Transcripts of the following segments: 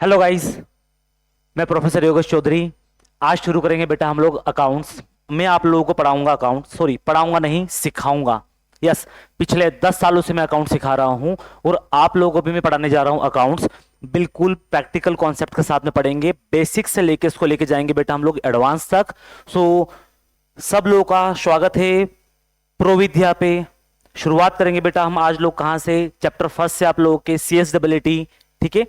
Hello guys, मैं professor Yogesh Chaudhary. आज शुरू करेंगे बेटा हम लोग अकाउंट्स। मैं आप लोगों को पढ़ाऊंगा अकाउंट, सॉरी पढ़ाऊंगा नहीं, सिखाऊंगा। यस, पिछले 10 सालों से मैं अकाउंट सिखा रहा हूं और आप लोगों को भी मैं पढ़ाने जा रहा हूं अकाउंट्स। बिल्कुल प्रैक्टिकल कॉन्सेप्ट के साथ में पढ़ेंगे, बेसिक से लेके इसको लेके जाएंगे बेटा हम लोग एडवांस तक। सो सब लोगों का स्वागत है प्रोविद्या पे। शुरुआत करेंगे बेटा हम आज लोग कहां से, चैप्टर फर्स्ट से आप लोगों के CSEE। ठीक है,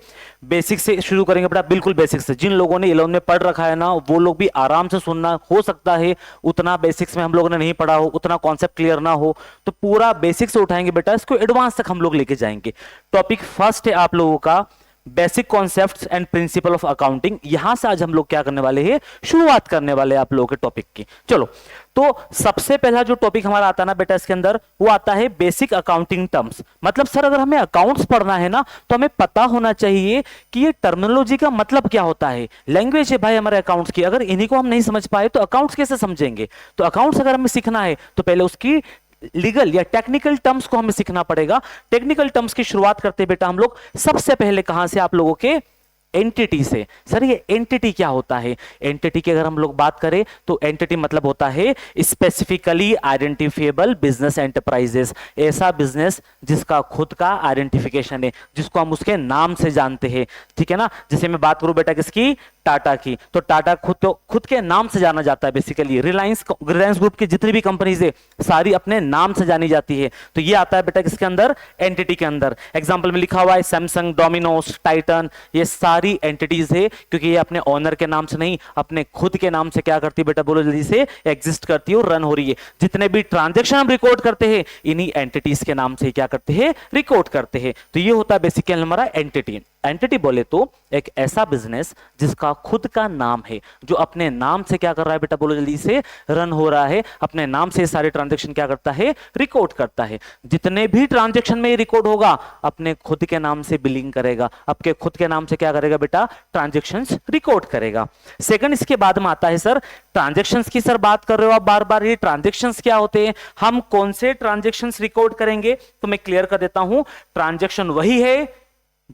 बेसिक से शुरू करेंगे बेटा, बिल्कुल बेसिक से। जिन लोगों ने 11 में पढ़ रखा है ना, वो लोग भी आराम से सुनना। हो सकता है उतना बेसिक्स में हम लोगों ने नहीं पढ़ा हो, उतना कॉन्सेप्ट क्लियर ना हो, तो पूरा बेसिक से उठाएंगे बेटा, इसको एडवांस तक हम लोग लेके जाएंगे। टॉपिक फर्स्ट है आप लोगों का basic concepts and principle of accounting. यहां से आज हम लोग क्या करने वाले हैं, शुरुआत करने वाले हैं आप लोगों के टॉपिक की। चलो, तो सबसे पहला जो टॉपिक हमारा आता है ना बेटा इसके अंदर, वो आता है बेसिक अकाउंटिंग टर्म्स। मतलब सर अगर हमें अकाउंट्स पढ़ना है ना, तो हमें पता होना चाहिए कि ये टर्मिनोलॉजी का मतलब क्या होता है। लैंग्वेज है भाई हमारे अकाउंट्स की, अगर इन्हीं को हम नहीं समझ पाए तो अकाउंट्स कैसे समझेंगे। तो अकाउंट्स अगर हमें सीखना है तो पहले उसकी लीगल या टेक्निकल टर्म्स को हमें सीखना पड़ेगा। टेक्निकल टर्म्स की शुरुआत करते हैं बेटा हम लोग सबसे पहले कहां से, आप लोगों के एंटिटी से। सर ये एंटिटी क्या होता है? एंटिटी की अगर हम लोग बात करें तो एंटिटी मतलब होता है स्पेसिफिकली आइडेंटिफिएबल बिजनेस एंटरप्राइजेस। ऐसा बिजनेस जिसका खुद का आइडेंटिफिकेशन है, जिसको हम उसके नाम से जानते हैं। ठीक है ना, जैसे मैं बात करूं बेटा किसकी, टाटा की, तो टाटा खुद के नाम से जाना जाता है बेसिकली। रिलायंस रिलायंस ग्रुप की जितनी भी कंपनीज है सारी अपने नाम से जानी जाती है। तो ये आता है बेटा किसके अंदर, एंटिटी के अंदर। एग्जांपल में लिखा हुआ है सैमसंग, डोमिनोज, टाइटन, ये सारी एंटिटीज है, क्योंकि ये अपने ओनर के नाम से नहीं, अपने खुद के नाम से क्या करती है बेटा, बोलो जल्दी से, एग्जिस्ट करती है और रन हो रही है। जितने भी ट्रांजेक्शन हम रिकॉर्ड करते हैं इन्हीं एंटिटीज के नाम से क्या करते हैं, रिकॉर्ड करते हैं। तो ये होता है बेसिकली हमारा एंटिटी। एंटिटी बोले तो एक ऐसा बिजनेस जिसका खुद का नाम है, जो अपने नाम से क्या कर रहा है बेटा, बोलो जल्दी से, रन हो रहा है। अपने नाम से सारे ट्रांजैक्शन क्या करता है, रिकॉर्ड करता है। जितने भी ट्रांजैक्शन में रिकॉर्ड होगा अपने खुद के नाम से बिलिंग करेगा, आपके खुद के नाम से क्या करेगा बेटा, ट्रांजैक्शंस रिकॉर्ड करेगा। सेकंड इसके बाद में आता है सर ट्रांजैक्शंस की। सर बात कर रहे हो आप बार बार, ये ट्रांजैक्शंस क्या होते हैं, हम कौन से ट्रांजैक्शंस रिकॉर्ड करेंगे, तो मैं क्लियर कर देता हूं। ट्रांजैक्शन वही है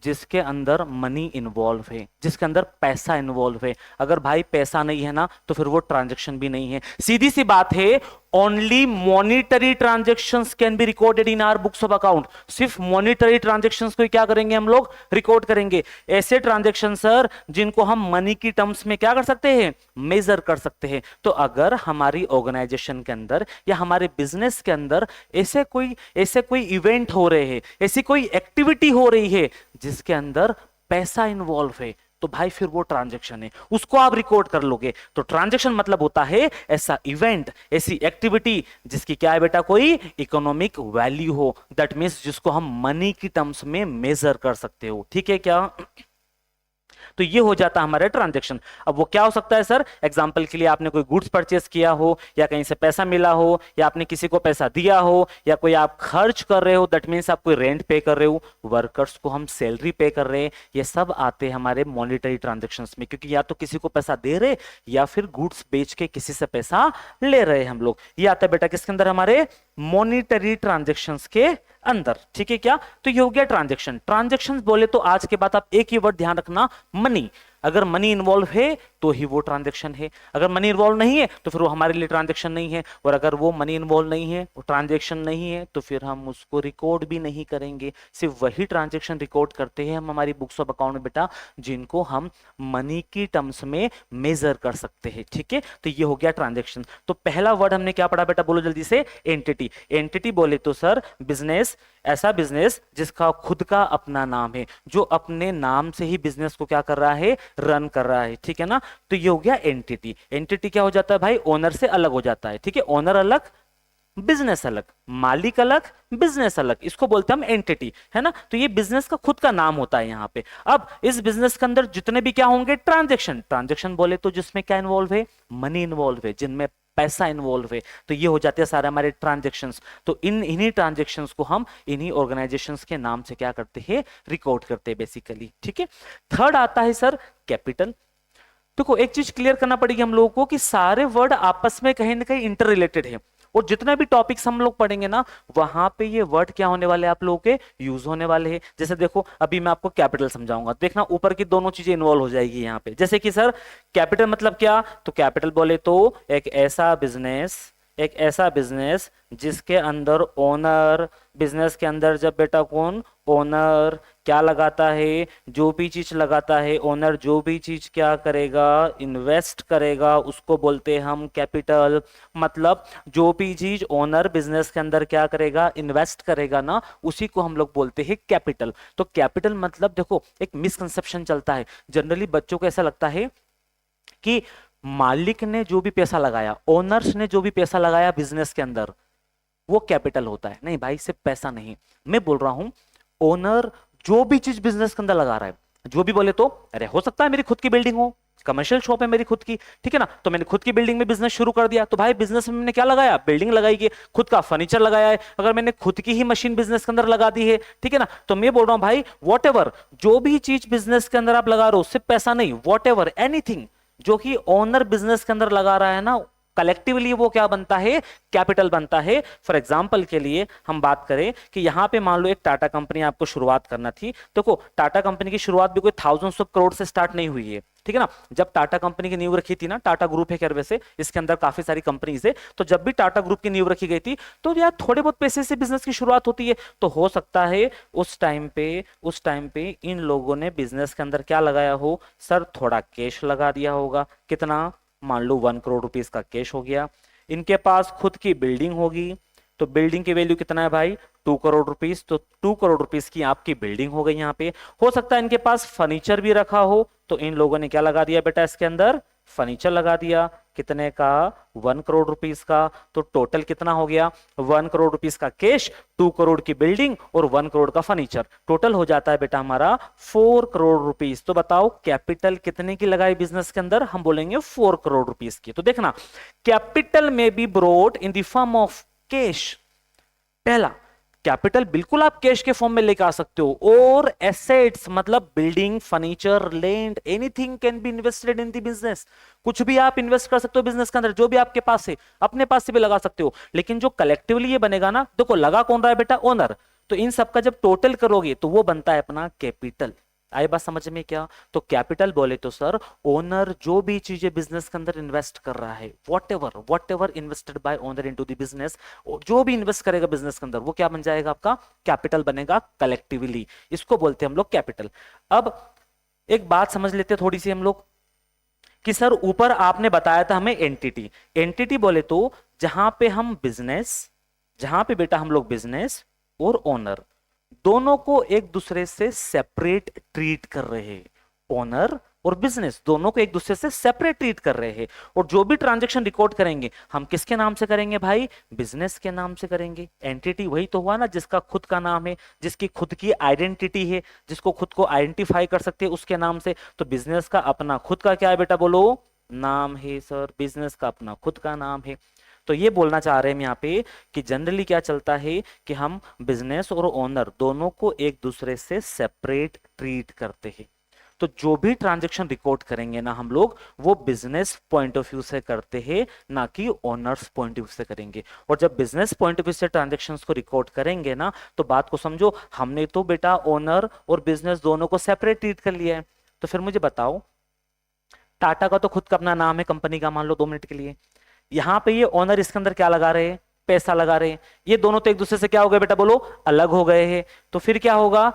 जिसके अंदर मनी इन्वॉल्व है, जिसके अंदर पैसा इन्वॉल्व है। अगर भाई पैसा नहीं है ना, तो फिर वो ट्रांजैक्शन भी नहीं है। सीधी सी बात है, only monetary transactions can be recorded in our books of account. सिर्फ मॉनिटरी ट्रांजैक्शंस को क्या करेंगे हम लोग, रिकॉर्ड करेंगे। ऐसे ट्रांजैक्शन सर जिनको हम मनी की टर्म्स में क्या कर सकते हैं, मेजर कर सकते हैं। तो अगर हमारी ऑर्गेनाइजेशन के अंदर या हमारे बिजनेस के अंदर ऐसे कोई इवेंट हो रहे हैं, ऐसी कोई एक्टिविटी हो रही है जिसके अंदर पैसा इन्वॉल्व है, तो भाई फिर वो ट्रांजैक्शन है, उसको आप रिकॉर्ड कर लोगे। तो ट्रांजैक्शन मतलब होता है ऐसा इवेंट, ऐसी एक्टिविटी जिसकी क्या है बेटा, कोई इकोनॉमिक वैल्यू हो। दैट मींस जिसको हम मनी की टर्म्स में मेजर कर सकते हो। ठीक है क्या, तो ये हो जाता है हमारा ट्रांजैक्शन। अब वो क्या हो सकता है सर, एग्जांपल के लिए आपने कोई गुड्स परचेस किया हो, या कहीं से पैसा मिला हो, या आपने किसी को पैसा दिया हो, या कोई आप खर्च कर रहे हो, दैट मींस आप कोई रेंट पे कर रहे हो, वर्कर्स को हम सैलरी पे कर रहे हैं। ये सब आते हैं हमारे मॉनिटरी ट्रांजैक्शंस में, क्योंकि या तो किसी को पैसा दे रहे या फिर गुड्स बेच के किसी से पैसा ले रहे हम लोग। ये आता है बेटा किसके अंदर, हमारे मॉनिटरी ट्रांजैक्शंस के अंदर। ठीक है क्या, तो ये हो गया ट्रांजैक्शन। ट्रांजैक्शंस बोले तो आज के बाद आप एक ही वर्ड ध्यान रखना, मनी। अगर मनी इन्वॉल्व है तो ही वो ट्रांजैक्शन है, अगर मनी इन्वॉल्व नहीं है तो फिर वो हमारे लिए ट्रांजैक्शन नहीं है। और अगर वो मनी इन्वॉल्व नहीं है, वो ट्रांजैक्शन नहीं है, तो फिर हम उसको रिकॉर्ड भी नहीं करेंगे। सिर्फ वही ट्रांजैक्शन रिकॉर्ड करते हैं हम हमारी बुक्स ऑफ अकाउंट में बेटा, जिनको हम मनी की टर्म्स में मेजर कर सकते हैं। ठीक है, तो ये हो गया ट्रांजैक्शन। तो पहला वर्ड हमने क्या पढ़ा बेटा, बोलो जल्दी से, एंटिटी। एंटिटी बोले तो सर बिजनेस, ऐसा बिजनेस जिसका खुद का अपना नाम है, जो अपने नाम से ही बिजनेस को क्या कर रहा है, रन कर रहा है। ठीक है ना, तो ये हो गया एंटिटी। एंटिटी क्या हो जाता है भाई, ओनर से अलग हो जाता है। ठीक है, ओनर अलग, बिजनेस अलग, मालिक अलग, बिजनेस अलग, इसको बोलते हैं हम एंटिटी, है ना। तो ये बिजनेस का खुद का नाम होता है यहाँ पे। अब इस बिजनेस के अंदर जितने भी क्या होंगे, ट्रांजैक्शन। ट्रांजैक्शन बोले तो जिसमें क्या इन्वॉल्व है, मनी इन्वॉल्व है, जिनमें पैसा इन्वॉल्व है, तो ये हो जाते हैं सारे हमारे ट्रांजैक्शंस। तो इन्हीं ट्रांजैक्शंस को हम इन्हीं ऑर्गेनाइजेशंस के नाम से क्या करते हैं, रिकॉर्ड करते हैं बेसिकली। ठीक है, थर्ड आता है सर कैपिटल। देखो एक चीज क्लियर करना पड़ेगी हम लोगों को कि सारे वर्ड आपस में कहीं ना कहीं इंटर रिलेटेड है। और जितने भी टॉपिक्स हम लोग पढ़ेंगे ना वहां पे ये वर्ड क्या होने वाले हैं आप लोगों के यूज होने वाले हैं। जैसे देखो अभी मैं आपको कैपिटल समझाऊंगा, देखना ऊपर की दोनों चीजें इन्वॉल्व हो जाएगी यहाँ पे। जैसे कि सर कैपिटल मतलब क्या, तो कैपिटल बोले तो एक ऐसा बिजनेस जिसके अंदर ओनर, बिजनेस के अंदर जब बेटा कौन, ओनर क्या लगाता है, जो भी चीज लगाता है ओनर, जो भी चीज क्या करेगा, इन्वेस्ट करेगा, उसको बोलते हैं हम कैपिटल। मतलब जो भी चीज ओनर बिजनेस के अंदर क्या करेगा, इन्वेस्ट करेगा ना, उसी को हम लोग बोलते हैं कैपिटल। तो कैपिटल मतलब देखो एक मिसकंसेप्शन चलता है जनरली, बच्चों को ऐसा लगता है कि मालिक ने जो भी पैसा लगाया, ओनर्स ने जो भी पैसा लगाया बिजनेस के अंदर, वो कैपिटल होता है। नहीं भाई, सिर्फ पैसा नहीं, मैं बोल रहा हूं ओनर जो भी चीज बिजनेस के अंदर लगा रहा है, जो भी बोले तो, अरे हो सकता है मेरी खुद की बिल्डिंग हो, कमर्शियल शॉप है मेरी खुद की, ठीक है ना, तो मैंने खुद की बिल्डिंग में बिजनेस शुरू कर दिया, तो भाई बिजनेस में मैंने क्या लगाया, बिल्डिंग लगाई है, खुद का फर्नीचर लगाया है। अगर मैंने खुद की ही मशीन बिजनेस के अंदर लगा दी है, ठीक है ना, तो मैं बोल रहा हूं भाई वॉट एवर, जो भी चीज बिजनेस के अंदर आप लगा रहे हो, सिर्फ पैसा नहीं, वॉट एवर एनीथिंग जो कि ओनर बिजनेस के अंदर लगा रहा है ना, कलेक्टिवली वो क्या बनता है, कैपिटल बनता है। फॉर एग्जांपल के लिए हम बात करें कि यहां पे मान लो एक टाटा कंपनी आपको शुरुआत करना थी, देखो टाटा कंपनी की शुरुआत भी कोई थाउजेंड्स ऑफ करोड़ से स्टार्ट नहीं हुई है, ठीक है ना। जब टाटा कंपनी की नींव रखी थी ना, टाटा ग्रुप है खैर वैसे, इसके अंदर काफी सारी कंपनीज है, तो जब भी टाटा ग्रुप की नींव रखी गई थी तो यार थोड़े बहुत पैसे से बिजनेस की शुरुआत होती है, तो हो सकता है उस टाइम पे इन लोगों ने बिजनेस के अंदर क्या लगाया हो, सर थोड़ा कैश लगा दिया होगा। कितना, मान लो 1 करोड़ रुपीस का कैश हो गया। इनके पास खुद की बिल्डिंग होगी, तो बिल्डिंग की वैल्यू कितना है भाई, 2 करोड़ रुपीस, तो 2 करोड़ रुपीस की आपकी बिल्डिंग हो गई यहाँ पे। हो सकता है इनके पास फर्नीचर भी रखा हो, तो इन लोगों ने क्या लगा दिया बेटा इसके अंदर, फर्नीचर लगा दिया। कितने का, 1 करोड़ रुपीस का। तो टोटल कितना हो गया, 1 करोड़ रुपीस का कैश, 2 करोड़ की बिल्डिंग और 1 करोड़ का फर्नीचर, टोटल हो जाता है बेटा हमारा 4 करोड़ रुपीस। तो बताओ कैपिटल कितने की लगाई बिजनेस के अंदर, हम बोलेंगे 4 करोड़ रुपीस की। तो देखना कैपिटल में be brought in the form of cash. पहला, कैपिटल बिल्कुल आप कैश के फॉर्म में लेकर आ सकते हो, और एसेट्स मतलब building, furniture, land, anything can be invested in the business. कुछ भी आप इन्वेस्ट कर सकते हो बिजनेस के अंदर, जो भी आपके पास है अपने पास से भी लगा सकते हो। लेकिन जो कलेक्टिवली ये बनेगा ना, देखो लगा कौन रहा है बेटा, ओनर, तो इन सबका जब टोटल करोगे तो वो बनता है अपना कैपिटल। आई बात समझ में क्या, तो कैपिटल बोले तो सर ओनर जो भी चीजें बिजनेस के अंदर इन्वेस्ट कर रहा है, what ever invested bye owner into the business, जो भी इन्वेस्ट करेगा बिजनेस के अंदर वो क्या बन जाएगा, आपका कैपिटल बनेगा कलेक्टिवली। इसको बोलते हैं हम लोग कैपिटल। अब एक बात समझ लेते हैं थोड़ी सी हम लोग, कि सर ऊपर आपने बताया था हमें एंटिटी, एंटिटी बोले तो जहां पे हम बिजनेस, जहां पे बेटा हम लोग बिजनेस और ओनर दोनों को एक दूसरे से सेपरेट ट्रीट कर रहे हैं, ओनर और बिजनेस दोनों को एक दूसरे से सेपरेट ट्रीट कर रहे हैं। और जो भी ट्रांजैक्शन रिकॉर्ड करेंगे हम किसके नाम से करेंगे भाई, बिजनेस के नाम से करेंगे। एंटिटी वही तो हुआ ना जिसका खुद का नाम है, जिसकी खुद की आइडेंटिटी है, जिसको खुद को आइडेंटिफाई कर सकते हैं उसके नाम से। तो बिजनेस का अपना खुद का क्या है बेटा, बोलो, नाम है सर, बिजनेस का अपना खुद का नाम है। तो ये बोलना चाह रहे हैं हम यहाँ पे कि जनरली क्या चलता है कि हम बिजनेस और ओनर दोनों को एक दूसरे से सेपरेट ट्रीट करते हैं। तो जो भी ट्रांजैक्शन रिकॉर्ड करेंगे ना हम लोग, वो बिजनेस पॉइंट ऑफ व्यू से करते हैं, ना कि ओनर्स पॉइंट ऑफ व्यू से करेंगे। और जब बिजनेस पॉइंट ऑफ व्यू से ट्रांजैक्शंस को रिकॉर्ड करेंगे ना, तो बात को समझो, हमने तो बेटा ओनर और बिजनेस दोनों को सेपरेट ट्रीट कर लिया है। तो फिर मुझे बताओ, टाटा का तो खुद का अपना नाम है कंपनी का, मान लो 2 मिनट के लिए, यहां पे ये ओनर इसके अंदर क्या लगा रहे हैं, पैसा लगा रहे हैं, ये दोनों तो एक दूसरे से क्या हो गए बेटा, बोलो, अलग हो गए हैं। तो फिर क्या होगा,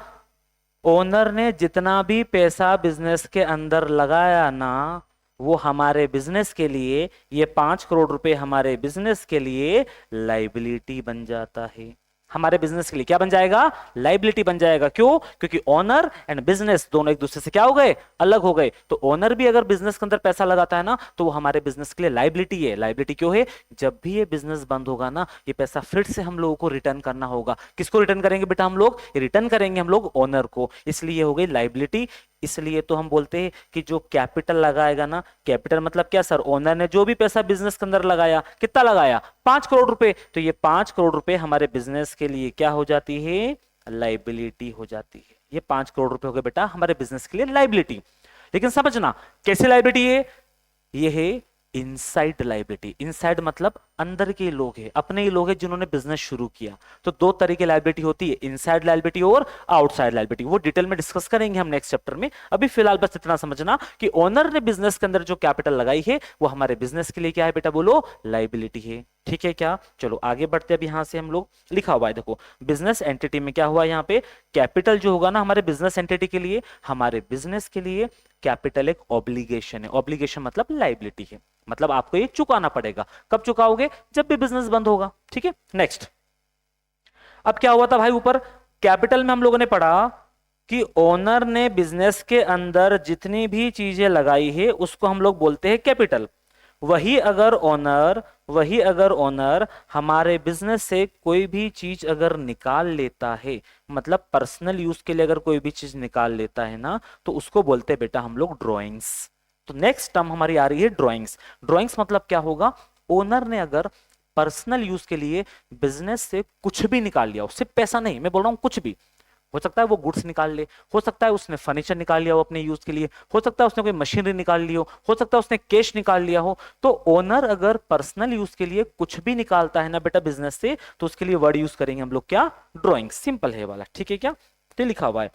ओनर ने जितना भी पैसा बिजनेस के अंदर लगाया ना, वो हमारे बिजनेस के लिए, ये 5 करोड़ रुपए हमारे बिजनेस के लिए लाइबिलिटी बन जाता है। हमारे बिजनेस के लिए क्या बन जाएगा, लाइबिलिटी बन जाएगा। क्यों, क्योंकि ओनर एंड बिजनेस दोनों एक दूसरे से क्या हो गए, अलग हो गए। तो ओनर भी अगर बिजनेस के अंदर पैसा लगाता है ना, तो वो हमारे बिजनेस के लिए लाइबिलिटी है। लाइबिलिटी क्यों है, जब भी ये बिजनेस बंद होगा ना, ये पैसा फिर से हम लोगों को रिटर्न करना होगा। किसको रिटर्न करेंगे बेटा, हम लोग रिटर्न करेंगे हम लोग ओनर को, इसलिए हो गई लाइबिलिटी। इसलिए तो हम बोलते हैं कि जो कैपिटल लगाएगा ना, कैपिटल मतलब क्या सर, ओनर ने जो भी पैसा बिजनेस के अंदर लगाया, कितना लगाया, 5 करोड़ रुपए, तो ये 5 करोड़ रुपए हमारे बिजनेस के लिए क्या हो जाती है, लाइबिलिटी हो जाती है। ये 5 करोड़ रुपए हो गए बेटा हमारे बिजनेस के लिए लाइबिलिटी। लेकिन समझना कैसे लाइबिलिटी है, ये है इनसाइड लाइबिलिटी, इनसाइड मतलब अंदर के लोग हैं, अपने ही लोग हैं जिन्होंने बिजनेस शुरू किया। तो दो तरह की लाइबिलिटी होती है, इनसाइड लाइबिलिटी और आउटसाइड लाइबिलिटी। वो डिटेल में डिस्कस करेंगे हम नेक्स्ट चैप्टर में। अभी फिलहाल बस इतना समझना कि ओनर ने बिजनेस के अंदर जो कैपिटल लगाई है वो हमारे बिजनेस के लिए क्या है बेटा, बोलो लाइबिलिटी है। ठीक है क्या, चलो आगे बढ़ते हैं। अब यहां से हम लोग लिखा हुआ है देखो, बिजनेस एंटिटी में क्या हुआ, यहाँ पे कैपिटल जो होगा ना हमारे बिजनेस एंटिटी के लिए, हमारे बिजनेस के लिए कैपिटल एक ऑब्लिगेशन है। ऑब्लिगेशन मतलब लाइबिलिटी है, मतलब आपको ये चुकाना पड़ेगा। कब चुकाओगे, जब भी बिजनेस बंद होगा। ठीक है, नेक्स्ट। अब क्या हुआ था भाई, ऊपर कैपिटल में हम लोगों ने पढ़ा कि ओनर ने बिजनेस के अंदर जितनी भी चीजें लगाई है उसको हम लोग बोलते हैं कैपिटल। वही अगर ओनर हमारे बिजनेस से कोई भी चीज अगर निकाल लेता है, मतलब पर्सनल यूज के लिए अगर कोई भी चीज निकाल लेता है ना, तो उसको बोलते हैं बेटा हम लोग ड्रॉइंग्स। तो नेक्स्ट टर्म हमारी आ रही है ड्रॉइंग्स। ड्रॉइंग्स मतलब क्या होगा, ओनर ने अगर पर्सनल यूज के लिए बिजनेस से कुछ भी निकाल लिया, उससे पैसा नहीं, मैं बोल रहा हूं कुछ भी, हो सकता है वो गुड्स निकाल ले, हो सकता है उसने फर्नीचर निकाल लिया हो अपने यूज के लिए, हो सकता है उसने कोई मशीनरी निकाल ली हो सकता है उसने कैश निकाल लिया हो। तो ओनर अगर पर्सनल यूज के लिए कुछ भी निकालता है ना बेटा बिजनेस से, तो उसके लिए वर्ड यूज करेंगे हम लोग क्या, ड्रॉइंग। सिंपल है वाला, ठीक है क्या, तो लिखा हुआ है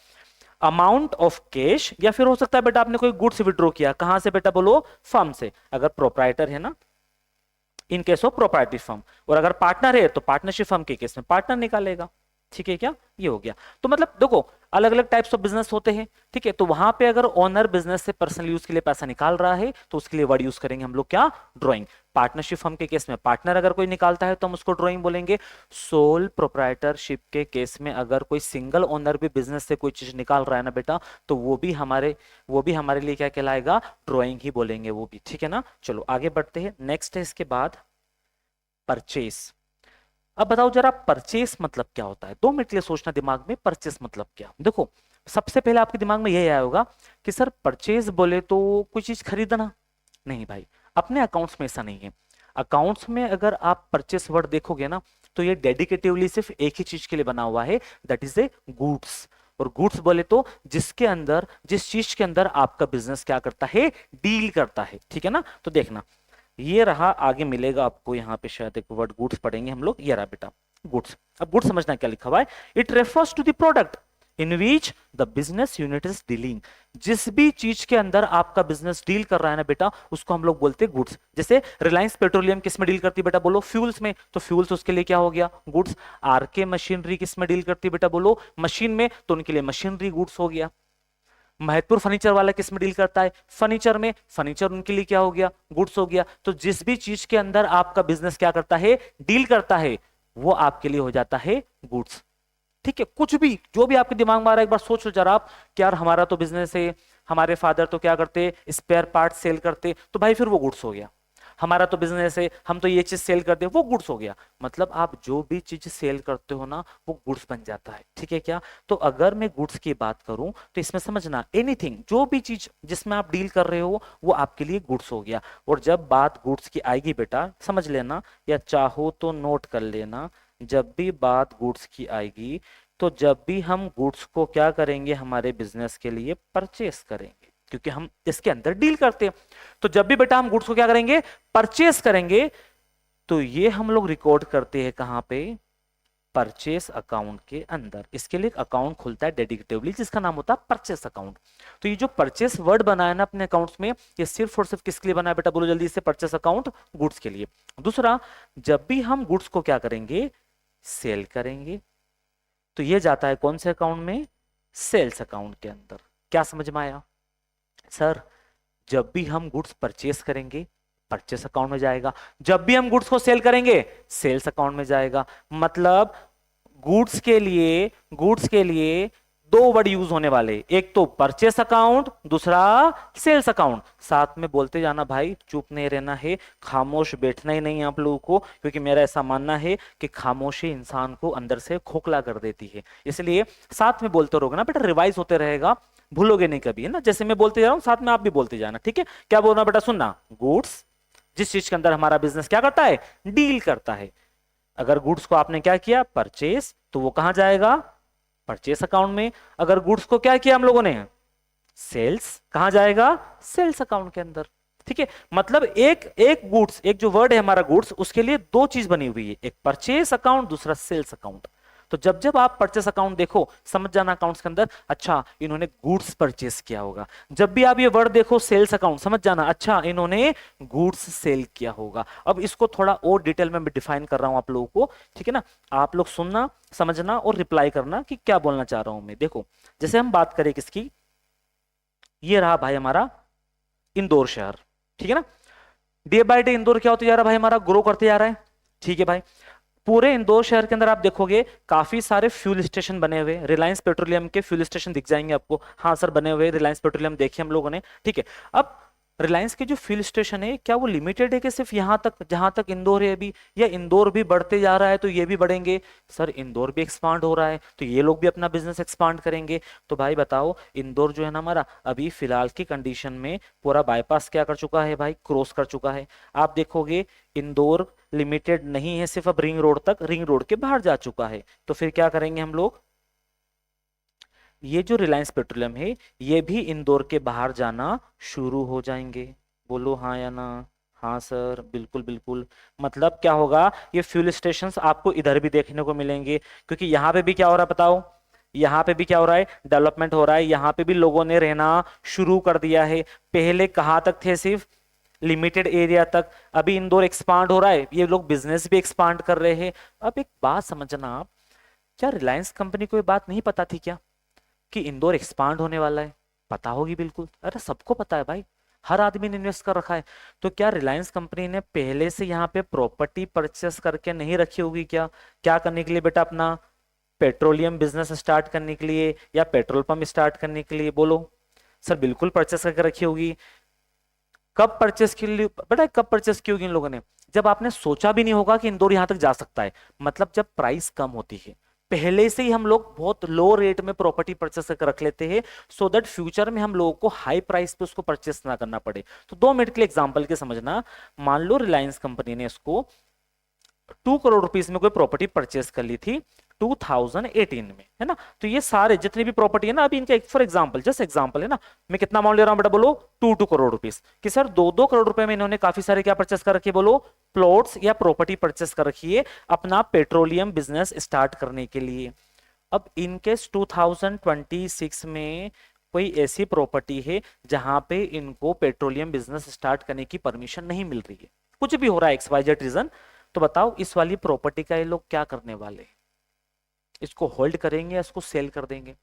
अमाउंट ऑफ कैश, या फिर हो सकता है बेटा आपने कोई गुड्स विड्रॉ किया, कहां से बेटा बोलो, फर्म से, अगर प्रोप्राइटर है ना, in case of proprietary firm, और अगर पार्टनर है तो पार्टनरशिप फर्म के केस में पार्टनर निकालेगा। ठीक है क्या, ये हो गया। तो मतलब देखो अलग अलग टाइप्स ऑफ बिजनेस होते हैं, ठीक है, तो वहां पे अगर ओनर बिजनेस से पर्सनल यूज के लिए पैसा निकाल रहा है तो उसके लिए वर्ड यूज करेंगे हम लोग क्या, ड्राइंग। पार्टनरशिप फर्म के केस में पार्टनर अगर कोई निकालता है तो हम उसको ड्राइंग बोलेंगे। सोल प्रोप्राइटरशिप के केस में अगर कोई सिंगल ओनर भी बिजनेस से कोई चीज निकाल रहा है ना बेटा, तो वो भी हमारे लिए क्या कहलाएगा, ड्राइंग ही बोलेंगे वो भी। ठीक है ना, चलो आगे बढ़ते हैं। नेक्स्ट है इसके बाद परचेस। अब बताओ जरा परचेस मतलब क्या होता है, 2 मिनट के लिए सोचना दिमाग में, परचेस मतलब क्या। देखो सबसे पहले आपके दिमाग में यही आया होगा कि सर परचेस बोले तो कोई चीज खरीदना, नहीं भाई, अपने अकाउंट्स में ऐसा नहीं है। अकाउंट्स में अगर आप परचेस वर्ड देखोगे ना, तो ये डेडिकेटिवली सिर्फ एक ही चीज के लिए बना हुआ है, दैट इज ए गुड्स। और गुड्स बोले तो जिसके अंदर, जिस चीज के अंदर आपका बिजनेस क्या करता है, डील करता है। ठीक है ना, तो देखना ये रहा, आगे मिलेगा आपको यहाँ पे शायद एक वर्ड गुड्स पढ़ेंगे हम लोग, ये रहा बेटा गुड्स। अब गुड्स समझना क्या लिखा हुआ है, it refers to the product in which the business unit is dealing. जिस भी चीज के अंदर आपका बिजनेस डील कर रहा है ना बेटा, उसको हम लोग बोलते हैं गुड्स। जैसे रिलायंस पेट्रोलियम किस में डील करती है बेटा, बोलो फ्यूल्स में, तो फ्यूल्स उसके लिए क्या हो गया, गुड्स। आरके मशीनरी किस में डील करती है बेटा, बोलो मशीन में, तो उनके लिए मशीनरी गुड्स हो गया। महत्वपूर्ण फर्नीचर वाला किस में डील करता है, फर्नीचर में, फर्नीचर उनके लिए क्या हो गया, गुड्स हो गया। तो जिस भी चीज के अंदर आपका बिजनेस क्या करता है, डील करता है, वो आपके लिए हो जाता है गुड्स। ठीक है, कुछ भी जो भी आपके दिमाग में आ रहा है एक बार सोच लो जरा आप कि यार हमारा तो बिजनेस है, हमारे फादर तो क्या करते, स्पेयर पार्ट सेल करते, तो भाई फिर वो गुड्स हो गया। हमारा तो बिजनेस है, हम तो ये चीज सेल करते हैं, वो गुड्स हो गया। मतलब आप जो भी चीज सेल करते हो ना, वो गुड्स बन जाता है। ठीक है क्या, तो अगर मैं गुड्स की बात करूं तो इसमें समझना एनीथिंग, जो भी चीज जिसमें आप डील कर रहे हो वो आपके लिए गुड्स हो गया। और जब बात गुड्स की आएगी बेटा, समझ लेना या चाहो तो नोट कर लेना, जब भी बात गुड्स की आएगी, तो जब भी हम गुड्स को क्या करेंगे, हमारे बिजनेस के लिए परचेस करेंगे, क्योंकि हम इसके अंदर डील करते हैं। तो जब भी बेटा हम गुड्स को क्या करेंगे, परचेस करेंगे, तो ये हम लोग रिकॉर्ड करते हैं कहां पे, परचेस अकाउंट के अंदर। इसके लिए एक अकाउंट खुलता है डेडिकेटिवली जिसका नाम होता है परचेस अकाउंट। तो ये जो परचेस वर्ड बना है ना अपने अकाउंट्स में, ये सिर्फ और सिर्फ किसके लिए बना है बेटा, बोलो जल्दी से, परचेस अकाउंट, गुड्स के लिए। दूसरा, जब भी हम गुड्स को क्या करेंगे, सेल करेंगे, तो ये जाता है कौन से अकाउंट में, सेल्स अकाउंट के अंदर। क्या समझ में आया सर, जब भी हम गुड्स परचेस करेंगे परचेस अकाउंट में जाएगा, जब भी हम गुड्स को सेल करेंगे सेल्स अकाउंट में जाएगा। मतलब गुड्स के लिए 2 वर्ड यूज होने वाले, एक तो परचेस अकाउंट, दूसरा सेल्स अकाउंट। साथ में बोलते जाना भाई, चुप नहीं रहना है, खामोश बैठना ही नहीं है आप लोगों को, क्योंकि मेरा ऐसा मानना है कि खामोशी इंसान को अंदर से खोखला कर देती है। इसलिए साथ में बोलते रहोगे ना बेटा, रिवाइज होते रहेगा, भूलोगे नहीं कभी, है ना। जैसे मैं बोलते जा रहा हूं साथ में आप भी बोलते जाना, ठीक है। क्या बोलना बेटा, सुनना, गुड्स, जिस चीज के अंदर हमारा बिजनेस क्या करता है, डील करता है। अगर गुड्स को आपने क्या किया, परचेस, तो वो कहां जाएगा, परचेस अकाउंट में। अगर गुड्स को क्या किया हम लोगों ने, सेल्स, कहां जाएगा, सेल्स अकाउंट के अंदर। ठीक है, मतलब एक एक गुड्स, एक जो वर्ड है हमारा गुड्स, उसके लिए दो चीज बनी हुई है, एक परचेस अकाउंट, दूसरा सेल्स अकाउंट। तो जब जब आप परचेस अकाउंट देखो, समझ जाना अकाउंट्स के अंदर, अच्छा इन्होंने गुड्स परचेस किया होगा। जब भी आप ये वर्ड देखो सेल्स अकाउंट, समझ जाना अच्छा इन्होंने गुड्स सेल किया होगा। अब इसको थोड़ा और डिटेल में डिफाइन कर रहा हूं आप लोगों को, ठीक है ना। आप लोग सुनना, समझना और रिप्लाई करना कि क्या बोलना चाह रहा हूं मैं। देखो जैसे हम बात करें किसकी, ये रहा भाई हमारा इंदौर शहर, ठीक है ना। डे बाय डे इंदौर क्या होता जा रहा है भाई, हमारा ग्रो करते जा रहा है, ठीक है भाई। पूरे इंदौर शहर के अंदर आप देखोगे काफी सारे फ्यूल स्टेशन बने हुए, रिलायंस पेट्रोलियम के फ्यूल स्टेशन दिख जाएंगे आपको, हाँ सर बने हुए रिलायंस पेट्रोलियम देखे हम लोगों ने, ठीक है। अब रिलायंस के जो फ्यूल स्टेशन है क्या वो लिमिटेड है कि सिर्फ यहां तक जहां तक इंदौर है अभी, या इंदौर भी बढ़ते जा रहा है तो ये भी बढ़ेंगे? सर इंदौर भी एक्सपांड हो रहा है तो ये लोग भी अपना बिजनेस एक्सपांड करेंगे। तो भाई बताओ इंदौर जो है ना हमारा अभी फिलहाल की कंडीशन में पूरा बाईपास क्या कर चुका है भाई, क्रॉस कर चुका है। आप देखोगे इंदौर लिमिटेड नहीं है सिर्फ अब रिंग रोड तक, रिंग रोड के बाहर जा चुका है। तो फिर क्या करेंगे हम लोग, ये जो रिलायंस पेट्रोलियम है ये भी इंदौर के बाहर जाना शुरू हो जाएंगे। बोलो हाँ या ना? हाँ सर बिल्कुल बिल्कुल। मतलब क्या होगा, ये फ्यूल स्टेशंस आपको इधर भी देखने को मिलेंगे, क्योंकि यहाँ पे भी क्या हो रहा है बताओ, यहाँ पे भी क्या हो रहा है, डेवलपमेंट हो रहा है, यहाँ पे भी लोगों ने रहना शुरू कर दिया है। पहले कहाँ तक थे, सिर्फ लिमिटेड एरिया तक, अभी इंदौर एक्सपांड हो रहा है, ये लोग बिजनेस भी एक्सपांड कर रहे हैं। अब एक बात समझना आप, क्या रिलायंस कंपनी को ये बात नहीं पता थी क्या कि इंदौर एक्सपांड होने वाला है? पता होगी बिल्कुल, अरे सबको पता है भाई, हर आदमी ने इन्वेस्ट कर रखा है। तो क्या रिलायंस कंपनी ने पहले से यहाँ पे प्रॉपर्टी परचेस करके नहीं रखी होगी क्या? क्या करने के लिए बेटा, अपना पेट्रोलियम बिजनेस स्टार्ट करने के लिए या पेट्रोल पंप स्टार्ट करने के लिए? बोलो सर बिल्कुल परचेस करके रखी होगी। कब परचेस के लिए बेटा, कब परचेस की होगी इन लोगों ने? जब आपने सोचा भी नहीं होगा कि इंदौर यहां तक जा सकता है, मतलब जब प्राइस कम होती है पहले से ही हम लोग बहुत लो रेट में प्रॉपर्टी परचेस करके रख लेते हैं, सो दैट फ्यूचर में हम लोगों को हाई प्राइस पे उसको परचेस ना करना पड़े। तो 2 मिनट के लिए एग्जांपल के समझना, मान लो रिलायंस कंपनी ने इसको 2 करोड़ रुपीस में कोई प्रॉपर्टी परचेस कर ली थी 2018 में, है ना। तो ये सारे जितनी भी प्रॉपर्टी है ना, अभी इनका फॉर एग्जांपल, जस्ट एग्जांपल है ना, मैं कितना अमाउंट ले रहा हूं बेटा, बोलो 2 करोड़ रुपीस। कि सर 2 करोड़ रुपए में इन्होंने काफी सारे क्या परचेस कर रखी है, बोलो प्लॉट्स या प्रॉपर्टी परचेस कर रखी है अपना पेट्रोलियम बिजनेस स्टार्ट करने के लिए। अब इनकेस 2026 में कोई ऐसी प्रॉपर्टी है जहां पे इनको पेट्रोलियम बिजनेस स्टार्ट करने की परमिशन नहीं मिल रही है, कुछ भी हो रहा है XYZ रीजन, तो बताओ इस वाली प्रॉपर्टी का ये लोग क्या करने वाले हैं? इसको होल्ड करेंगे या इसको सेल कर देंगे?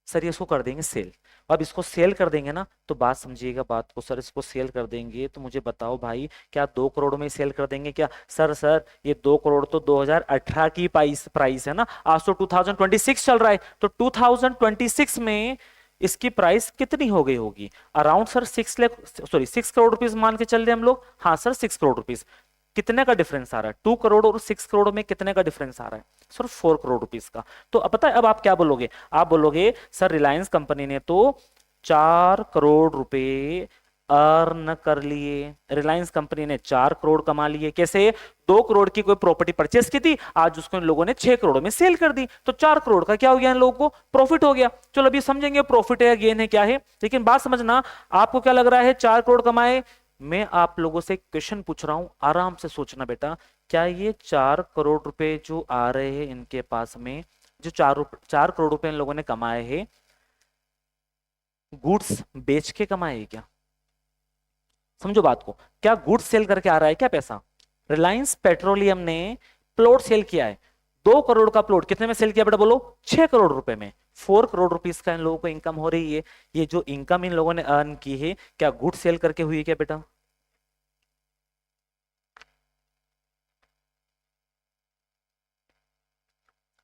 सर ये इसको कर देंगे सेल। अब इसको सेल कर देंगे ना, तो बात समझिएगा बात को, सर इसको सेल कर देंगे तो मुझे बताओ भाई, क्या 2 करोड़ में सेल कर देंगे क्या? सर ये 2 करोड़ तो 2018 की प्राइस है ना, आज तो 2026 चल रहा है, तो 2026 में इसकी प्राइस कितनी हो गई होगी? अराउंड सर 6 करोड़ रुपीस मान के चल रहे हम लोग। हाँ सर 6 करोड़ रुपीस। कितने का डिफरेंस आ रहा है? 2 करोड़ और 6 करोड़ में कितने का डिफरेंस आ रहा है? सर 4 करोड़ रुपीस का। तो अब पता है अब आप क्या बोलोगे? आप बोलोगे सर रिलायंस कंपनी ने तो 4 करोड़ रुपए अर्न कर लिए, रिलायंस कंपनी ने 4 करोड़ कमा लिए। कैसे? 2 करोड़ की कोई प्रॉपर्टी परचेस की थी, आज उसको इन लोगों ने 6 करोड़ में सेल कर दी, तो 4 करोड़ का क्या हो गया, इन लोगों को प्रॉफिट हो गया। चलो अभी समझेंगे प्रॉफिट है गेन है क्या है, लेकिन बात समझना, आपको क्या लग रहा है 4 करोड़ कमाए? मैं आप लोगों से क्वेश्चन पूछ रहा हूं, आराम से सोचना बेटा, क्या ये 4 करोड़ रुपए जो आ रहे हैं इनके पास में, जो 4 करोड़ रुपए इन लोगों ने कमाए हैं, गुड्स बेच के कमाए क्या? समझो बात को, क्या गुड्स सेल करके आ रहा है क्या पैसा? रिलायंस पेट्रोलियम ने प्लॉट सेल किया है, 2 करोड़ का प्लॉट कितने में सेल किया बेटा, बोलो 6 करोड़ रुपए में। 4 करोड़ रुपीस का इन लोगों को इनकम हो रही है। ये जो इनकम इन लोगों ने अर्न की है, क्या गुड्स सेल करके हुई है क्या बेटा?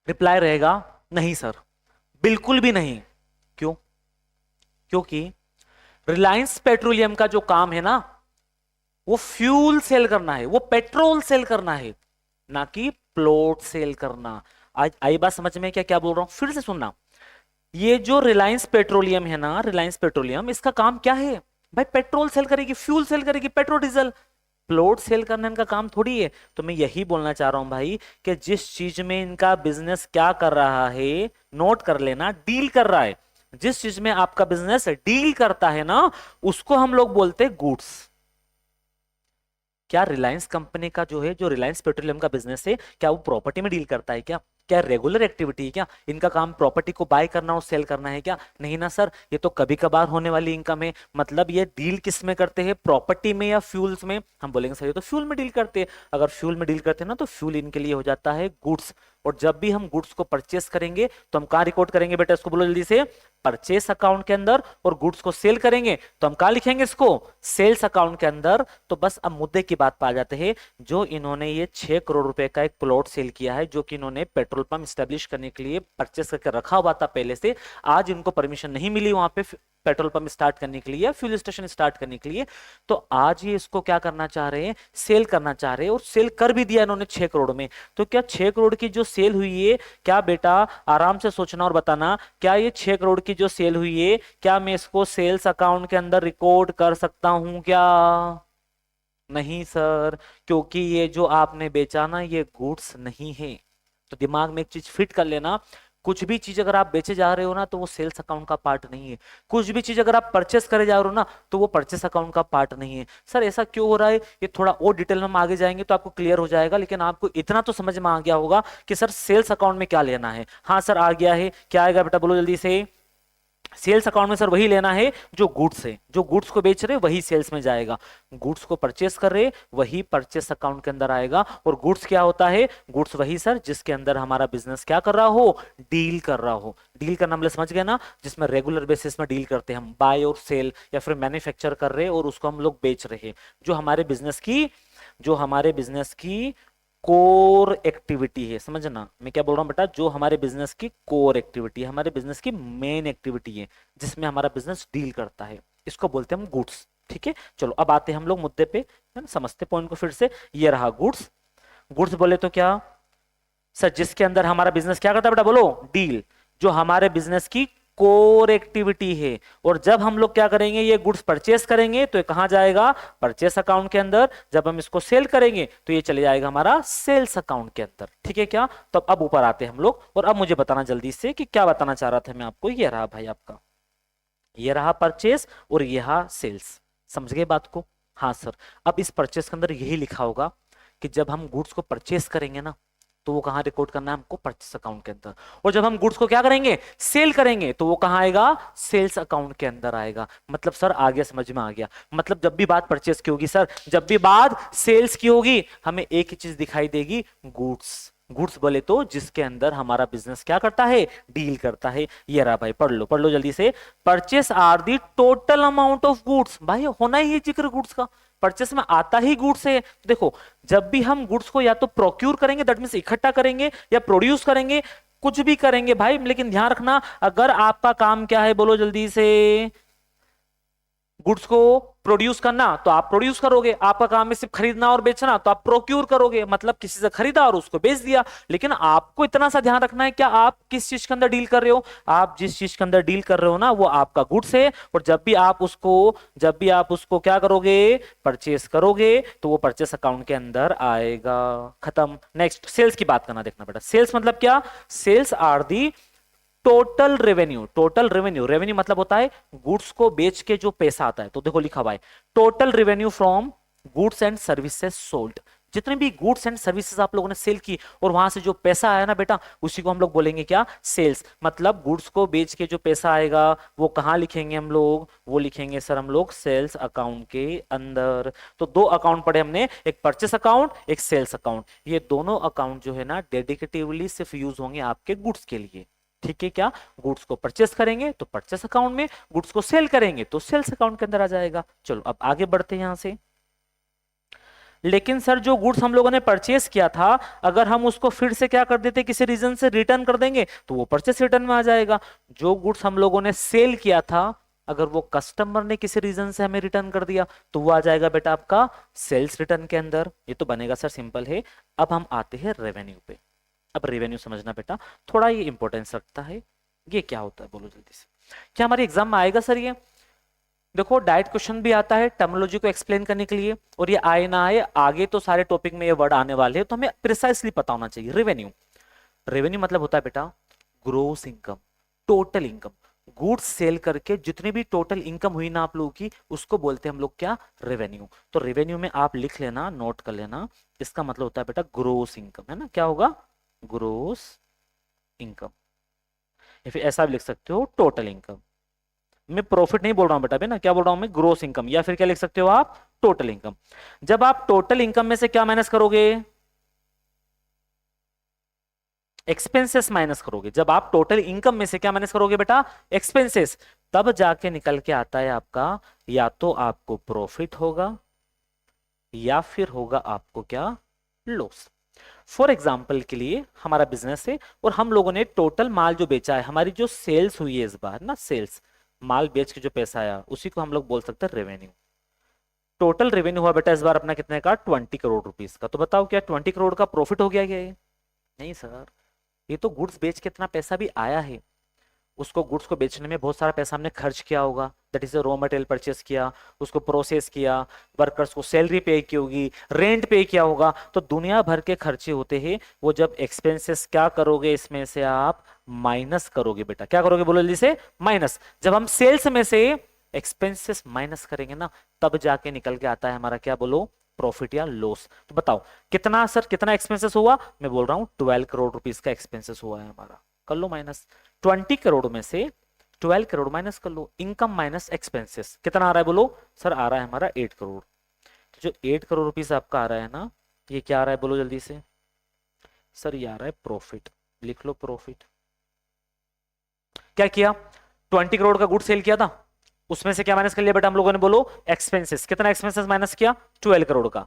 रिप्लाई रहेगा नहीं सर, बिल्कुल भी नहीं। क्यों? क्योंकि रिलायंस पेट्रोलियम का जो काम है ना, वो फ्यूल सेल करना है, वो पेट्रोल सेल करना है, ना कि प्लॉट सेल करना। आज आई बात समझ में? क्या क्या बोल रहा हूं फिर से सुनना। ये जो रिलायंस पेट्रोलियम है ना, रिलायंस पेट्रोलियम, इसका काम क्या है भाई? पेट्रोल सेल करेगी, फ्यूल सेल करेगी, पेट्रोल डीजल। प्लॉट सेल करने इनका काम थोड़ी है। तो मैं यही बोलना चाह रहा हूं भाई कि जिस चीज में इनका बिजनेस क्या कर रहा है, नोट कर लेना, डील कर रहा है। जिस चीज में आपका बिजनेस डील करता है ना, उसको हम लोग बोलते हैं गुड्स। क्या रिलायंस कंपनी का जो है, जो रिलायंस पेट्रोलियम का बिजनेस है, क्या वो प्रॉपर्टी में डील करता है क्या? क्या रेगुलर एक्टिविटी है क्या? इनका काम प्रॉपर्टी को बाय करना और सेल करना है क्या? नहीं ना सर, ये तो कभी कभार होने वाली इनकम है। मतलब ये डील किस में करते हैं, प्रॉपर्टी में या फ्यूल्स में? हम बोलेंगे सर ये तो फ्यूल में डील करते हैं। अगर फ्यूल में डील करते हैं ना, तो फ्यूल इनके लिए हो जाता है गुड्स। और जब भी हम गुड्स को परचेस करेंगे तो हम कहाँ रिकॉर्ड करेंगे बेटा, इसको बोलो जल्दी से, परचेस अकाउंट के अंदर। और गुड्स को सेल करेंगे तो हम कहाँ लिखेंगे इसको, सेल्स अकाउंट के अंदर। तो बस अब मुद्दे की बात पा जाते हैं। जो इन्होंने ये 6 करोड़ रुपए का एक प्लॉट सेल किया है, जो कि इन्होंने पेट्रोल पंप स्टैब्लिश करने के लिए परचेस करके रखा हुआ था पहले से, आज इनको परमिशन नहीं मिली वहां पे पेट्रोल पंप स्टार्ट करने के लिए, फ्यूल स्टेशन स्टार्ट करने के लिए, तो आज ये इसको क्या करना चाह रहे हैं, सेल करना चाह रहे हैं। और सेल कर भी दिया इन्होंने 6 करोड़ में। तो क्या 6 करोड़ की जो सेल हुई है, क्या बेटा आराम से सोचना और बताना, क्या ये 6 करोड़ की जो सेल हुई है, क्या मैं इसको सेल्स अकाउंट के अंदर रिकॉर्ड कर सकता हूं क्या? नहीं सर, क्योंकि ये जो आपने बेचा ना, ये गुड्स नहीं है। तो दिमाग में एक चीज फिट कर लेना, कुछ भी चीज अगर आप बेचे जा रहे हो ना, तो वो सेल्स अकाउंट का पार्ट नहीं है। कुछ भी चीज अगर आप परचेस करे जा रहे हो ना, तो वो परचेस अकाउंट का पार्ट नहीं है। सर ऐसा क्यों हो रहा है, ये थोड़ा और डिटेल में हम आगे जाएंगे तो आपको क्लियर हो जाएगा, लेकिन आपको इतना तो समझ में आ गया होगा कि सर सेल्स अकाउंट में क्या लेना है। हाँ सर आ गया है, क्या आएगा बेटा बोलो जल्दी से। सेल्स अकाउंट में सर वही लेना है जो गुड्स है, जो गुड्स को बेच रहे वही सेल्स में जाएगा। गुड्स को परचेस कर रहे वही परचेस अकाउंट के अंदर आएगा। और गुड्स क्या होता है, गुड्स वही सर जिसके अंदर हमारा बिजनेस क्या कर रहा हो, डील कर रहा हो। डील करना मतलब समझ गए ना, जिसमें रेगुलर बेसिस में डील करते हैं हम, बाय और सेल, या फिर मैन्युफैक्चर कर रहे और उसको हम लोग बेच रहे हैं। जो हमारे बिजनेस की, जो हमारे बिजनेस की कोर एक्टिविटी है। समझना मैं क्या बोल रहा हूं बेटा, जो हमारे बिजनेस की कोर एक्टिविटी है, हमारे बिजनेस की मेन एक्टिविटी है, जिसमें हमारा बिजनेस डील करता है, इसको बोलते हैं हम गुड्स। ठीक है, चलो अब आते हैं हम लोग मुद्दे पे, है ना, समझते पॉइंट को फिर से। ये रहा गुड्स। गुड्स बोले तो क्या सर, जिसके अंदर हमारा बिजनेस क्या करता है बेटा बोलो, डील। जो हमारे बिजनेस की कोर एक्टिविटी है। और जब हम लोग क्या करेंगे, ये गुड्स परचेस करेंगे तो ये कहां जाएगा, परचेस अकाउंट के अंदर। जब हम इसको सेल करेंगे तो ये चले जाएगा हमारा सेल्स अकाउंट के अंदर। ठीक है क्या? तो अब ऊपर आते हैं हम लोग, और अब मुझे बताना जल्दी से कि क्या बताना चाह रहा था मैं आपको। ये रहा भाई आपका, ये रहा परचेस और ये रहा सेल्स। समझ गए बात को? हाँ सर। अब इस परचेस के अंदर यही लिखा होगा कि जब हम गुड्स को परचेस करेंगे ना, तो वो कहां रिकॉर्ड करना है हमको, परचेस अकाउंट के अंदर। और जब हम गुड्स को क्या करेंगे, सेल करेंगे, तो वो कहां आएगा, सेल्स अकाउंट के अंदर आएगा। मतलब सर आ गया, समझ में आ गया। मतलब जब भी बात परचेस की होगी सर, जब भी बात सेल्स की होगी, हमें एक ही चीज दिखाई देगी, गुड्स। गुड्स बोले तो जिसके अंदर हमारा बिजनेस क्या करता है, डील करता है। ये रहा भाई, पढ़ लो जल्दी से। Purchase are the total amount of goods. भाई होना ही है जिक्र गुड्स का, परचेस में आता ही गुड्स है। देखो जब भी हम गुड्स को या तो प्रोक्यूर करेंगे, दैट मींस इकट्ठा करेंगे, या प्रोड्यूस करेंगे, कुछ भी करेंगे भाई, लेकिन ध्यान रखना, अगर आपका काम क्या है बोलो जल्दी से, गुड्स को प्रोड्यूस करना, तो आप प्रोड्यूस करोगे। आपका काम है सिर्फ खरीदना और बेचना, तो आप प्रोक्यूर करोगे, मतलब किसी से खरीदा और उसको बेच दिया। लेकिन आपको इतना सा ध्यान रखना है, क्या आप किस चीज के अंदर डील कर रहे हो। आप जिस चीज के अंदर डील कर रहे हो ना, वो आपका गुड्स है। और जब भी आप उसको क्या करोगे, परचेस करोगे, तो वो परचेस अकाउंट के अंदर आएगा। खत्म। नेक्स्ट सेल्स की बात करना, देखना बेटा, सेल्स मतलब क्या, sales are the total revenue. Total revenue, revenue मतलब होता है गुड्स को बेच के जो पैसा आता है। तो देखो लिखा हुआ है total revenue from goods and services sold. जितने भी गुड्स एंड सर्विसेज आप लोगों ने सेल की और वहां से जो पैसा आया ना बेटा, उसी को हम लोग बोलेंगे क्या, सेल्स। मतलब गुड्स को बेच के जो पैसा आएगा वो कहां लिखेंगे हम लोग, वो लिखेंगे सर हम लोग सेल्स अकाउंट के अंदर। तो दो अकाउंट पढ़े हमने, एक परचेस अकाउंट, एक सेल्स अकाउंट। ये दोनों अकाउंट जो है ना, डेडिकेटिवली सिर्फ यूज होंगे आपके गुड्स के लिए। ठीक है क्या? गुड्स को परचेस करेंगे तो परचेस अकाउंट में, गुड्स को सेल करेंगे तो सेल्स अकाउंट के अंदर आ जाएगा। चलो अब आगे बढ़ते हैं यहां से। लेकिन सर जो गुड्स हम लोगों ने परचेस किया था, अगर हम उसको फिर से क्या कर देते, किसी रीजन से रिटर्न कर देंगे, तो वो परचेस रिटर्न में आ जाएगा। जो गुड्स हम लोगों ने सेल किया था, अगर वो कस्टमर ने किसी रीजन से हमें रिटर्न कर दिया, तो वो आ जाएगा बेटा आपका सेल्स रिटर्न के अंदर। ये तो बनेगा सर, सिंपल है। अब हम आते हैं रेवेन्यू पे। अब रेवेन्यू समझना बेटा, थोड़ा ये इंपॉर्टेंस रखता है। ये क्या होता है बोलो जल्दी से, क्या हमारे एग्जाम में आएगा सर ये? देखो डायरेक्ट क्वेश्चन भी आता है टर्मिनोलॉजी को एक्सप्लेन करने के लिए, और ये आए ना आए, आगे तो सारे टॉपिक में ये वर्ड आने वाले हैं, तो हमें प्रिसाइसली पता होना चाहिए। रेवेन्यू, रेवेन्यू मतलब होता है बेटा gross income, total income. Goods sale करके जितनी भी टोटल इनकम हुई ना आप लोगों की, उसको बोलते हैं हम लोग क्या, रेवेन्यू। तो रेवेन्यू में आप लिख लेना, नोट कर लेना, इसका मतलब होता है बेटा ग्रोस इनकम, है ना, क्या होगा, ग्रोस इनकम। या फिर ऐसा भी लिख सकते हो, टोटल इनकम। मैं प्रॉफिट नहीं बोल रहा हूं बेटा, ना क्या बोल रहा हूं मैं, ग्रोस इनकम, या फिर क्या लिख सकते हो आप, टोटल इनकम। जब आप टोटल इनकम में से क्या माइनस करोगे, एक्सपेंसेस माइनस करोगे। जब आप टोटल इनकम में से क्या माइनस करोगे बेटा, एक्सपेंसेस, तब जाके निकल के आता है आपका, या तो आपको प्रॉफिट होगा या फिर होगा आपको क्या, लॉस। फॉर एग्जाम्पल के लिए हमारा बिजनेस है और हम लोगों ने टोटल माल जो बेचा है, हमारी जो सेल्स हुई है इस बार ना, सेल्स, माल बेच के जो पैसा आया उसी को हम लोग बोल सकते हैं रेवेन्यू। टोटल रेवेन्यू हुआ बेटा इस बार अपना कितने का, 20 करोड़ रुपीस का। तो बताओ क्या 20 करोड़ का प्रॉफिट हो गया क्या ये? नहीं सर, ये तो गुड्स बेच के इतना पैसा भी आया है, उसको गुड्स को बेचने में बहुत सारा पैसा हमने खर्च किया होगा, that is raw material purchase किया, उसको प्रोसेस किया, वर्कर्स को सैलरी पे की होगी, रेंट पे किया होगा, तो दुनिया भर के खर्चे होते हैं। वो जब एक्सपेंसेस क्या करोगे, इसमें से आप माइनस करोगे बेटा, क्या करोगे बोलो जल्दी से, माइनस। जब हम सेल्स में से एक्सपेंसेस माइनस करेंगे ना, तब जाके निकल के आता है हमारा क्या बोलो, प्रॉफिट या लॉस। तो बताओ कितना सर, कितना एक्सपेंसेस हुआ, मैं बोल रहा हूं 12 करोड़ रुपीस का एक्सपेंसेस हुआ है हमारा, कर लो माइनस। 20 करोड़ में से 12 करोड़ माइनस कर लो, इनकम माइनस एक्सपेंसेस, कितना आ रहा है बोलो, सर आ रहा है हमारा 8 करोड़। तो जो 8 करोड़ रुपीस आपका आ रहा है ना, ये क्या आ रहा है बोलो जल्दी से, सर ये आ रहा है प्रॉफिट, लिख लो प्रॉफिट। क्या किया, 20 करोड़ का गुड सेल किया था, उसमें से क्या माइनस कर लिया बेटा हम लोगों ने बोलो, एक्सपेंसेस। कितना एक्सपेंसेस माइनस किया, 12 करोड़ का।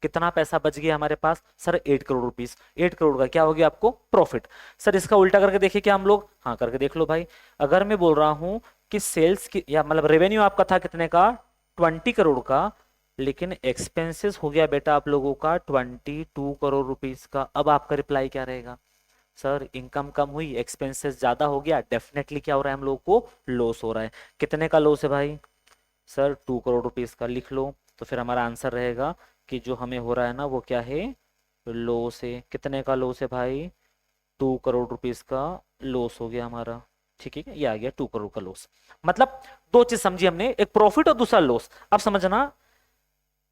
कितना पैसा बच गया हमारे पास, सर 8 करोड़ रुपीस। 8 करोड़ का क्या हो गया आपको, प्रॉफिट। सर इसका उल्टा करके देखिए क्या हम लोग, हाँ करके देख लो भाई। अगर मैं बोल रहा हूं कि सेल्स की, या मतलब रेवेन्यू आपका था कितने का, 20 करोड़ का, लेकिन एक्सपेंसेस हो गया बेटा आप लोगों का 22 करोड़ रुपीस का, अब आपका रिप्लाई क्या रहेगा, सर इनकम कम हुई, एक्सपेंसेस ज्यादा हो गया, डेफिनेटली क्या हो रहा है हम लोगों को, लॉस हो रहा है। कितने का लॉस है भाई, सर 2 करोड़ रुपीस का, लिख लो। तो फिर हमारा आंसर रहेगा कि जो हमें हो रहा है ना वो क्या है, लॉस है। कितने का लॉस है भाई, 2 करोड़ रुपीस का लॉस हो गया हमारा, ठीक है, ये आ गया 2 करोड़ का लॉस। मतलब दो चीज समझी हमने, एक प्रॉफिट और दूसरा लॉस। अब समझना,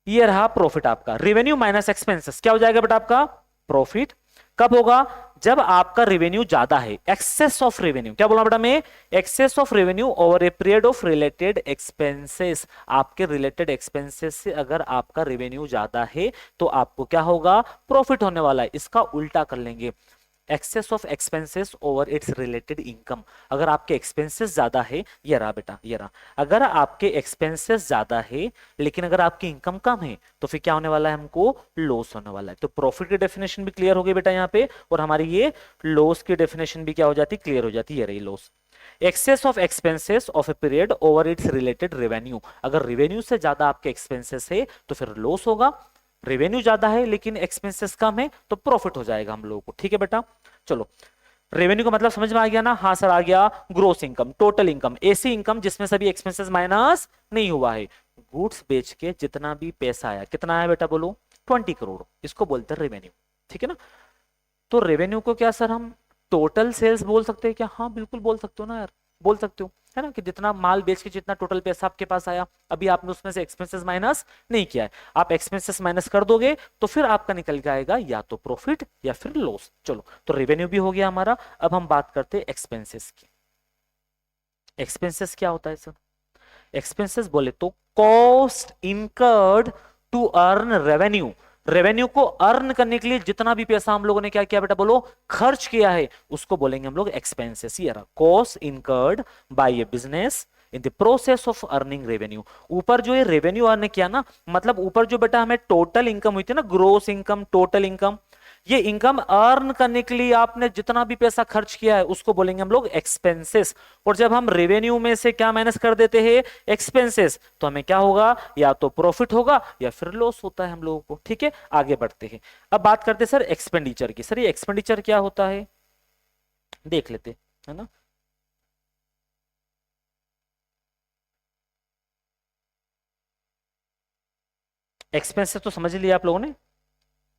ये रहा प्रॉफिट आपका, रेवेन्यू माइनस एक्सपेंसेस क्या हो जाएगा बेटा आपका, प्रॉफिट। कब होगा, जब आपका रेवेन्यू ज्यादा है, एक्सेस ऑफ रेवेन्यू, क्या बोला बेटा मैं, excess of revenue over a period of related expenses. आपके रिलेटेड एक्सपेंसेस से अगर आपका रेवेन्यू ज्यादा है तो आपको क्या होगा, प्रॉफिट होने वाला है। इसका उल्टा कर लेंगे, excess of expenses over its related income. अगर आपके एक्सपेंसेस ज्यादा है, ये रहा बेटा, ये रहा, अगर आपके एक्सपेंसेस ज्यादा है लेकिन अगर आपकी इनकम कम है, तो फिर क्या होने वाला है, हमको लॉस होने वाला है। तो प्रॉफिट की डेफिनेशन भी क्लियर हो गई बेटा यहाँ पे, और हमारी ये लॉस की डेफिनेशन भी क्या हो जाती, क्लियर हो जाती है, ये रही loss. Excess of expenses of a period over its related revenue, अगर रेवेन्यू से ज्यादा आपके एक्सपेंसेस है तो फिर लॉस होगा, रेवेन्यू ज्यादा है लेकिन एक्सपेंसेस कम है तो प्रॉफिट हो जाएगा हम लोगों को, ठीक है बेटा। चलो, रेवेन्यू का मतलब समझ में आ गया ना, हाँ सर आ गया, ग्रोस इनकम, टोटल इनकम, ऐसी इनकम जिसमें सभी एक्सपेंसेस माइनस नहीं हुआ है। गुड्स बेच के जितना भी पैसा आया, कितना आया बेटा बोलो, 20 करोड़, इसको बोलते हैं रेवेन्यू, ठीक है ना। तो रेवेन्यू को क्या सर हम टोटल सेल्स बोल सकते हैं क्या, हाँ बिल्कुल बोल सकते हो ना यार, बोल सकते हो, है ना, कि जितना माल बेच के जितना टोटल पैसा आपके पास आया, अभी आपने उसमें से एक्सपेंसेस माइनस नहीं किया है, आप एक्सपेंसेस माइनस कर दोगे तो फिर आपका निकल के आएगा या तो प्रॉफिट या फिर लॉस। चलो, तो रेवेन्यू भी हो गया हमारा। अब हम बात करते हैं एक्सपेंसेस की। एक्सपेंसेस क्या होता है सर, एक्सपेंसेस बोले तो cost incurred to earn revenue, revenue को अर्न करने के लिए जितना भी पैसा हम लोगों ने क्या किया बेटा बोलो, खर्च किया है, उसको बोलेंगे हम लोग एक्सपेंसेस। ये रहा, cost incurred by A business in the process of earning revenue. ऊपर जो ये रेवेन्यू अर्न किया ना, मतलब ऊपर जो बेटा हमें टोटल इनकम हुई थी ना, ग्रोस इनकम, टोटल इनकम, ये इनकम अर्न करने के लिए आपने जितना भी पैसा खर्च किया है उसको बोलेंगे हम लोग एक्सपेंसेस। और जब हम रेवेन्यू में से क्या माइनस कर देते हैं, एक्सपेंसेस, तो हमें क्या होगा, या तो प्रॉफिट होगा या फिर लॉस होता है हम लोगों को, ठीक है। आगे बढ़ते हैं, अब बात करते हैं सर एक्सपेंडिचर की। सर ये एक्सपेंडिचर क्या होता है, देख लेते है ना। एक्सपेंसेस तो समझ लिया आप लोगों ने,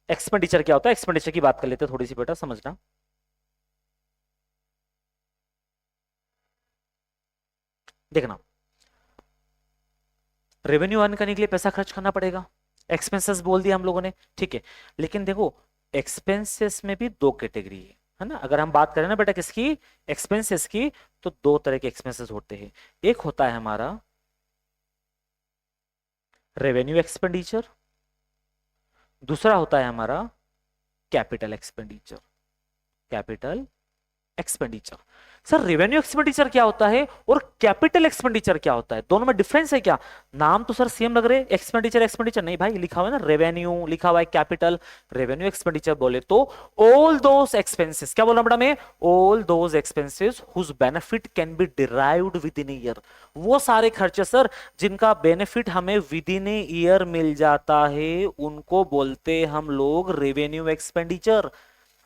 एक्सपेंडिचर क्या होता है, एक्सपेंडिचर की बात कर लेते हैं थोड़ी सी बेटा, समझना। देखना, रेवेन्यू अर्न करने के लिए पैसा खर्च करना पड़ेगा, एक्सपेंसेस बोल दिया हम लोगों ने, ठीक है। लेकिन देखो एक्सपेंसेस में भी दो कैटेगरी है ना, अगर हम बात करें ना बेटा किसकी, एक्सपेंसेस की, तो दो तरह के एक्सपेंसेस होते हैं। एक होता है हमारा रेवेन्यू एक्सपेंडिचर, दूसरा होता है हमारा capital expenditure. Capital expenditure, sir revenue expenditure क्या होता है और कैपिटल एक्सपेंडिचर क्या होता है, दोनों में डिफरेंस है क्या? नाम तो सर सेम लग रहे, एक्सपेंडिचर एक्सपेंडिचर नहीं भाई, लिखा हुआ है ना रेवेन्यू, लिखा हुआ है कैपिटल। रेवेन्यू एक्सपेंडिचर बोले तो ऑल दोस एक्सपेंसेस, क्या बोलना बेटा मैं, all those expenses whose benefit can be derived within year, वो सारे खर्चे सर जिनका बेनिफिट हमें विद इन ईयर मिल जाता है उनको बोलते हम लोग revenue expenditure.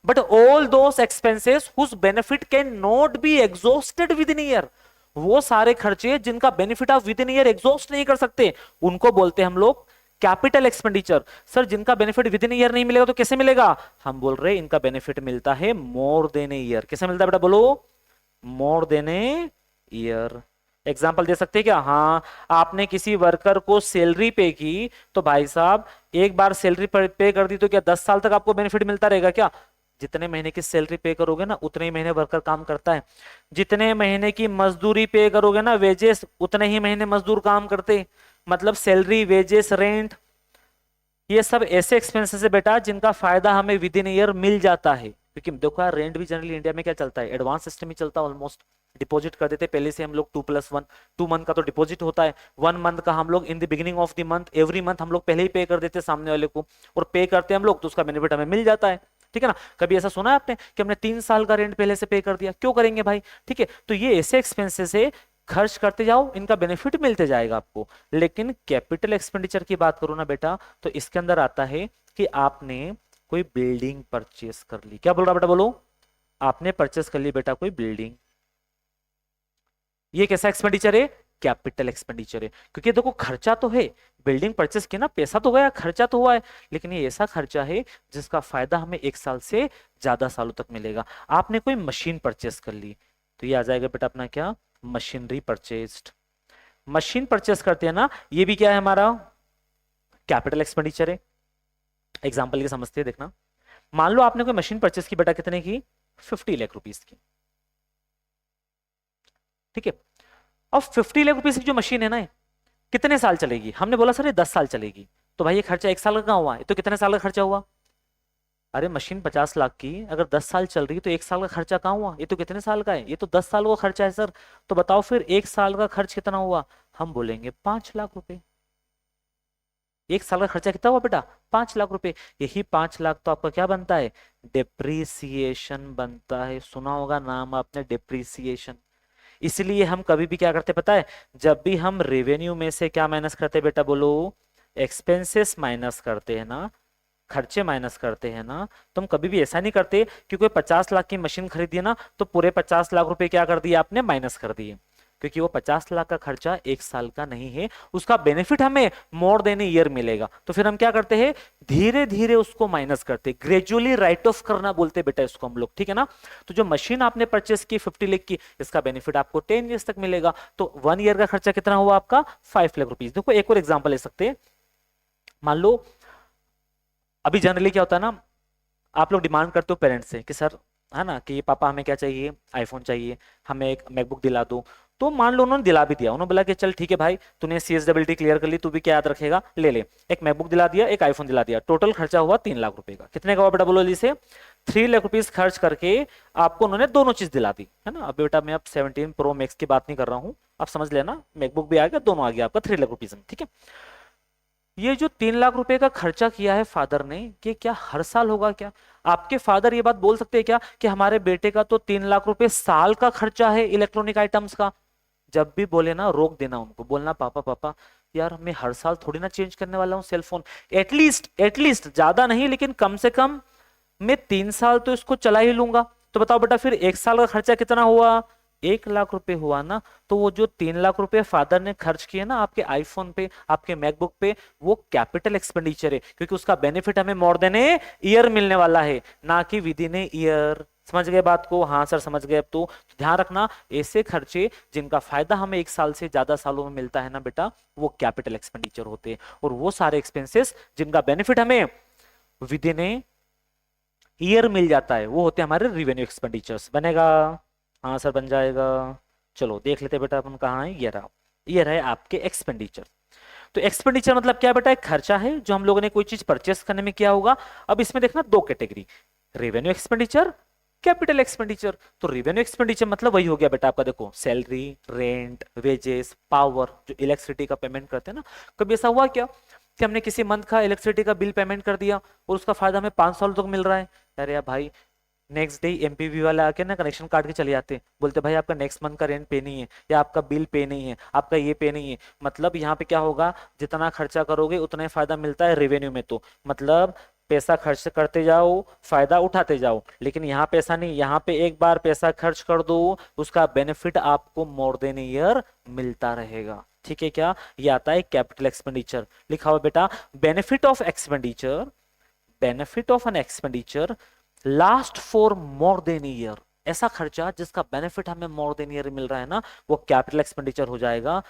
But all those expenses whose benefit cannot be exhausted within a year, वो सारे खर्चे जिनका बेनिफिट आप विद इन ईयर एग्जॉस्ट नहीं कर सकते उनको बोलते हैं हम लोग कैपिटल एक्सपेंडिचर। सर जिनका बेनिफिट विद इन ईयर नहीं मिलेगा तो कैसे मिलेगा, हम बोल रहे हैं इनका बेनिफिट मिलता है मोर देन ए ईयर। कैसे मिलता है बेटा बोलो, more than a year. Example दे सकते हैं क्या, हाँ आपने किसी वर्कर को सैलरी पे की तो भाई साहब एक बार सैलरी पे कर दी तो क्या 10 साल तक आपको बेनिफिट मिलता रहेगा क्या? जितने महीने की सैलरी पे करोगे ना उतने ही महीने वर्कर काम करता है, जितने महीने की मजदूरी पे करोगे ना वेजेस उतने ही महीने मजदूर काम करते, मतलब सैलरी वेजेस रेंट ये सब ऐसे एक्सपेंसेस है बेटा जिनका फायदा हमें विद इन ईयर मिल जाता है। क्योंकि देखो यार रेंट भी जनरली इंडिया में क्या चलता है, एडवांस सिस्टम ही चलता है ऑलमोस्ट, डिपॉजिट कर देते पहले से हम लोग 2+1, 2 मंथ का तो डिपॉजिट होता है, 1 मंथ का हम लोग in the beginning of the month every month हम लोग पहले ही पे कर देते सामने वाले को, और पे करते हम लोग तो उसका बेनिफिट हमें मिल जाता है, ठीक है ना। कभी ऐसा सुना है आपने कि हमने 3 साल का रेंट पहले से पे कर दिया, क्यों करेंगे भाई, ठीक है। तो ये ऐसे एक्सपेंसेस है खर्च करते जाओ इनका बेनिफिट मिलते जाएगा आपको। लेकिन कैपिटल एक्सपेंडिचर की बात करो ना बेटा तो इसके अंदर आता है कि आपने कोई बिल्डिंग परचेस कर ली, क्या बोल रहा बेटा बोलो, आपने परचेस कर ली बेटा कोई बिल्डिंग, ये कैसा एक्सपेंडिचर है, कैपिटल एक्सपेंडिचर है। क्योंकि देखो खर्चा तो है, बिल्डिंग परचेस किया ना पैसा तो गया खर्चा तो हुआ है, लेकिन ये ऐसा खर्चा है जिसका फायदा हमें 1 साल से ज्यादा सालों तक मिलेगा। आपने कोई मशीन परचेस कर ली तो ये आ जाएगा बेटा अपना क्या, मशीनरी परचेस्ड। मशीन परचेस करते हैं ना ये भी क्या है हमारा कैपिटल एक्सपेंडिचर है। एग्जाम्पल के समझते हैं देखना, मान लो आपने कोई मशीन परचेस की बेटा कितने की, 50 लाख रुपीस की, ठीक है। अब 50 लाख रुपीस की जो मशीन है ना कितने साल चलेगी, हमने बोला सर ये 10 साल चलेगी, तो भाई ये खर्चा 1 साल का कहाँ हुआ है, तो कितने साल का खर्चा हुआ, अरे मशीन 50 लाख की अगर 10 साल चल रही तो 1 साल का खर्चा कहाँ हुआ, ये तो कितने साल का है, ये तो 10 साल का खर्चा है सर। तो बताओ फिर 1 साल का खर्च कितना हुआ, हम बोलेंगे 5 लाख रुपए। 1 साल का खर्चा कितना हुआ बेटा, 5 लाख रुपए। यही 5 लाख तो आपका क्या बनता है, डिप्रिसिएशन बनता है, सुना होगा नाम आपने डिप्रिसिएशन। इसलिए हम कभी भी क्या करते पता है, जब भी हम रेवेन्यू में से क्या माइनस करते बेटा बोलो, एक्सपेंसेस माइनस करते हैं ना, खर्चे माइनस करते हैं ना, तो हम कभी भी ऐसा नहीं करते कि कोई 50 लाख की मशीन खरीदी है ना तो पूरे 50 लाख रुपए क्या कर दिए आपने माइनस कर दिए, क्योंकि वो 50 लाख का खर्चा 1 साल का नहीं है, उसका बेनिफिट हमें मोर देन ए ईयर मिलेगा। तो फिर हम क्या करते हैं, धीरे धीरे उसको माइनस करते, ग्रेजुअली राइट ऑफ करना बोलते बेटा इसको हम लोग, ठीक है ना। तो जो मशीन आपने परचेस की 50 लाख की, इसका बेनिफिट आपको 10 ईयर्स तक मिलेगा, तो 1 ईयर का खर्चा कितना हुआ आपका, 5 लाख रुपीज। देखो एक और एग्जाम्पल ले सकते हैं, मान लो अभी जनरली क्या होता है ना, आप लोग डिमांड करते हो पेरेंट्स से कि सर है ना कि पापा हमें क्या चाहिए, आईफोन चाहिए, हमें एक मैकबुक दिला दो। तो मान लो उन्होंने दिला भी दिया, उन्होंने बोला कि चल ठीक है भाई तूने CSWT क्लियर कर ली, तू भी क्या याद रखेगा, ले ले, एक मैकबुक दिला दिया एक आईफोन दिला दिया, टोटल खर्चा हुआ 3 लाख रुपए का। कितने का हुआ बेटा बोलो जल्दी से, 3 लाख रुपीज खर्च करके आपको उन्होंने दोनों चीज दिला दी, है ना। अब बेटा मैं अब 17 Pro Max की बात नहीं कर रहा हूँ, आप समझ लेना, मैकबुक भी आ गया, दोनों आ गया आपका 3 लाख रुपीज में, ठीक है। ये जो 3 लाख रुपए का खर्चा किया है फादर ने, ये क्या हर साल होगा क्या? आपके फादर ये बात बोल सकते हैं क्या कि हमारे बेटे का तो 3 लाख रुपए साल का खर्चा है इलेक्ट्रॉनिक आइटम्स का? जब भी बोले ना रोक देना उनको, बोलना पापा पापा यार मैं हर साल थोड़ी ना चेंज करने वाला हूँ सेलफोन, एटलीस्ट ज्यादा नहीं लेकिन कम से कम मैं 3 साल तो इसको चला ही लूंगा। तो बताओ बेटा फिर 1 साल का खर्चा कितना हुआ, 1 लाख रुपए हुआ ना। तो वो जो 3 लाख रुपए फादर ने खर्च किए ना आपके आईफोन पे, आपके मैकबुक पे, वो कैपिटल एक्सपेंडिचर है, क्योंकि उसका बेनिफिट हमें मोर देन ए ईयर मिलने वाला है, ना कि विद इन ए ईयर। समझ गए बात को? हाँ सर समझ गए। अब तो ध्यान रखना, ऐसे खर्चे जिनका फायदा हमें 1 साल से ज्यादा सालों में मिलता है ना बेटा, वो कैपिटल एक्सपेंडिचर होते हैं। और वो सारे एक्सपेंसेस जिनका बेनिफिट हमें विद इन ए ईयर मिल जाता है, वो होते हैं हमारे रिवेन्यू एक्सपेंडिचर्स। बनेगा? हाँ सर बन जाएगा। चलो देख लेते हैं बेटा अपन कहाँ है। ये रहे आपके एक्सपेंडिचर। तो एक्सपेंडिचर मतलब क्या बेटा? एक खर्चा है जो हम लोगों ने कोई चीज परचेस करने में किया होगा। अब इसमें देखना दो category, revenue expenditure, capital expenditure. तो रेवेन्यू एक्सपेंडिचर मतलब वही हो गया बेटा आपका, देखो सैलरी, रेंट, वेजेस, पावर, जो इलेक्ट्रिसिटी का पेमेंट करते हैं ना। कभी ऐसा हुआ क्या कि हमने किसी मंथ का इलेक्ट्रिसिटी का बिल पेमेंट कर दिया और उसका फायदा हमें 5 साल तक मिल रहा है? अरे यार भाई, नेक्स्ट डे एमपीवी वाले आके ना कनेक्शन काट के चले जाते हैं, बोलते भाई आपका नेक्स्ट मंथ का रेंट पे नहीं है, या आपका बिल पे नहीं है, आपका ये पे नहीं है। मतलब यहाँ पे क्या होगा, जितना खर्चा करोगे उतना ही फायदा मिलता है रेवेन्यू में। तो मतलब पैसा खर्च करते जाओ, फायदा उठाते जाओ। लेकिन यहाँ पे ऐसा नहीं, यहाँ पे एक बार पैसा खर्च कर दो, उसका बेनिफिट आपको मोर देन ईयर मिलता रहेगा। ठीक है क्या? ये आता है कैपिटल एक्सपेंडिचर। लिखा हुआ बेटा, benefit of expenditure, benefit of an expenditure last for more than year. ऐसा खर्चा जिसका बेनिफिट हमें मोर देन ईयर मिल रहा है ना, वो कैपिटल एक्सपेंडिचर हो जाएगा।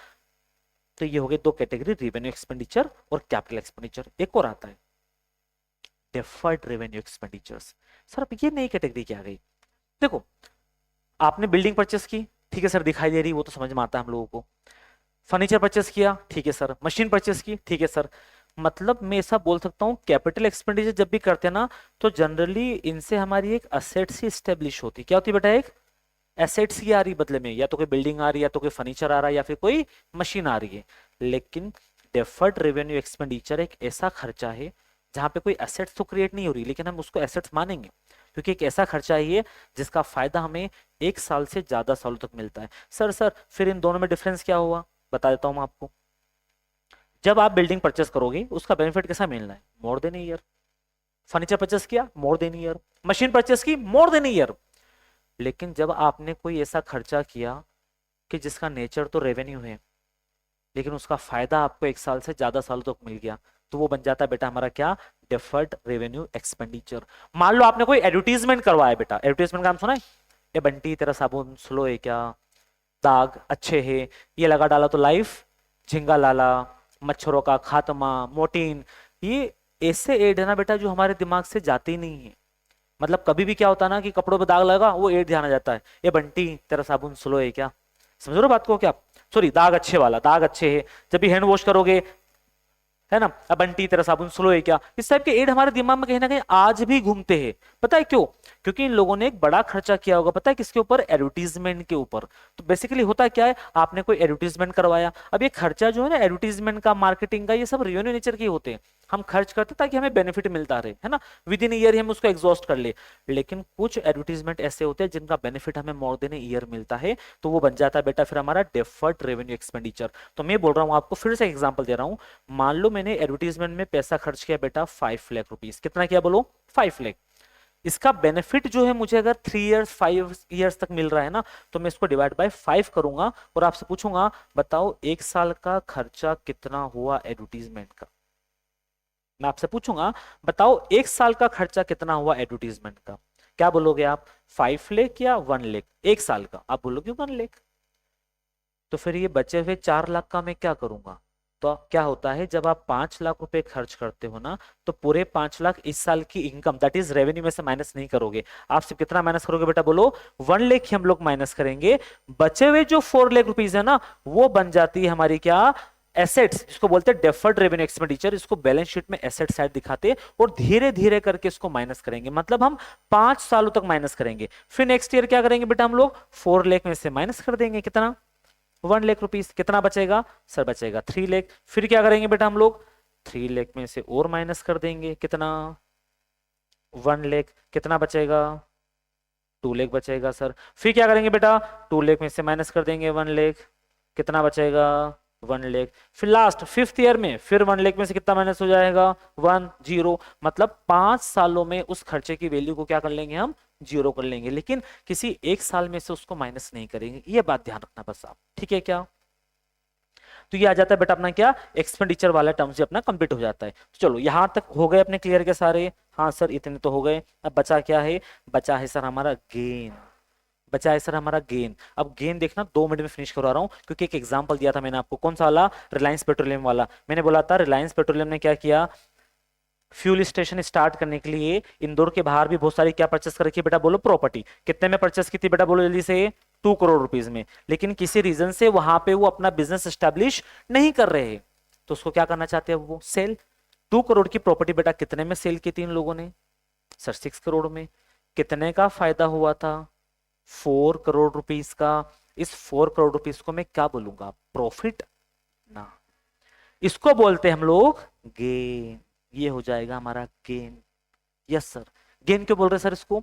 तो ये हो गए दो कैटेगरी, रेवेन्यू एक्सपेंडिचर और कैपिटल एक्सपेंडिचर। एक और आता है डिफर्ड रेवेन्यू एक्सपेंडिचर्स। सर अब ये नई कैटेगरी क्या आ गई? देखो, आपने बिल्डिंग परचेस की, ठीक है सर, दिखाई दे रही, वो तो समझ में आता है हम लोगों को। फर्नीचर परचेस किया, ठीक है सर। मशीन परचेस की, ठीक है सर। मतलब मैं ऐसा बोल सकता हूँ, कैपिटल एक्सपेंडिचर जब भी करते हैं ना, तो जनरली इनसे हमारी एक असेट्स ही स्टेब्लिश होती है। क्या होती है बेटा? एक एसेट्स ही आ रही बदले में, या तो कोई बिल्डिंग आ रही है, या तो कोई फर्नीचर आ रहा है, या फिर कोई मशीन आ रही है। लेकिन डेफर्ड रेवेन्यू एक्सपेंडिचर एक ऐसा खर्चा है जहां पे कोई एसेट्स तो क्रिएट नहीं हो रही, लेकिन हम उसको एसेट्स मानेंगे क्योंकि एक ऐसा खर्चा है ये जिसका फायदा हमें 1 साल से ज्यादा सालों तक मिलता है। सर फिर इन दोनों में डिफरेंस क्या हुआ, बता देता हूं मैं आपको। जब आप बिल्डिंग परचेस करोगे उसका बेनिफिट कैसा मिलना है? More than year. Furniture purchase किया, more than year. Machine purchase की, मोर देन ईयर। लेकिन जब आपने कोई ऐसा खर्चा किया कि जिसका नेचर तो रेवेन्यू है, लेकिन उसका फायदा आपको 1 साल से ज्यादा सालों तक मिल गया, तो वो बन जाता है बेटा हमारा क्या? Deferred revenue expenditure. मान लो आपने कोई एडवर्टीजमेंट करवाया बेटा, एडवर्टीजमेंट का नाम सुना है? ये बंटी तेरा साबुन स्लो है क्या, दाग अच्छे है, ये लगा डाला तो लाइफ झिंगा लाला, मच्छरों का खात्मा, मोटीन। ये ऐसे एड है ना बेटा जो हमारे दिमाग से जाते ही नहीं है। मतलब कभी भी क्या होता है ना कि कपड़ों पे दाग लगा, वो एड ध्यान आ जाता है, ये बंटी तेरा साबुन स्लो है क्या। समझ रहे हो बात को क्या? सॉरी, दाग अच्छे वाला, दाग अच्छे है। जब भी हैंड वॉश करोगे, है ना, अब बंटी तेरा साबुन स्लो है क्या, इस टाइप के एड हमारे दिमाग में कहीं ना कहीं आज भी घूमते हैं। पता है क्यों? क्योंकि इन लोगों ने एक बड़ा खर्चा किया होगा, पता है किसके ऊपर? एडवर्टीजमेंट के ऊपर। तो बेसिकली होता क्या है, आपने कोई एडवर्टीजमेंट करवाया, अब ये खर्चा जो है ना एडवर्टीजमेंट का, मार्केटिंग का, ये सब रेवेन्यू नेचर के होते हैं। हम खर्च करते ताकि हमें बेनिफिट मिलता रहे, है ना, विद इन ईयर हम उसको एग्जॉस्ट कर ले। लेकिन कुछ एडवर्टीजमेंट ऐसे होते हैं जिनका बेनिफिट हमें मोर देन ईयर मिलता है, तो वो बन जाता है बेटा फिर हमारा डेफर्ड रेवेन्यू एक्सपेंडिचर। तो मैं बोल रहा हूं आपको, फिर से एग्जांपल दे रहा हूं। मान लो मैंने एडवर्टीजमेंट में पैसा खर्च किया बेटा 5 लाख रुपीस। कितना किया बोलो? 5 लाख। इसका बेनिफिट जो है मुझे अगर 3 इयर्स 5 इयर्स तक मिल रहा है ना, तो मैं इसको डिवाइड बाय 5 करूंगा और आपसे पूछूंगा बताओ 1 साल का खर्चा कितना हुआ एडवर्टीजमेंट का। मैं आपसे पूछूंगा बताओ 1 साल का खर्चा कितना हुआ एडवर्टीजमेंट का। क्या बोलोगे आप? 5 लाख या 1 लाख? 1 साल का आप बोलोगे 1 लाख। तो फिर ये बचे हुए 4 लाख का मैं क्या करूंगा? तो क्या होता है, जब आप 5 लाख रुपए खर्च करते हो ना, तो पूरे 5 लाख इस साल की इनकम दैट इज रेवेन्यू में से माइनस नहीं करोगे। आप सिर्फ कितना माइनस करोगे बेटा बोलो? 1 लाख ही हम लोग माइनस करेंगे। बचे हुए जो 4 लाख रुपीज है ना, वो बन जाती है हमारी क्या? एसेट्स, जिसको बोलते हैं डेफर्ड रेवेन्यू एक्सपेंडिचर। इसको बैलेंस शीट में एसेट साइड दिखाते हैं और धीरे धीरे करके इसको माइनस करेंगे। मतलब हम 5 सालों तक माइनस करेंगे, फिर नेक्स्ट ईयर क्या करेंगे बेटा हम लोग? 4 लाख में से माइनस कर देंगे। कितना? 1 लाख रुपीस। कितना बचेगा सर? बचेगा 3 लाख। फिर क्या करेंगे बेटा हम लोग? 3 लाख में से और माइनस कर देंगे। कितना? 1 लाख। कितना बचेगा? 2 लाख बचेगा सर। फिर क्या करेंगे बेटा? 2 लाख में से माइनस कर देंगे 1 लाख। कितना बचेगा? 1 लाख। फिर लास्ट 5th ईयर में फिर 1 लाख में से कितना माइनस हो जाएगा? 1 0। मतलब 5 सालों में उस खर्चे की वैल्यू को क्या कर लेंगे हम? 0 कर लेंगे, लेकिन किसी 1 साल में से उसको माइनस नहीं करेंगे। ये बात ध्यान रखना बस आप, ठीक है क्या? तो ये आ जाता है बेटा अपना क्या, एक्सपेंडिचर वाला टर्म्स अपना कंप्लीट हो जाता है। तो चलो यहां तक हो गए अपने क्लियर के सारे, हाँ सर इतने तो हो गए। अब बचा क्या है, बचा है सर हमारा गेन, बचा है सर हमारा गेन। अब गेन देखना 2 मिनट में फिनिश करवा रहा हूं, क्योंकि एक एग्जांपल दिया था मैंने आपको, कौन सा वाला, रिलायंस पेट्रोलियम वाला। मैंने बोला था रिलायंस पेट्रोलियम ने क्या किया, फ्यूल स्टेशन स्टार्ट करने के लिए इंदौर के बाहर भी बहुत सारी क्या परचेस कर रखी है बेटा, बोलो प्रॉपर्टी। कितने में परचेस की थी बेटा, बोलो जल्दी से, 2 करोड़ रुपीज में। लेकिन किसी रीजन से वहां पे वो अपना बिजनेस स्टैब्लिश नहीं कर रहे हैं, तो उसको क्या करना चाहते हैं वो, सेल। 2 करोड़ की प्रॉपर्टी बेटा कितने में सेल की थी इन लोगों ने, सर 6 करोड़ में। कितने का फायदा हुआ था, 4 करोड़ रुपीज का। इस 4 करोड़ रुपीज को मैं क्या बोलूंगा, प्रॉफिट ना, इसको बोलते हैं हम लोग गेन। ये हो जाएगा हमारा गेन। यस सर, गेन क्यों बोल रहे हैं सर इसको,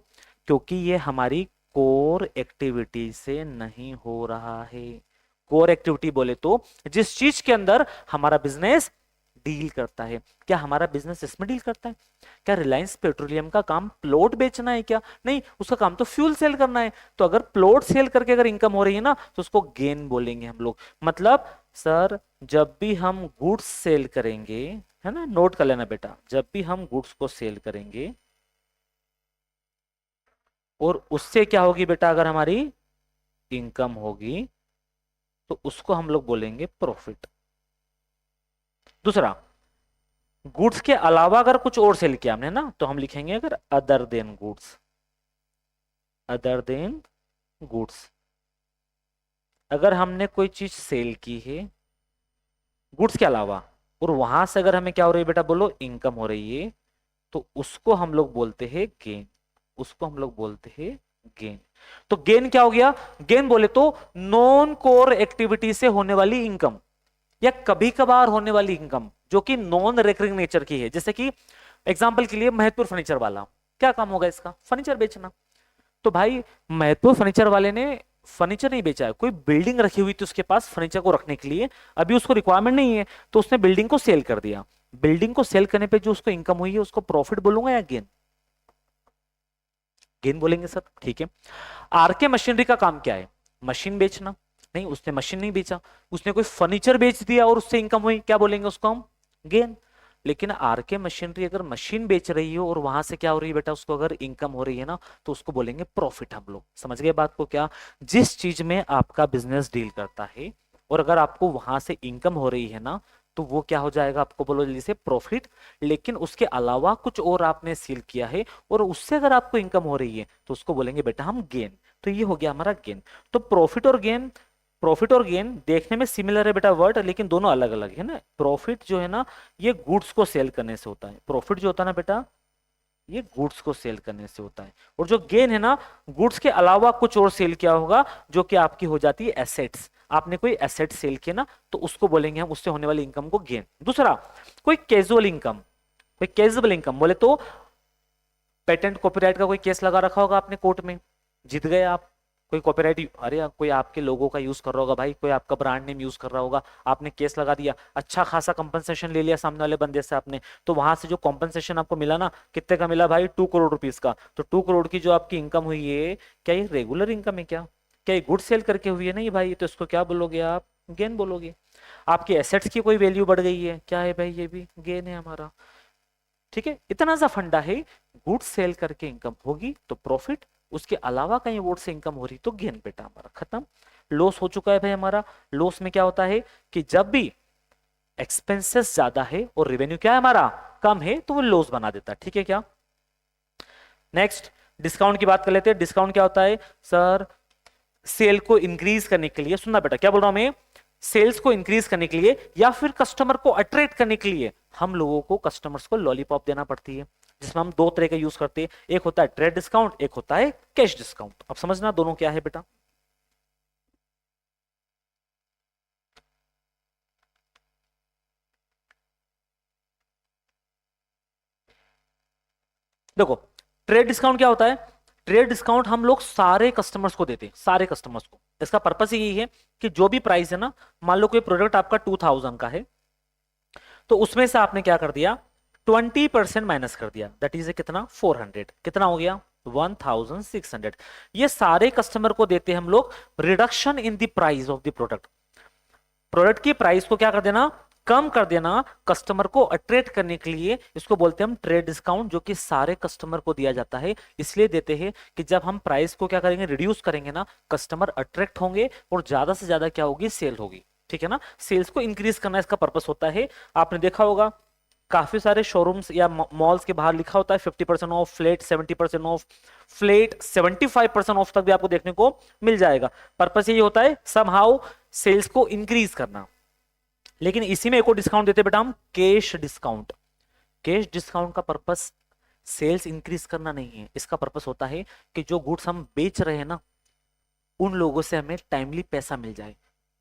क्योंकि ये हमारी कोर एक्टिविटी से नहीं हो रहा है। कोर एक्टिविटी बोले तो जिस चीज के अंदर हमारा बिजनेस डील करता है, क्या हमारा बिजनेस इसमें डील करता है? क्या रिलायंस पेट्रोलियम का काम प्लॉट बेचना है क्या? नहीं, उसका काम तो फ्यूल सेल करना है। तो अगर प्लॉट सेल करके अगर इनकम हो रही है ना, तो उसको गेन बोलेंगे हम लोग। मतलब सर जब भी हम गुड्स सेल करेंगे, है ना, नोट कर लेना बेटा, जब भी हम गुड्स को सेल करेंगे और उससे क्या होगी बेटा, अगर हमारी इनकम होगी, तो उसको हम लोग बोलेंगे प्रॉफिट। दूसरा, गुड्स के अलावा अगर कुछ और सेल किया हमने ना, तो हम लिखेंगे अगर other than goods, other than goods. अगर हमने कोई चीज सेल की है गुड्स के अलावा, और वहां से अगर हमें क्या हो रही है बेटा, बोलो इनकम हो रही है, तो उसको हम लोग बोलते हैं गेन, उसको हम लोग बोलते हैं गेन। तो गेन क्या हो गया, गेन बोले तो नॉन कोर एक्टिविटी से होने वाली इनकम, या कभी कभार होने वाली इनकम जो कि नॉन रेकरिंग नेचर की है। जैसे कि एग्जांपल के लिए महतपुर फर्नीचर वाला, क्या काम होगा इसका, फर्नीचर बेचना। तो भाई महतपुर फर्नीचर वाले ने फर्नीचर नहीं बेचा है, कोई बिल्डिंग रखी हुई थी उसके पास फर्नीचर को रखने के लिए, अभी उसको रिक्वायरमेंट नहीं है, तो उसने बिल्डिंग को सेल कर दिया। बिल्डिंग को सेल करने पे जो उसको इनकम हुई है, उसको प्रॉफिट बोलूंगा या गेन, गेन बोलेंगे सर, ठीक है। आरके मशीनरी का काम क्या है, मशीन बेचना। नहीं, उसने मशीन नहीं बेचा, उसने कोई फर्नीचर बेच दिया और उससे इनकम हुई, क्या बोलेंगे उसको हम, गेन। लेकिन आरके मशीनरी अगर मशीन बेच रही हो और वहां से क्या हो रही है बेटा, उसको अगर इनकम हो रही है ना, तो उसको बोलेंगे प्रॉफिट हम लोग। समझ गए बात को क्या, जिस चीज में आपका बिजनेस डील करता है और अगर आपको वहां से इनकम हो रही है ना, तो वो क्या हो जाएगा, आपको बोलो जल्दी से, प्रॉफिट। लेकिन उसके अलावा कुछ और आपने सेल किया है और उससे अगर आपको इनकम हो रही है, तो उसको बोलेंगे बेटा हम गेन। तो ये हो गया हमारा गेन। तो प्रॉफिट और गेन, प्रॉफिट और गेन देखने में सिमिलर है बेटा वर्ड, लेकिन दोनों अलग अलग है ना। प्रॉफिट जो है ना, ये गुड्स को सेल करने से होता है, प्रॉफिट जो होता है ना बेटा, ये गुड्स को सेल करने से होता है। और जो गेन है ना, गुड्स के अलावा कुछ और सेल किया होगा, जो कि आपकी हो जाती है एसेट्स। आपने कोई एसेट सेल किया ना, तो उसको बोलेंगे हम, उससे होने वाली इनकम को गेन। दूसरा, कोई कैजुअल इनकम, कोई कैजुअल इनकम बोले तो पेटेंट कॉपीराइट का कोई केस लगा रखा होगा आपने कोर्ट में, जीत गए आप। कोई कॉपीराइट, अरे कोई आपके लोगों का यूज कर रहा होगा भाई, कोई आपका ब्रांड नेम यूज कर रहा होगा, आपने केस लगा दिया, अच्छा खासा कंपनसेशन ले लिया सामने वाले बंदे से आपने, तो वहां से जो कंपनसेशन आपको मिला ना, कितने का मिला भाई, 2 करोड़ रुपीज का। तो 2 करोड़ की जो आपकी इनकम हुई है, क्या ये रेगुलर इनकम है क्या, क्या ये गुड सेल करके हुई है? नहीं भाई, तो इसको क्या बोलोगे आप, गेन बोलोगे। आपकी एसेट्स की कोई वैल्यू बढ़ गई है, क्या है भाई, ये भी गेन है हमारा। ठीक है, इतना सा फंडा है, गुड्स सेल करके इनकम होगी तो प्रॉफिट, उसके अलावा कहीं वोट से इनकम हो रही तो गेन बेटा हमारा खत्म। लॉस हो चुका है भाई हमारा। लॉस में क्या होता है कि जब भी एक्सपेंसेस ज्यादा है और रेवेन्यू क्या है हमारा कम है, तो वो लॉस बना देता है। ठीक है क्या, नेक्स्ट डिस्काउंट की बात कर लेते हैं। डिस्काउंट क्या होता है सर, सेल को इंक्रीज करने के लिए, सुनना बेटा क्या बोल रहा हूं मैं, सेल्स को इंक्रीज करने के लिए या फिर कस्टमर को अट्रैक्ट करने के लिए हम लोगों को कस्टमर्स को लॉलीपॉप देना पड़ती है, जिसमें हम 2 तरह का यूज करते हैं। एक होता है ट्रेड डिस्काउंट, एक होता है कैश डिस्काउंट। अब समझना दोनों क्या है बेटा। देखो, ट्रेड डिस्काउंट क्या होता है, ट्रेड डिस्काउंट हम लोग सारे कस्टमर्स को देते हैं, सारे कस्टमर्स को। इसका पर्पस यही है कि जो भी प्राइस है ना, मान लो कोई प्रोडक्ट आपका 2000 का है, तो उसमें से आपने क्या कर दिया, 20% माइनस कर दिया, दैट इज कितना, 400, कितना हो गया, 1600। ये सारे कस्टमर को देते हैं हम लोग reduction in the price of the product. Product की प्राइस को क्या कर देना, कम कर देना, कस्टमर को अट्रैक्ट करने के लिए, इसको बोलते हैं हम ट्रेड डिस्काउंट, जो कि सारे कस्टमर को दिया जाता है। इसलिए देते हैं कि जब हम प्राइस को क्या करेंगे, रिड्यूस करेंगे ना, कस्टमर अट्रैक्ट होंगे और ज्यादा से ज्यादा क्या होगी, सेल होगी। ठीक है ना, सेल्स को इंक्रीज करना इसका पर्पस होता है। आपने देखा होगा काफी सारे शोरूम्स या मॉल्स के बाहर लिखा होता है 50% of, flat 70% of, flat 75% of तक भी आपको देखने को मिल जाएगा। पर्पस यही होता है समहाउ सेल्स को इंक्रीज करना। लेकिन इसी में एक और डिस्काउंट देते बेटा हम, कैश डिस्काउंट। कैश डिस्काउंट का पर्पस सेल्स इंक्रीज करना नहीं है, इसका पर्पस होता है कि जो गुड्स हम बेच रहे हैं ना, उन लोगों से हमें टाइमली पैसा मिल जाए।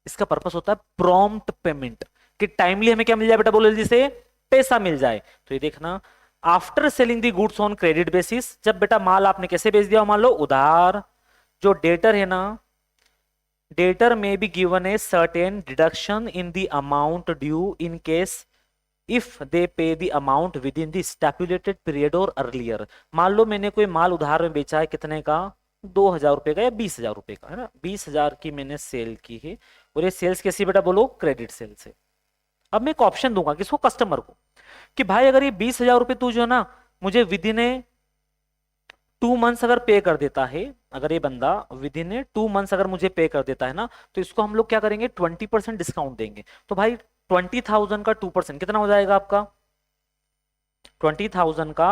इसका पर्पस होता है प्रॉम्प्ट पेमेंट, कि टाइमली हमें क्या मिल जाए बेटा, बोलो जल्दी से, पैसा मिल जाए। तो ये देखना, after selling the goods on credit basis, जब बेटा माल आपने कैसे बेच दिया, मान लो उधार, जो डेटर है ना, डेटर में be given a certain deduction in the amount due in case if they pay the amount within the stipulated period और अर्लियर। मान लो मैंने कोई माल उधार में बेचा है, कितने का, 2,000 रुपए का या 20,000 रुपए का, है ना, 20,000 की मैंने सेल की है, और ये सेल्स कैसी बेटा, बोलो क्रेडिट सेल से। अब मैं एक ऑप्शन दूंगा किसको, कस्टमर को, कि भाई अगर ये 20,000 रुपए तू जो है ना मुझे विद इन ए 2 मंथ्स अगर पे कर देता है, अगर ये बंदा विद इन ए 2 मंथ्स अगर मुझे पे कर देता है ना, तो इसको हम लोग क्या करेंगे, 20% डिस्काउंट देंगे। तो भाई 20,000 का 2% कितना हो जाएगा आपका, 20,000 का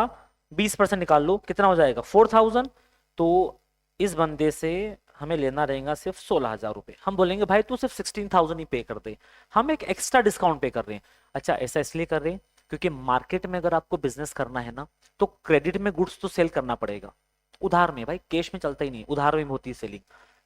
20% निकाल लो, कितना हो जाएगा, 4,000। तो इस बंदे से हमें लेना रहेगा सिर्फ 16,000 रुपए। हम बोलेंगे भाई तू सिर्फ 16,000 ही पे कर दे, हम एक एक्स्ट्रा डिस्काउंट पे कर रहे हैं। अच्छा, ऐसा इसलिए कर रहे हैं क्योंकि मार्केट में अगर आपको बिजनेस करना है ना, तो क्रेडिट में गुड्स तो सेल करना पड़ेगा। उधार में भाई, कैश में चलता ही नहीं, उधार में होती है सेलिंग।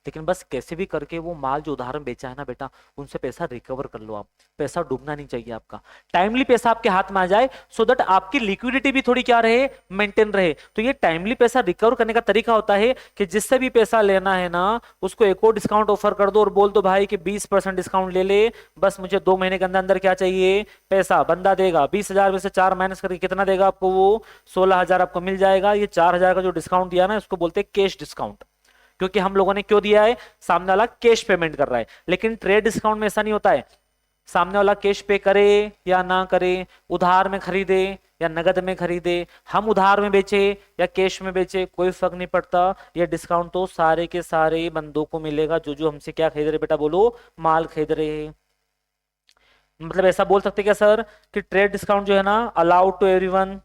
लेकिन बस कैसे भी करके वो माल जो उधार में बेचा है ना बेटा, उनसे पैसा रिकवर कर लो आप। पैसा डूबना नहीं चाहिए आपका, टाइमली पैसा आपके हाथ में आ जाए, सो दैट आपकी लिक्विडिटी भी थोड़ी क्या रहे, मेंटेन रहे। तो ये टाइमली पैसा रिकवर करने का तरीका होता है कि जिससे भी पैसा लेना है ना, उसको एक और डिस्काउंट ऑफर कर दो और बोल दो भाई कि 20% डिस्काउंट ले ले, बस मुझे 2 महीने के अंदर अंदर क्या चाहिए, पैसा। बंदा देगा 20,000 में से 4 माइनस करके कितना देगा आपको, वो 16,000 आपको मिल जाएगा। ये 4,000 का जो डिस्काउंट दिया ना, इसको बोलते हैं कैश डिस्काउंट, क्योंकि हम लोगों ने क्यों दिया है, सामने वाला कैश पेमेंट कर रहा है। लेकिन ट्रेड डिस्काउंट में ऐसा नहीं होता है, सामने वाला कैश पे करे या ना करे, उधार में खरीदे या नगद में खरीदे, हम उधार में बेचे या कैश में बेचे, कोई फर्क नहीं पड़ता। ये डिस्काउंट तो सारे के सारे बंदों को मिलेगा जो जो हमसे क्या खरीद रहे, बेटा बोलो, माल खरीद रहे हैं। मतलब ऐसा बोल सकते क्या सर कि ट्रेड डिस्काउंट जो है ना अलाउड टू एवरीवन,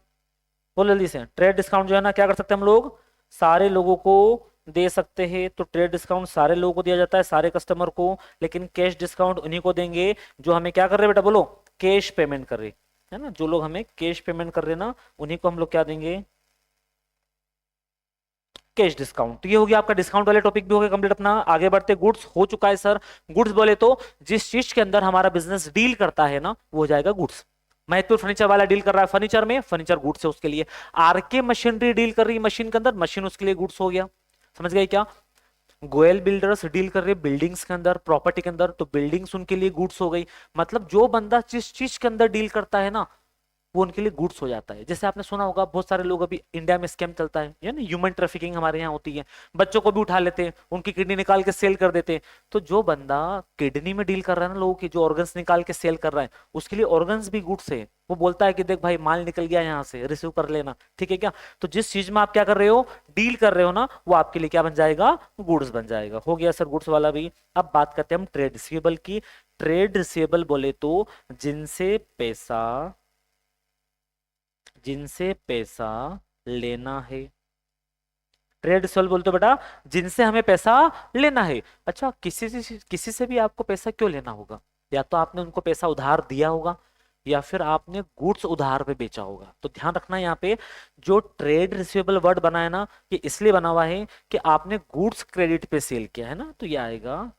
बोलो जल्दी से, ट्रेड डिस्काउंट जो है ना क्या कर सकते हैं हम लोग, सारे लोगों को दे सकते हैं। तो ट्रेड डिस्काउंट सारे लोगों को दिया जाता है, सारे कस्टमर को। लेकिन कैश डिस्काउंट उन्हीं को देंगे जो हमें क्या कर रहे हैं बेटा, बोलो, कैश पेमेंट कर रहे है ना, जो लोग हमें कैश पेमेंट कर रहे हैं ना, उन्हीं को हम लोग क्या देंगे, कैश डिस्काउंट। तो ये हो गया आपका डिस्काउंट वाले टॉपिक भी हो गया कंप्लीट अपना। आगे बढ़ते, गुड्स हो चुका है सर। गुड्स बोले तो जिस चीज के अंदर हमारा बिजनेस डील करता है ना, वो हो जाएगा गुड्स। महत्वपूर्ण फर्नीचर वाला डील कर रहा है फर्नीचर में, फर्नीचर गुड्स है उसके लिए। आरके मशीनरी डील कर रही है मशीन के अंदर, मशीन उसके लिए गुड्स हो गया। समझ गए क्या। गोयल बिल्डर्स डील कर रहे हैं बिल्डिंग्स के अंदर, प्रॉपर्टी के अंदर, तो बिल्डिंग्स उनके लिए गुड्स हो गई। मतलब जो बंदा जिस चीज के अंदर डील करता है ना, वो उनके लिए गुड्स हो जाता है। जैसे आपने सुना होगा बहुत सारे लोग अभी इंडिया में स्कैम चलता है, यानी ह्यूमन ट्रैफिकिंग हमारे यहाँ होती है, बच्चों को भी उठा लेते हैं, उनकी किडनी निकाल के सेल कर देते हैं। तो जो बंदा किडनी में डील कर रहा है ना, लोगों की जो ऑर्गन्स निकाल के सेल कर रहा है, उसके लिए ऑर्गन्स भी गुड्स है। वो बोलता है कि देख भाई माल निकल गया यहाँ से, रिसीव कर लेना, ठीक है क्या। तो जिस चीज में आप क्या कर रहे हो, डील कर रहे हो ना, वो आपके लिए क्या बन जाएगा, गुड्स बन जाएगा। हो गया सर गुड्स वाला भी। अब बात करते हैं हम ट्रेड रिसीवेबल की। ट्रेड रिसीवेबल बोले तो जिनसे पैसा लेना है। ट्रेड रिसीवेबल बोलते हो बेटा जिनसे हमें पैसा लेना है। अच्छा, किसी से भी आपको पैसा क्यों लेना होगा, या तो आपने उनको पैसा उधार दिया होगा, या फिर आपने गुड्स उधार पे बेचा होगा। तो ध्यान रखना यहाँ पे जो ट्रेड रिसीवेबल वर्ड बना है ना, ये इसलिए बना हुआ है कि आपने गुड्स क्रेडिट पे सेल किया है ना, तो ये आएगा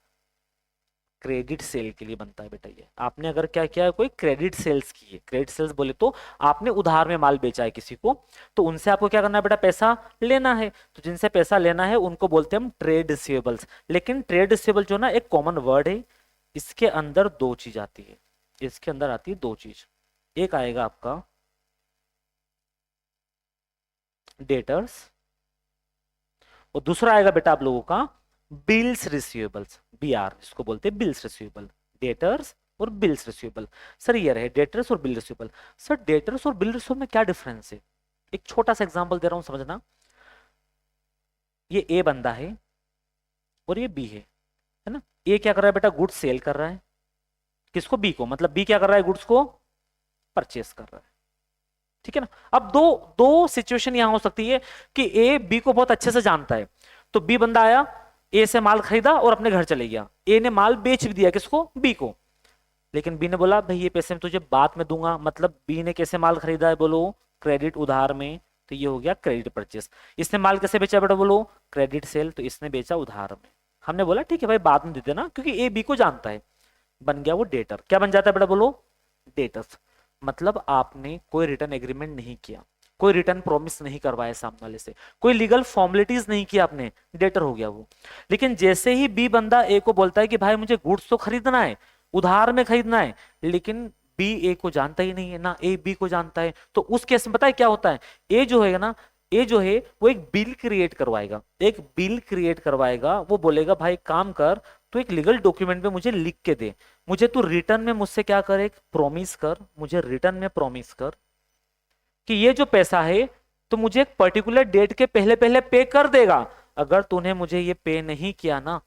क्रेडिट सेल के लिए बनता है बेटा। ये आपने अगर क्या किया है, कोई क्रेडिट सेल्स की है। क्रेडिट सेल्स बोले तो आपने उधार में माल बेचा है किसी को, तो उनसे आपको क्या करना है बेटा, पैसा लेना है। तो जिनसे पैसा लेना है उनको बोलते हैं हम ट्रेड रिसीवेबल्स। लेकिन ट्रेड रिसीवेबल जो ना एक कॉमन वर्ड है, इसके अंदर दो चीज आती है, इसके अंदर आती है दो चीज। एक आएगा आपका डेटर्स, और दूसरा आएगा बेटा आप लोगों का बिल्स रिसीवेबल्स, बीआर इसको बोलते हैं, बिल्स रिसीवेबल। डेटर्स और बिल्स रिसीवेबल। सर ये रहे डेटर्स और बिल रिसीवेबल। सर डेटर्स और बिल रिसीवेबल में क्या डिफरेंस है? एक छोटा सा एग्जांपल दे रहा हूं, समझना। ये ए बंदा है और ये बी है ना। ए क्या कर रहा है बेटा? गुड्स सेल कर रहा है। किसको? बी को। मतलब बी क्या कर रहा है? गुड्स को परचेस कर रहा है। ठीक है ना। अब दो दो सिचुएशन यहां हो सकती है कि ए बी को बहुत अच्छे से जानता है। तो बी बंदा आया, ए से माल खरीदा और अपने घर चले गया। ए ने माल बेच भी दिया, किसको? बी को। लेकिन बी ने बोला भाई ये पैसे मैं तुझे बाद में दूंगा। मतलब बी ने कैसे माल खरीदा है? बोलो क्रेडिट, उधार में। तो ये हो गया क्रेडिट परचेस। इसने माल कैसे बेचा बेटा? बोलो क्रेडिट सेल। तो इसने बेचा उधार में। हमने बोला ठीक है भाई बाद में दे देना, क्योंकि ए बी को जानता है। बन गया वो डेटर। क्या बन जाता है बेटा? बोलो डेटर्स। मतलब आपने कोई रिटर्न एग्रीमेंट नहीं किया, कोई रिटर्न प्रॉमिस नहीं करवाया सामने वाले से, कोई लीगल फॉर्मेलिटीज नहीं की आपने, डेटर हो गया वो। लेकिन जैसे ही बी बंदा ए को बोलता है कि भाई मुझे गुड्स तो खरीदना है, उधार में खरीदना है, लेकिन बी ए को जानता ही नहीं है ना, ए बी को जानता है। तो उस केस में पता है क्या होता है? ए जो है ना, ए जो है वो एक बिल क्रिएट करवाएगा, एक बिल क्रिएट करवाएगा। वो बोलेगा भाई काम कर, तो एक लीगल डॉक्यूमेंट में मुझे लिख के दे, मुझे तू रिटर्न में मुझसे क्या कर, एक प्रॉमिस कर, मुझे रिटर्न में प्रॉमिस कर कि ये जो पैसा है तो मुझे एक पर्टिकुलर डेट के पहले पहले पे कर देगा। अगर तूने मुझे ये पे नहीं किया ना,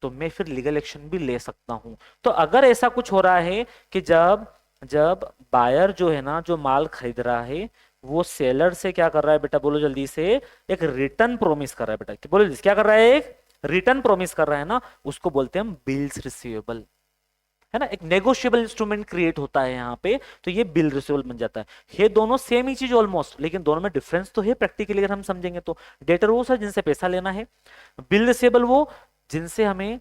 तो मैं फिर लीगल एक्शन भी ले सकता हूं। तो अगर ऐसा कुछ हो रहा है कि जब जब बायर जो है ना, जो माल खरीद रहा है, वो सेलर से क्या कर रहा है बेटा? बोलो जल्दी से। एक रिटर्न प्रॉमिस कर रहा है बेटा। बोलो जल्दी से, क्या कर रहा है? एक रिटर्न प्रॉमिस कर रहा है ना, उसको बोलते हैं हम बिल्स रिसीवेबल, है ना। एक नेगोशिएबल इंस्ट्रूमेंट क्रिएट होता है यहाँ पे, तो ये बिल रिसीवेबल बन जाता है। ये दोनों सेम ही चीज ऑलमोस्ट, लेकिन दोनों में डिफरेंस तो है प्रैक्टिकली अगर हम समझेंगे तो। डेटर वो सर जिनसे पैसा लेना है, बिल रिसीवेबल वो जिनसे हमें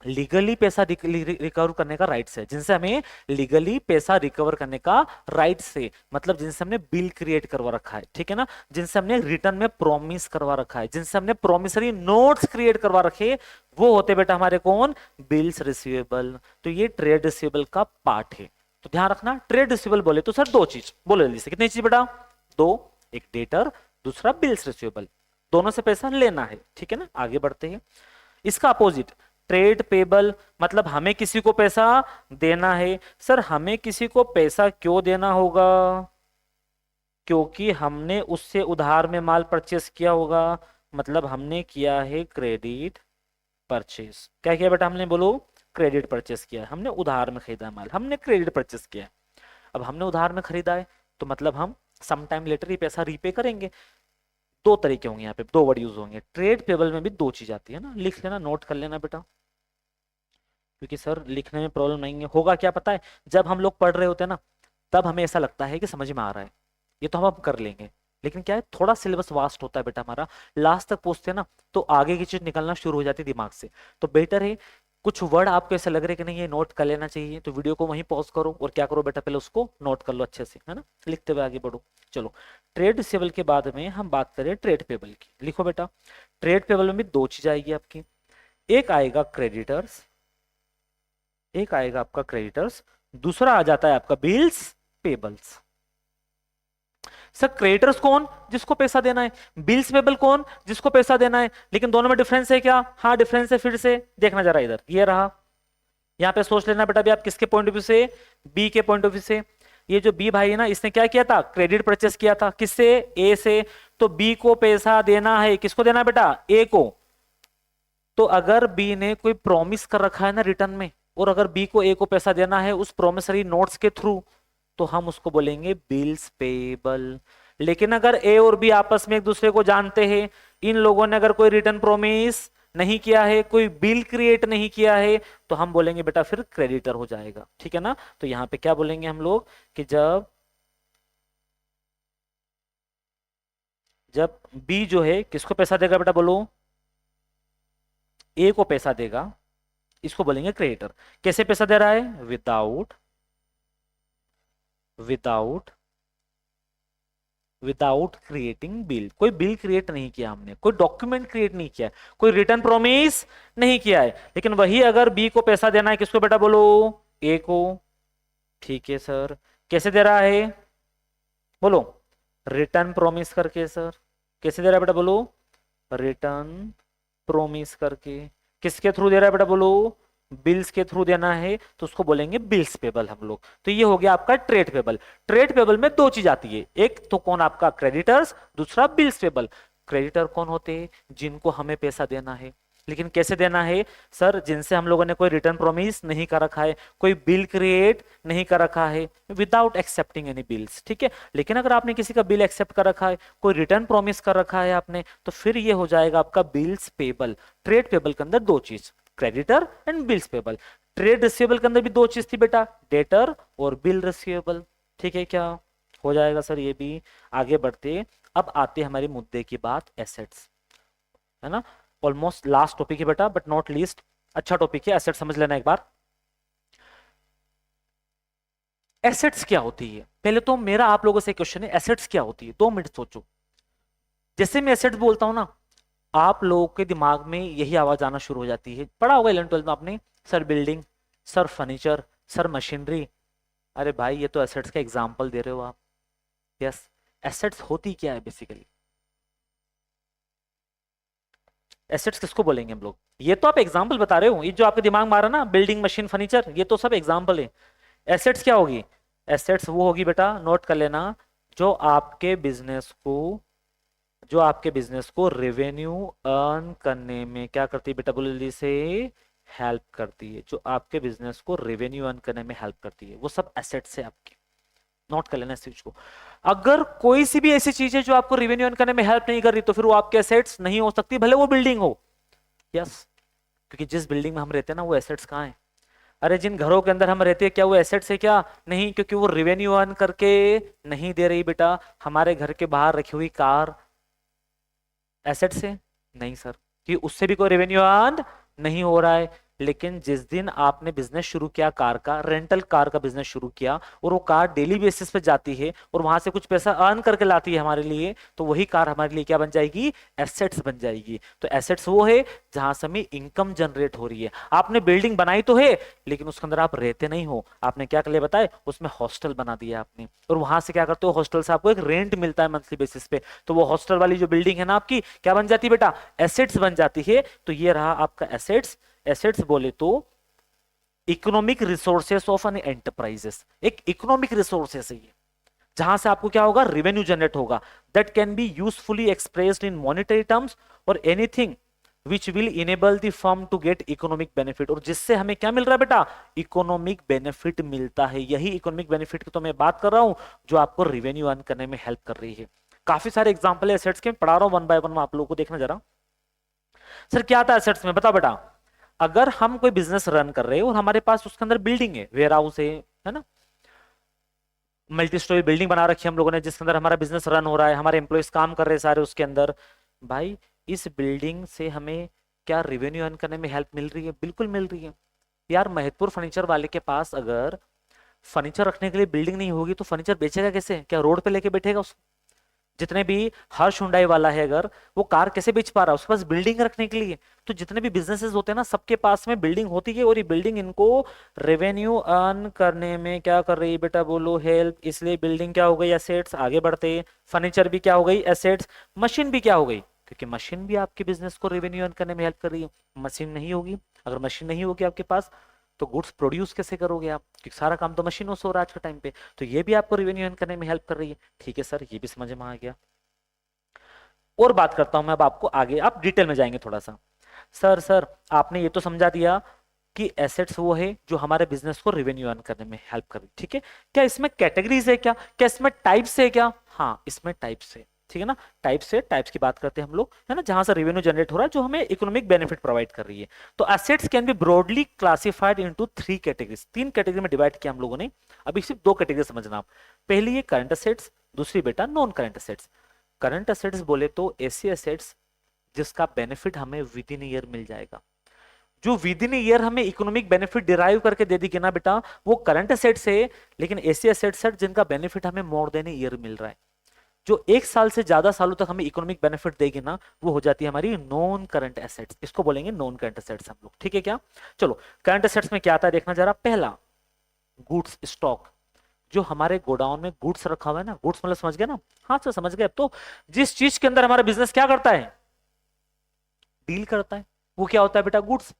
लीगली पैसा रिकवर करने का राइट्स है, जिनसे हमें लीगली पैसा रिकवर करने का राइट्स है। मतलब जिनसे हमने बिल क्रिएट करवा रखा है, ठीक है ना, जिनसे हमने रिटर्न में प्रॉमिस करवा रखा है, जिनसे हमने प्रॉमिसरी नोट्स क्रिएट करवा रखे, वो होते बेटा हमारे कौन? Bills receivable. तो ये ट्रेड रिसीवेबल का पार्ट है। तो ध्यान रखना, ट्रेड रिसीवेबल बोले तो सर दो चीज, बोलो जल्दी से, कितनी चीज बेटा? दो। एक डेटर, दूसरा बिल्स रिसीवेबल। दोनों से पैसा लेना है, ठीक है ना। आगे बढ़ते हैं। इसका अपोजिट ट्रेड पेबल, मतलब हमें किसी को पैसा देना है। सर हमें किसी को पैसा क्यों देना होगा? क्योंकि हमने उससे उधार में माल परचेस किया होगा। मतलब हमने किया है क्रेडिट परचेस। क्या किया बेटा हमने? बोलो क्रेडिट परचेस किया है। हमने उधार में खरीदा माल, हमने क्रेडिट परचेस किया है। अब हमने उधार में खरीदा है, तो मतलब हम सम टाइम लेटर ये पैसा रीपे करेंगे। दो तरीके होंगे यहाँ पे, दो वर्ड यूज होंगे। ट्रेड पेबल में भी दो चीज आती है ना, लिख लेना, नोट कर लेना बेटा, क्योंकि सर लिखने में प्रॉब्लम नहीं है। होगा क्या पता है, जब हम लोग पढ़ रहे होते हैं ना, तब हमें ऐसा लगता है कि समझ में आ रहा है, ये तो हम अब कर लेंगे। लेकिन क्या है, थोड़ा सिलेबस वास्ट होता है बेटा हमारा, लास्ट तक पहुंचते हैं ना, तो आगे की चीज निकलना शुरू हो जाती है दिमाग से। तो बेटर है, कुछ वर्ड आपको ऐसा लग रहा है कि नहीं ये नोट कर लेना चाहिए, तो वीडियो को वहीं पॉज करो और क्या करो बेटा, पहले उसको नोट कर लो अच्छे से, है ना, लिखते हुए आगे बढ़ो। चलो, ट्रेड रिसीवेबल के बाद में हम बात करें ट्रेड पेबल की। लिखो बेटा, ट्रेड पेबल में भी दो चीज आएगी आपकी। एक आएगा क्रेडिटर्स, एक आएगा आपका क्रेडिटर्स, दूसरा आ जाता है आपका बिल्स पेबल्स। सर क्रेडिटर्स कौन? जिसको पैसा देना है। बिल्स पेबल कौन? जिसको पैसा देना है। लेकिन दोनों में डिफरेंस है क्या? हाँ डिफरेंस है। फिर से देखना जरा इधर, ये रहा। यहाँ पे सोच लेना बेटा भी आप किसके पॉइंट ऑफ व्यू से? बी के पॉइंट ऑफ व्यू से। ये जो बी भाई है ना, इसने क्या किया था? क्रेडिट परचेस किया था। किससे? ए से। तो बी को पैसा देना है, किसको देना है बेटा? ए को। तो अगर बी ने कोई प्रॉमिस कर रखा है ना रिटर्न में, और अगर बी को ए को पैसा देना है उस प्रोमिसरी नोट्स के थ्रू, तो हम उसको बोलेंगे बिल्स पेबल। लेकिन अगर ए और बी आपस में एक दूसरे को जानते हैं, इन लोगों ने अगर कोई रिटर्न प्रोमिस नहीं किया है, कोई बिल क्रिएट नहीं किया है, तो हम बोलेंगे बेटा फिर क्रेडिटर हो जाएगा, ठीक है ना। तो यहां पे क्या बोलेंगे हम लोग कि जब जब बी जो है किसको पैसा देगा बेटा? बोलो ए को पैसा देगा, इसको बोलेंगे क्रेडिटर। कैसे पैसा दे रहा है? Without without without creating bill. कोई बिल क्रिएट नहीं किया हमने, कोई डॉक्यूमेंट क्रिएट नहीं किया, कोई रिटर्न प्रॉमिस नहीं किया है। लेकिन वही अगर बी को पैसा देना है, किसको बेटा? बोलो ए को। ठीक है सर, कैसे दे रहा है? बोलो रिटर्न प्रॉमिस करके। सर कैसे दे रहा है बेटा? बोलो रिटर्न प्रॉमिस करके। किसके थ्रू दे रहा है बेटा? बोलो बिल्स के थ्रू देना है तो उसको बोलेंगे बिल्स पेबल हम लोग। तो ये हो गया आपका ट्रेड पेबल। ट्रेड पेबल में दो चीज आती है, एक तो कौन आपका क्रेडिटर्स, दूसरा बिल्स पेबल। क्रेडिटर कौन होते हैं, जिनको हमें पैसा देना है, लेकिन कैसे देना है सर, जिनसे हम लोगों ने कोई रिटर्न प्रॉमिस नहीं कर रखा है, कोई बिल क्रिएट नहीं कर रखा है, विदाउट एक्सेप्टिंग एनी बिल्स, ठीक है। लेकिन अगर आपने किसी का बिल एक्सेप्ट कर रखा है, कोई रिटर्न प्रॉमिस कर रखा है आपने, तो फिर ये हो जाएगा आपका बिल्स पेबल। ट्रेड पेबल के अंदर दो चीज, creditor and bills payable. Trade receivable के अंदर भी दो चीज थी बेटा, डेटर और बिल रिसीवेबल, ठीक है क्या हो जाएगा सर ये भी। आगे बढ़ते, अब आते हमारे मुद्दे की बात, एसेट्स, है ना। ऑलमोस्ट लास्ट टॉपिक है बेटा, बट नॉट लीस्ट, अच्छा टॉपिक है, एसेट समझ लेना एक बार। एसेट्स क्या होती है, पहले तो मेरा आप लोगों से क्वेश्चन है, एसेट्स क्या होती है, 2 मिनट सोचो। जैसे मैं एसेट्स बोलता हूं ना, आप लोगों के दिमाग में यही आवाज आना शुरू हो जाती है, पढ़ा होगा 11th-12th में आपने, sir building, sir furniture, sir machinery. अरे भाई ये तो एसेट्स का एग्जाम्पल दे रहे हो आप। यस, एसेट्स होती क्या है बेसिकली, एसेट्स किसको बोलेंगे हम लोग, ये तो आप एग्जाम्पल बता रहे हो, ये जो आपके दिमाग में आ रहा ना, बिल्डिंग मशीन फर्नीचर, ये तो सब एग्जाम्पल है। एसेट्स क्या होगी, एसेट्स वो होगी बेटा, नोट कर लेना, जो आपके बिजनेस को, जो आपके बिजनेस को रेवेन्यू अर्न करने में क्या करती है बेटा, बोलो जल्दी से, हेल्प करती है। जो आपके बिजनेस को रेवेन्यू अर्न करने में हेल्प करती है, वो सब एसेट्स है आपके, नोट कर लेना इस चीज को। अगर कोई सी भी ऐसी चीज है जो आपको रेवेन्यू अर्न करने में हेल्प नहीं कर रही, तो फिर वो आपके एसेट्स नहीं हो सकती, भले वो बिल्डिंग हो। यस, क्योंकि जिस बिल्डिंग में हम रहते हैं ना, वो एसेट्स कहाँ है। अरे जिन घरों के अंदर हम रहते हैं, क्या वो एसेट्स है क्या, नहीं, क्योंकि वो रेवेन्यू अर्न करके नहीं दे रही बेटा। हमारे घर के बाहर रखी हुई कार एसेट्स है, नहीं सर, कि उससे भी कोई रेवेन्यू अर्न नहीं हो रहा है। लेकिन जिस दिन आपने बिजनेस शुरू किया कार का, रेंटल कार का बिजनेस शुरू किया, और वो कार डेली बेसिस पे जाती है और वहां से कुछ पैसा अर्न करके लाती है हमारे लिए, तो वही कार हमारे लिए क्या बन जाएगी, एसेट्स बन जाएगी। तो एसेट्स वो है जहां से हमें इनकम जनरेट हो रही है। आपने बिल्डिंग बनाई तो है, लेकिन उसके अंदर आप रहते नहीं हो, आपने क्या कर लिया बताए, उसमें हॉस्टल बना दिया आपने, और वहां से क्या करते हो, हॉस्टल से आपको एक रेंट मिलता है मंथली बेसिस पे, तो वो हॉस्टल वाली जो बिल्डिंग है ना आपकी, क्या बन जाती है बेटा, एसेट्स बन जाती है। तो ये रहा आपका एसेट्स। एसेट्स बोले तो economic resources of an enterprises, एक इकोनॉमिक रिसोर्सेस है ये, जहां से आपको क्या होगा, रेवेन्यू जनरेट होगा, that can be usefully expressed in monetary terms और anything which will enable the firm to get economic benefit. और जिससे हमें क्या मिल रहा है बेटा, इकोनॉमिक बेनिफिट मिलता है। यही इकोनॉमिक बेनिफिट की तो मैं बात कर रहा हूं, जो आपको रेवेन्यू अर्न करने में हेल्प कर रही है। काफी सारे एग्जांपल है एसेट्स के, पढ़ा रहा हूं वन बाय वन, आप लोगों को देखना जरा। सर क्या आता है एसेट्स में, बताओ बेटा। अगर हम कोई बिजनेस रन कर रहे हैं और हमारे पास उसके अंदर बिल्डिंग है, वेयर हाउस है ना, मल्टी स्टोरी बिल्डिंग बना रखी है हम लोगों ने, जिसके अंदर हमारा बिजनेस रन हो रहा है, हमारे एम्प्लॉइज काम कर रहे हैं सारे उसके अंदर। भाई इस बिल्डिंग से हमें क्या रेवेन्यू अर्न करने में हेल्प मिल रही है, बिल्कुल मिल रही है यार। महतपुर फर्नीचर वाले के पास अगर फर्नीचर रखने के लिए बिल्डिंग नहीं होगी, तो फर्नीचर बेचेगा कैसे, क्या रोड पे लेके बैठेगा उसको। जितने भी हर्ष हुंडई वाला है, अगर वो कार कैसे बेच पा रहा है, उसके पास बिल्डिंग रखने के लिए। तो जितने भी बिजनेसेस होते हैं ना, सबके पास में बिल्डिंग होती है, और ये बिल्डिंग इनको रेवेन्यू अर्न करने में क्या कर रही है बेटा, बोलो हेल्प। इसलिए बिल्डिंग क्या हो गई, एसेट्स। आगे बढ़ते, फर्नीचर भी क्या हो गई, एसेट्स। मशीन भी क्या हो गई, क्योंकि मशीन भी आपके बिजनेस को रेवेन्यू अर्न करने में हेल्प कर रही है। मशीन नहीं होगी, अगर मशीन नहीं होगी आपके पास, तो गुड्स प्रोड्यूस कैसे करोगे आप, क्योंकि सारा काम तो मशीनों से हो रहा है आज के टाइम पे। तो ये भी आपको रेवेन्यू अर्न करने में हेल्प कर रही है। ठीक है सर, ये भी समझ में आ गया। और बात करता हूं मैं अब आपको आगे, आप डिटेल में जाएंगे थोड़ा सा। सर आपने ये तो समझा दिया कि एसेट्स वो है जो हमारे बिजनेस को रेवेन्यू अर्न करने में हेल्प कर रही, ठीक है। क्या इसमें कैटेगरीज है, क्या इसमें टाइप्स है क्या, हाँ इसमें टाइप्स है, ठीक है ना। टाइप्स है, टाइप्स की बात करते हैं हम लोग, है ना, जहां से रेवेन्यू जनरेट हो रहा है, जो हमें इकोनॉमिक बेनिफिट प्रोवाइड कर रही है। तो assets can be broadly classified into 3 categories, 3 category में डिवाइड किया हम लोगों ने। अभी सिर्फ 2 कैटेगरी समझना आप। पहली है करंट एसेट्स, दूसरी बेटा non current assets. Current assets बोले तो ऐसी एसेट्स जिसका बेनिफिट हमें विद इन ईयर मिल जाएगा, जो विद इन ईयर हमें इकोनॉमिक बेनिफिट डिराइव करके दे देगी ना बेटा, वो करंट एसेट्स है। लेकिन ऐसी एसेट्स है जिनका बेनिफिट हमें मोर देन ईयर मिल रहा है, जो 1 साल से ज्यादा सालों तक हमें इकोनॉमिक बेनिफिट देगी ना, वो हो जाती है हमारी नॉन करंट एसेट्स। इसको बोलेंगे नॉन करंट एसेट्स हम लोग, ठीक है क्या। चलो करंट एसेट्स में क्या आता है देखना जरा। पहला, गुड्स स्टॉक, जो हमारे गोडाउन में गुड्स रखा हुआ है ना, गुड्स मतलब समझ गए ना, हाँ सर समझ गए। अब तो जिस चीज के अंदर हमारा बिजनेस क्या करता है, डील करता है, वो क्या होता है बेटा, गुड्स।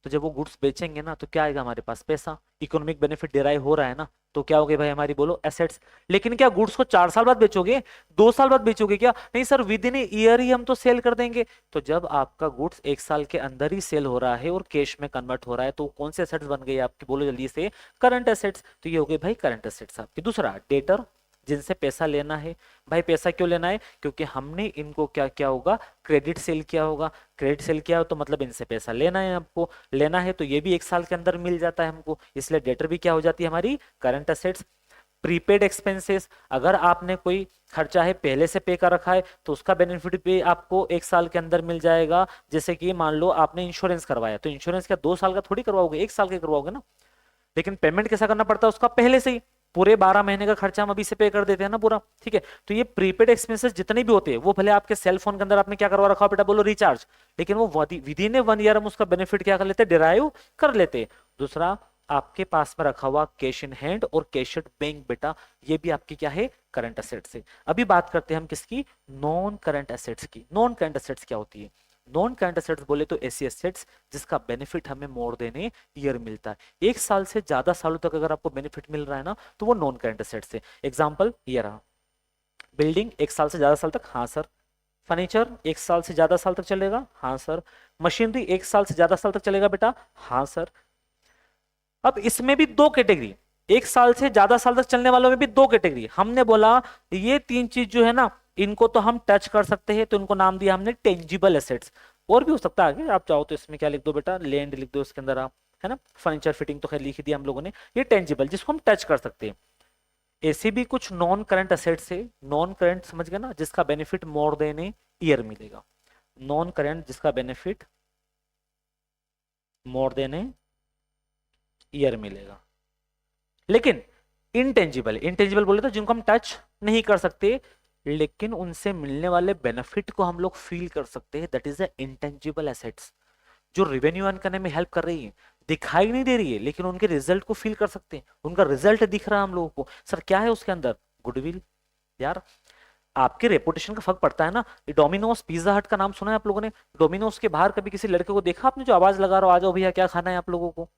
तो जब वो गुड्स बेचेंगे ना तो क्या आएगा हमारे पास, पैसा, इकोनॉमिक बेनिफिट डिराइव हो रहा है ना, तो क्या हो गए भाई हमारी, बोलो, एसेट्स। लेकिन क्या गुड्स को 4 साल बाद बेचोगे, 2 साल बाद बेचोगे क्या, नहीं सर विद इन ईयर ही हम तो सेल कर देंगे। तो जब आपका गुड्स 1 साल के अंदर ही सेल हो रहा है और कैश में कन्वर्ट हो रहा है, तो कौन से एसेट्स बन गए आपकी, बोलो जल्दी से, करंट एसेट्स। तो ये हो गए भाई करंट एसेट्स आपके। दूसरा, डेटर, जिनसे पैसा लेना है। भाई पैसा क्यों लेना है, क्योंकि हमने इनको क्या किया होगा, क्रेडिट सेल किया होगा। क्रेडिट सेल किया हो तो मतलब इनसे पैसा लेना है, आपको लेना है, तो ये भी 1 साल के अंदर मिल जाता है हमको, इसलिए डेटर भी क्या हो जाती है हमारी, करंट एसेट्स। प्रीपेड एक्सपेंसेस, अगर आपने कोई खर्चा है पहले से पे कर रखा है तो उसका बेनिफिट भी आपको 1 साल के अंदर मिल जाएगा। जैसे कि मान लो आपने इंश्योरेंस करवाया, तो इंश्योरेंस क्या 2 साल का थोड़ी करवाओगे, 1 साल का करवाओगे ना। लेकिन पेमेंट कैसा करना पड़ता है उसका, पहले से ही, पूरे 12 महीने का खर्चा हम अभी से पे कर देते हैं ना पूरा, ठीक है। तो ये प्रीपेड एक्सपेंसेस जितने भी होते हैं, वो भले आपके सेल फोन के अंदर आपने क्या करवा रखा हो बेटा, बोलो रिचार्ज, लेकिन वो विद इन ए 1 ईयर हम उसका बेनिफिट क्या कर लेते हैं, डिराइव कर लेते हैं। दूसरा, आपके पास में रखा हुआ कैश इन हैंड और कैश एट बैंक बेटा, ये भी आपकी क्या है, करंट एसेट्स है। अभी बात करते हैं हम किसकी, नॉन करंट एसेट्स की। नॉन करंट एसेट्स क्या होती है, नॉन करंट एसेट्स बोले तो ऐसी एसेट्स जिसका बेनिफिट हमें मोर देन ए ईयर मिलता है। 1 साल से ज्यादा सालों तक अगर आपको बेनिफिट मिल रहा है ना, तो वो नॉन करंट एसेट्स है। एग्जांपल ये रहा, बिल्डिंग 1 साल से ज्यादा साल तक, हाँ सर। फर्नीचर 1 साल से ज्यादा साल तक चलेगा, हाँ सर। मशीनरी 1 साल से ज्यादा साल तक चलेगा बेटा, हाँ सर। अब इसमें भी दो कैटेगरी, 1 साल से ज्यादा साल तक चलने वालों में भी दो कैटेगरी। हमने बोला ये 3 चीज जो है ना, इनको तो हम टच कर सकते हैं, तो इनको नाम दिया हमने टेंजिबल एसेट्स। और भी हो सकता है आगे, आप चाहो तो इसमें क्या लिख दो बेटा, लैंड लिख दो इसके अंदर आप, है ना। फर्नीचर फिटिंग तो खैर लिख दिया हम लोगों ने। ये टेंजिबल जिसको हम टच कर सकते हैं। ऐसे भी कुछ नॉन करंट एसेट्स है, नॉन करंट समझ गए ना, जिसका benefit more than a year मिलेगा। नॉन करंट जिसका benefit more than a year मिलेगा। लेकिन इनटेंजिबल, इनटेंजिबल बोले तो जिनको हम टच नहीं कर सकते, लेकिन उनसे मिलने वाले बेनिफिट को हम लोग फील कर सकते हैं, that is the intangible assets. जो रेवेन्यू अर्न करने में हेल्प कर रही है, दिखाई नहीं दे रही है, लेकिन उनके रिजल्ट को फील कर सकते हैं, उनका रिजल्ट दिख रहा है हम लोगों को। सर क्या है उसके अंदर, गुडविल। यार आपके रेपुटेशन का फर्क पड़ता है ना। डोमिनोज पिज्जा हट का नाम सुना है आप लोगों ने, डोमिनोज के बाहर कभी किसी लड़के को देखा आपने जो आवाज लगा रहा हो, आ जाओ भैया क्या खाना है आप लोगों को,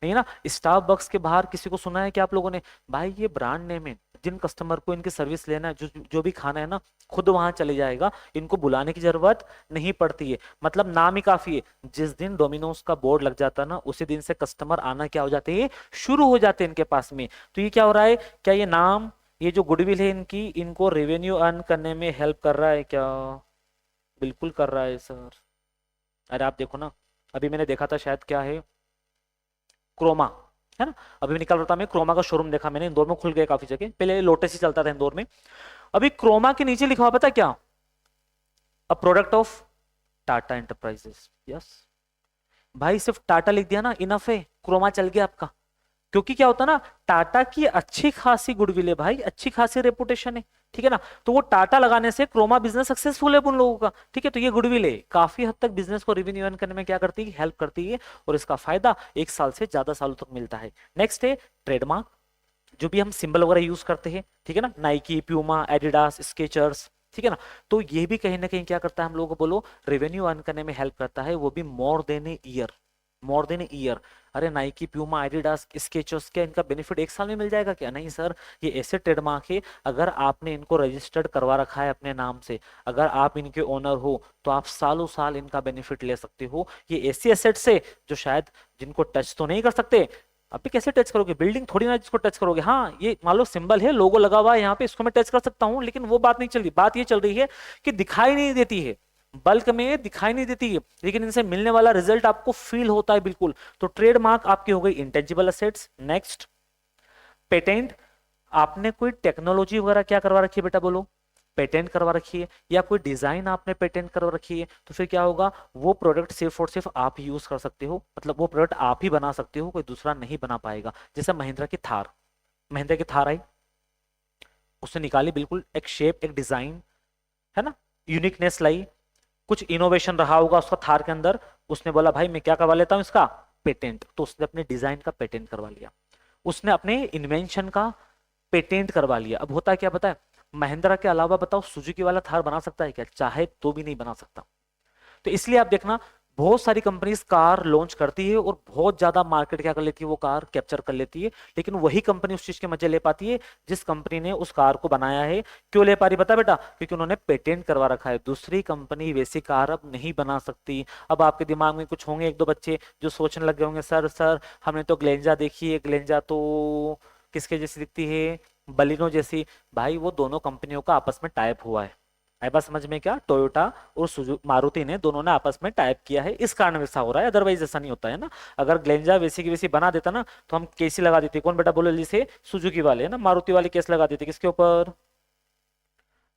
नहीं ना। स्टारबक्स के बाहर किसी को सुना है क्या आप लोगों ने, भाई ये ब्रांड नेम है, जिन कस्टमर को इनकी सर्विस लेना है, जो जो भी खाना है ना, खुद वहां चले जाएगा, इनको बुलाने की जरूरत नहीं पड़ती है, मतलब नाम ही काफी है। जिस दिन डोमिनोज का बोर्ड लग जाता है ना, उसी दिन से कस्टमर आना क्या हो जाते हैं, शुरू हो जाते हैं इनके पास में। तो ये क्या हो रहा है, क्या ये नाम, ये जो गुडविल है इनकी, इनको रेवेन्यू अर्न करने में हेल्प कर रहा है क्या, बिल्कुल कर रहा है सर। अरे आप देखो ना, अभी मैंने देखा था शायद क्या है, क्रोमा, है ना। अभी मैं निकल रहा था, मैं क्रोमा का शोरूम देखा मैंने, इंदौर में खुल गया काफी जगह, पहले लोटस ही चलता था इंदौर में। अभी क्रोमा के नीचे लिखा हुआ पता है क्या, a product of Tata enterprises. Yes भाई, सिर्फ टाटा लिख दिया ना, इनफ है, क्रोमा चल गया आपका। क्योंकि क्या होता है ना, टाटा की अच्छी खासी गुडविल है भाई, अच्छी खासी रेपुटेशन है, ठीक है ना। तो वो टाटा लगाने से क्रोमा बिजनेस सक्सेसफुल है उन लोगों का, ठीक है। तो ये गुडविल है, काफी हद तक बिजनेस को रेवेन्यू अर्न करने में क्या करती है, हेल्प करती है, और इसका फायदा 1 साल से ज्यादा सालों तक मिलता है। नेक्स्ट है ट्रेडमार्क, जो भी हम सिंबल वगैरह यूज करते हैं, ठीक है ना, नाइकी, प्यूमा, एडिडास, स्केचर्स, ठीक है ना। तो ये भी कहीं ना कहीं क्या करता है हम लोगों को, बोलो, रेवेन्यू अर्न करने में हेल्प करता है, वो भी मोर than a year, more than year. अरे नाइकी, प्यूमा, एडिडास, स्केचर्स, क्या इनका बेनिफिट 1 साल में मिल जाएगा क्या, नहीं सर। ये ऐसे ट्रेडमार्क है, अगर आपने इनको रजिस्टर्ड करवा रखा है अपने नाम से, अगर आप इनके ओनर हो, तो आप सालों साल इनका बेनिफिट ले सकते हो। ये ऐसी एसेट्स है जो शायद जिनको टच तो नहीं कर सकते। आप भी कैसे टच करोगे, बिल्डिंग थोड़ी ना जिसको टच करोगे। हाँ ये मान लो सिंबल है, लोगो लगा हुआ है यहाँ पे, इसको मैं टच कर सकता हूँ, लेकिन वो बात नहीं चल रही। बात ये चल रही है कि दिखाई नहीं देती है, बल्क में दिखाई नहीं देती है, लेकिन इनसे मिलने वाला रिजल्ट आपको फील होता है बिल्कुल। तो ट्रेडमार्क आपकी हो गई इंटेंजिबल एसेट्स। नेक्स्ट, पेटेंट, आपने कोई टेक्नोलॉजी वगैरह क्या करवा रखी है बेटा, बोलो, पेटेंट करवा रखी है, या कोई डिजाइन आपने पेटेंट करवा रखी है, तो फिर क्या होगा, वो प्रोडक्ट सिर्फ और सिर्फ आप यूज कर सकते हो, मतलब वो प्रोडक्ट आप ही बना सकते हो, कोई दूसरा नहीं बना पाएगा। जैसे महिंद्रा की थार, महिंद्रा की थार आई, उसने निकाली बिल्कुल एक शेप, एक डिजाइन, है ना, यूनिकनेस लाई, कुछ इनोवेशन रहा होगा उसका थार के अंदर, उसने बोला भाई मैं क्या करवा लेता हूं इसका पेटेंट, तो उसने अपने डिजाइन का पेटेंट करवा लिया, उसने अपने इन्वेंशन का पेटेंट करवा लिया। अब होता है क्या पता है, महिंद्रा के अलावा बताओ सुजुकी वाला थार बना सकता है क्या, चाहे तो भी नहीं बना सकता। तो इसलिए आप देखना, बहुत सारी कंपनीज कार लॉन्च करती है और बहुत ज्यादा मार्केट क्या कर लेती है, वो कार कैप्चर कर लेती है, लेकिन वही कंपनी उस चीज के मजे ले पाती है जिस कंपनी ने उस कार को बनाया है। क्यों ले पा रही बता बेटा, क्योंकि उन्होंने पेटेंट करवा रखा है। दूसरी कंपनी वैसी कार अब नहीं बना सकती। अब आपके दिमाग में कुछ होंगे एक दो बच्चे जो सोचने लग गए होंगे, सर सर हमने तो ग्लेंजा देखी है, ग्लेंजा तो किसके जैसी दिखती है, बलिनो जैसी। भाई वो दोनों कंपनियों का आपस में टाइप हुआ है। आई बात समझ में क्या, टोयोटा और मारुति ने दोनों ने आपस में टाइप किया है, इस कारण ऐसा हो रहा है, अदरवाइज ऐसा नहीं होता है ना। अगर ग्लेंजा वैसी की वैसी बना देता ना तो हम केस ही लगा देते। कौन बेटा बोलो जल्दी से, सुजुकी वाले है ना, मारुति वाले केस लगा देते किसके ऊपर,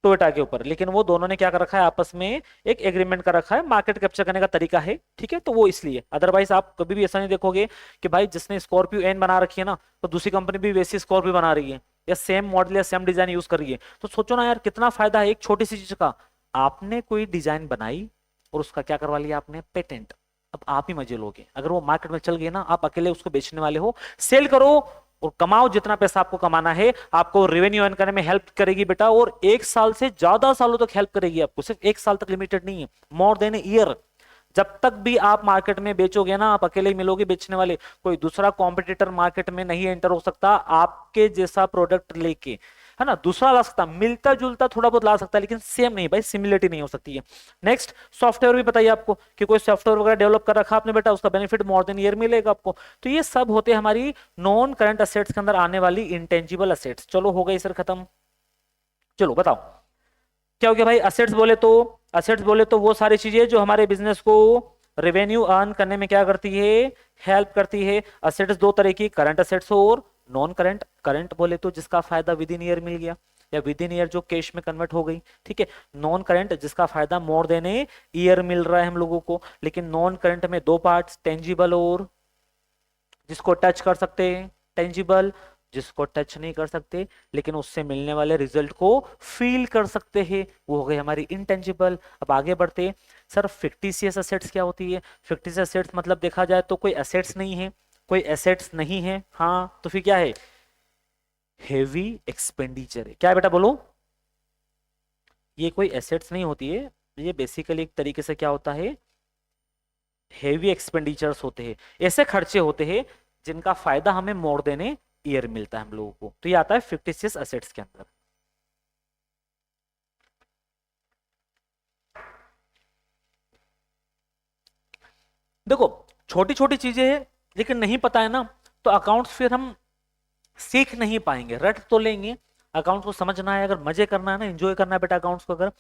टोयोटा के ऊपर। लेकिन वो दोनों ने क्या कर रखा है, आपस में एक एग्रीमेंट कर रखा है, मार्केट कैप्चर करने का तरीका है, ठीक है। तो वो इसलिए, अदरवाइज आप कभी भी ऐसा नहीं देखोगे कि भाई जिसने स्कॉर्पियो एन बना रखी है ना तो दूसरी कंपनी भी वैसी स्कॉर्पियो बना रही है या सेम मॉडल या सेम डिजाइन यूज कर रही है। तो सोचो ना यार कितना फायदा है एक छोटी सी चीज का। आपने कोई डिजाइन बनाई और उसका क्या करवा लिया आपने, पेटेंट। अब आप ही मजे लोगे, अगर वो मार्केट में चल गए ना, आप अकेले उसको बेचने वाले हो, सेल करो और कमाओ जितना पैसा आपको कमाना है। आपको रेवेन्यू अर्न करने में हेल्प करेगी बेटा, और 1 साल से ज्यादा सालों तक हेल्प करेगी आपको, सिर्फ 1 साल तक लिमिटेड नहीं है, मोर देन ईयर। जब तक भी आप मार्केट में बेचोगे ना, आप अकेले ही मिलोगे बेचने वाले, कोई दूसरा कॉम्पिटिटर मार्केट में नहीं एंटर हो सकता आपके जैसा प्रोडक्ट लेके, है ना। दूसरा ला सकता, मिलता जुलता थोड़ा बहुत ला सकता है, लेकिन सेम नहीं भाई, सिमिलरिटी नहीं हो सकती है। नेक्स्ट, सॉफ्टवेयर भी बताइए आपको कि कोई सॉफ्टवेयर वगैरह डेवलप कर रखा आपने बेटा, उसका बेनिफिट मोर देन ईयर मिलेगा आपको। तो ये सब होते हैं हमारी नॉन करंट असेट्स के अंदर आने वाली इंटेंजिबल असेट्स। चलो हो गई सर खत्म। चलो बताओ क्या हो गया भाई। असेट्स बोले तो वो सारी चीजें जो हमारे बिजनेस को रेवेन्यू अर्न करने में क्या करती है, हेल्प करती है। असेट्स दो तरह की, करंट असेट्स और नॉन करंट। करंट बोले तो जिसका फायदा विद इन ईयर मिल गया या विद इन ईयर जो कैश में कन्वर्ट हो गई, ठीक है। नॉन करंट जिसका फायदा मोर देन ए ईयर मिल रहा है हम लोगों को। लेकिन नॉन करंट में दो पार्ट्स, टेंजिबल और जिसको टच कर सकते हैं, टेंजिबल जिसको टच नहीं कर सकते लेकिन उससे मिलने वाले रिजल्ट को फील कर सकते हैं, वो हो गई हमारी इंटेंजिबल। अब आगे बढ़ते, सर फिक्टिशियस असेट्स क्या होती है। फिक्टिशियस असेट्स मतलब देखा जाए तो कोई असेट्स नहीं है, कोई एसेट्स नहीं है, हाँ तो फिर क्या है, हेवी एक्सपेंडिचर है। क्या है बेटा बोलो, ये कोई एसेट्स नहीं होती है, ये बेसिकली एक तरीके से क्या होता है, हेवी एक्सपेंडिचर्स होते हैं, ऐसे खर्चे होते हैं जिनका फायदा हमें मोर देने ईयर मिलता है हम लोगों को। तो ये आता है फिक्टिशियस असेट्स के अंदर। देखो छोटी छोटी चीजें हैं लेकिन नहीं पता है ना, तो अकाउंट्स फिर हम सीख नहीं पाएंगे। रट तो लेंगे, अकाउंट्स को समझना है, अगर मजे करना है ना, एंजॉय करना है बेटा अकाउंट्स को, अगर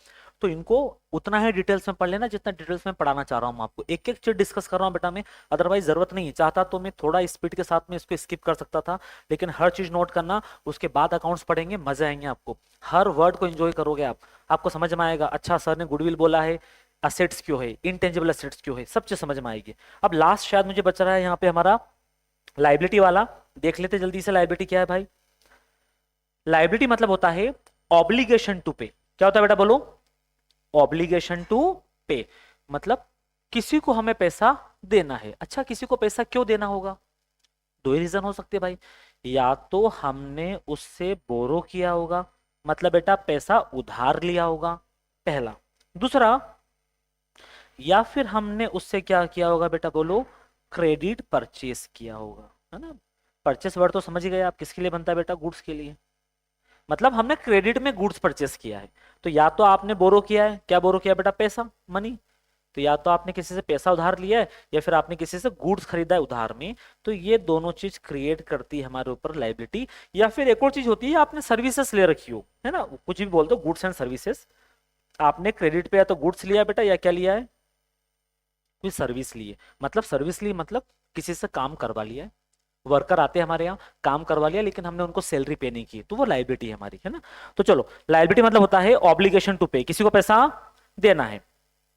तो इनको उतना ही डिटेल्स में पढ़ लेना जितना डिटेल्स में पढ़ाना चाह रहा हूँ आपको। एक एक चीज डिस्कस कर रहा हूँ बेटा मैं, अदरवाइज जरूरत नहीं है। चाहता तो मैं थोड़ा स्पीड के साथ में इसको स्किप कर सकता था, लेकिन हर चीज नोट करना, उसके बाद अकाउंट्स पढ़ेंगे, मजे आएंगे आपको, हर वर्ड को एंजॉय करोगे आप, आपको समझ में आएगा। अच्छा सर ने गुडविल बोला है, असेट्स क्यों है, इंटेंजिबल असेट्स क्यों है, सब चीज समझ में आएगी। अब लास्ट शायद मुझे बच रहा है यहाँ पे हमारा लाइबिलिटी वाला, देख लेते जल्दी से लाइबिलिटी क्या है भाई। लाइबिलिटी मतलब होता है ऑब्लिगेशन टू पे। क्या होता है बेटा बोलो, ऑब्लिगेशन टू पे मतलब किसी को हमें पैसा देना है। अच्छा किसी को पैसा क्यों देना होगा, दो ही रीजन हो सकते हैं भाई, या तो हमने उससे बोरो किया होगा, मतलब बेटा पैसा उधार लिया होगा पहला, दूसरा या फिर हमने उससे क्या किया होगा बेटा बोलो, क्रेडिट परचेस किया होगा, है ना। परचेस वर्ड तो समझ ही गए आप, किसके लिए बनता है बेटा, गुड्स के लिए, मतलब हमने क्रेडिट में गुड्स परचेस किया है। तो या तो आपने बोरो किया है, क्या बोरो किया बेटा, पैसा, मनी। तो या तो आपने किसी से पैसा उधार लिया है या फिर आपने किसी से गुड्स खरीदा है उधार में। तो ये दोनों चीज क्रिएट करती है हमारे ऊपर लाइबिलिटी। या फिर एक और चीज होती है, आपने सर्विसेज ले रखी हो, है ना, कुछ भी बोल दो, गुड्स एंड सर्विसेज। आपने क्रेडिट पे या तो गुड्स लिया बेटा या क्या लिया है, कोई सर्विस ली है, मतलब सर्विस ली मतलब किसी से काम करवा लिया है, वर्कर आते हैं हमारे यहाँ, काम करवा लिया लेकिन हमने उनको सैलरी पे नहीं की, तो वो लाइबिलिटी है हमारी, है ना। तो चलो लाइबिलिटी मतलब होता है ऑब्लिगेशन टू पे, किसी को पैसा देना है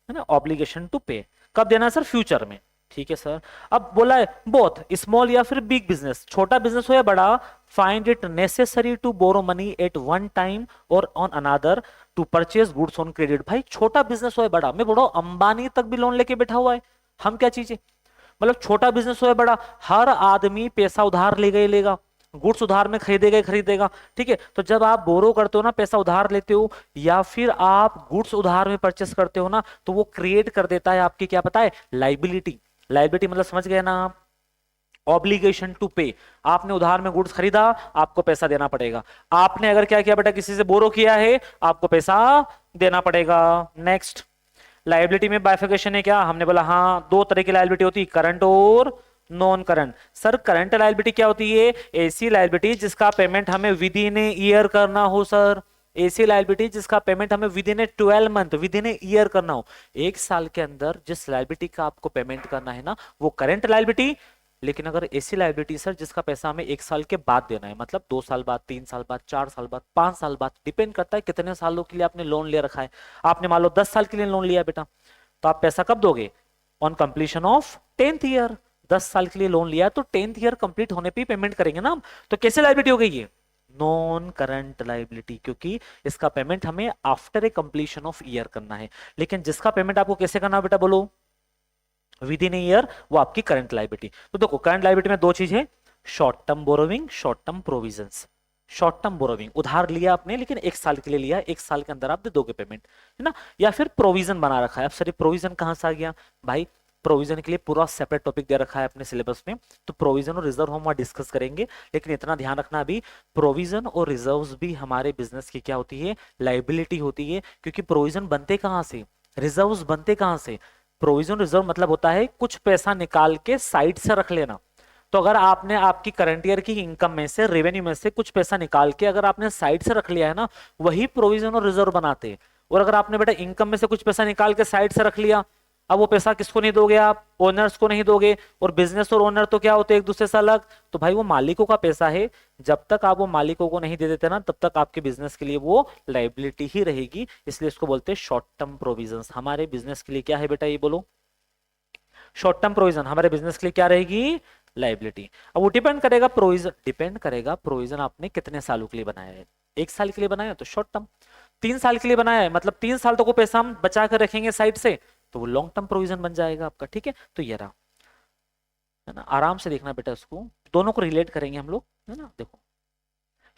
ना, ऑब्लिगेशन टू पे। कब देना है सर, फ्यूचर में, ठीक है सर। अब बोला है बोथ स्मॉल या फिर बिग बिजनेस, छोटा बिजनेस हो या बड़ा, find it necessary to borrow money at one time और on another to purchase goods on credit. भाई छोटा बिजनेस हो या बड़ा, मैं बोल रहा हूं अंबानी तक भी लोन लेके बैठा हुआ है, हम क्या चीजें, मतलब छोटा बिजनेस हो या बड़ा, हर आदमी पैसा उधार लेगा ही लेगा, गुड्स उधार में खरीदेगा ही खरीदेगा, ठीक है। तो जब आप बोरो करते हो ना, पैसा उधार लेते हो या फिर आप गुड्स उधार में परचेस करते हो ना, तो वो क्रिएट कर देता है आपकी, क्या पता है, लाइबिलिटी। लाइबिलिटी मतलब समझ गए ना आप, ऑब्लिगेशन टू पे। आपने उधार में गुड्स खरीदा, आपको पैसा देना पड़ेगा। आपने अगर क्या किया बेटा, किसी से बोरो किया है, आपको पैसा देना पड़ेगा। नेक्स्ट, लायबिलिटी में बाइफिकेशन है क्या, हमने बोला हाँ, दो तरह की लायबिलिटी होती है, करंट और non current. Sir current liability क्या होती है, ऐसी लायबिलिटी जिसका पेमेंट हमें विद इन ए ईयर करना हो। सर ऐसी लायबिलिटी जिसका पेमेंट हमें with in A 12 month, with in a year करना हो, एक साल के अंदर जिस लायबिलिटी का आपको पेमेंट करना है ना, वो करंट लायबिलिटी। लेकिन अगर ऐसी लायबिलिटी सर जिसका पैसा हमें एक साल के बाद देना है, मतलब 2 साल बाद, 3 साल बाद, 4 साल बाद, 5 साल बाद, डिपेंड करता है कितने सालों के लिए आपने लोन ले रखा है। आपने मान लो 10 साल के लिए लोन लिया बेटा, तो आप पैसा कब दोगे, on completion of 10th year. 10 साल के लिए लोन लिया तो 10th ईयर कंप्लीट होने पे पेमेंट करेंगे ना हम। तो कैसे लायबिलिटी हो गई ये, नॉन करंट लायबिलिटी, क्योंकि इसका पेमेंट हमें after a completion of year करना है। लेकिन जिसका पेमेंट आपको कैसे करना है बेटा, बोलो, विद इन ईयर, वो आपकी करंट लायबिलिटी। तो देखो करंट लायबिलिटी में दो चीज है, short term borrowing, short term provisions. Short term borrowing, उधार लिया आपने लेकिन एक साल के लिए लिया, एक साल के अंदर आप दे दोगे पेमेंट, है ना। या फिर प्रोविजन बना रखा है। अब सर प्रोविजन कहां से आ गया भाई, प्रोविजन के लिए पूरा सेपरेट टॉपिक दे रखा है अपने सिलेबस में, तो प्रोविजन और रिजर्व हम वहां डिस्कस करेंगे। लेकिन इतना ध्यान रखना, अभी प्रोविजन और रिजर्व्स भी हमारे बिजनेस की क्या होती है, लायबिलिटी होती है। क्योंकि प्रोविजन बनते कहां से, रिजर्व्स बनते कहां से, प्रोविजन रिजर्व मतलब होता है कुछ पैसा निकाल के साइड से रख लेना। तो अगर आपने आपकी करंट ईयर की इनकम में से, रेवेन्यू में से कुछ पैसा निकाल के अगर आपने साइड से रख लिया है ना, वही प्रोविजन और रिजर्व बनाते हैं। और अगर आपने बेटा इनकम में से कुछ पैसा निकाल के साइड से रख लिया, अब वो पैसा किसको नहीं दोगे आप, ओनर्स को नहीं दोगे। और बिजनेस और ओनर तो क्या होते हैं, एक दूसरे से अलग। तो भाई वो मालिकों का पैसा है, जब तक आप वो मालिकों को नहीं दे देते ना, तब तक आपके बिजनेस के लिए वो लायबिलिटी ही रहेगी। इसलिए इसको बोलते हैं शॉर्ट टर्म प्रोविजंस। हमारे बिजनेस के लिए क्या है बेटा, ये बोलो, शॉर्ट टर्म प्रोविजन हमारे बिजनेस के लिए क्या रहेगी, लायबिलिटी। अब वो डिपेंड करेगा, प्रोविजन डिपेंड करेगा, प्रोविजन आपने कितने सालों के लिए बनाया है। एक साल के लिए बनाया तो शॉर्ट टर्म, 3 साल के लिए बनाया है मतलब 3 साल तक वो पैसा हम बचा कर रखेंगे साइड से, तो वो लॉन्ग टर्म प्रोविजन बन जाएगा आपका, ठीक है। तो ये रहा, है ना, आराम से देखना बेटा, इसको दोनों को रिलेट करेंगे हम लोग, है ना। देखो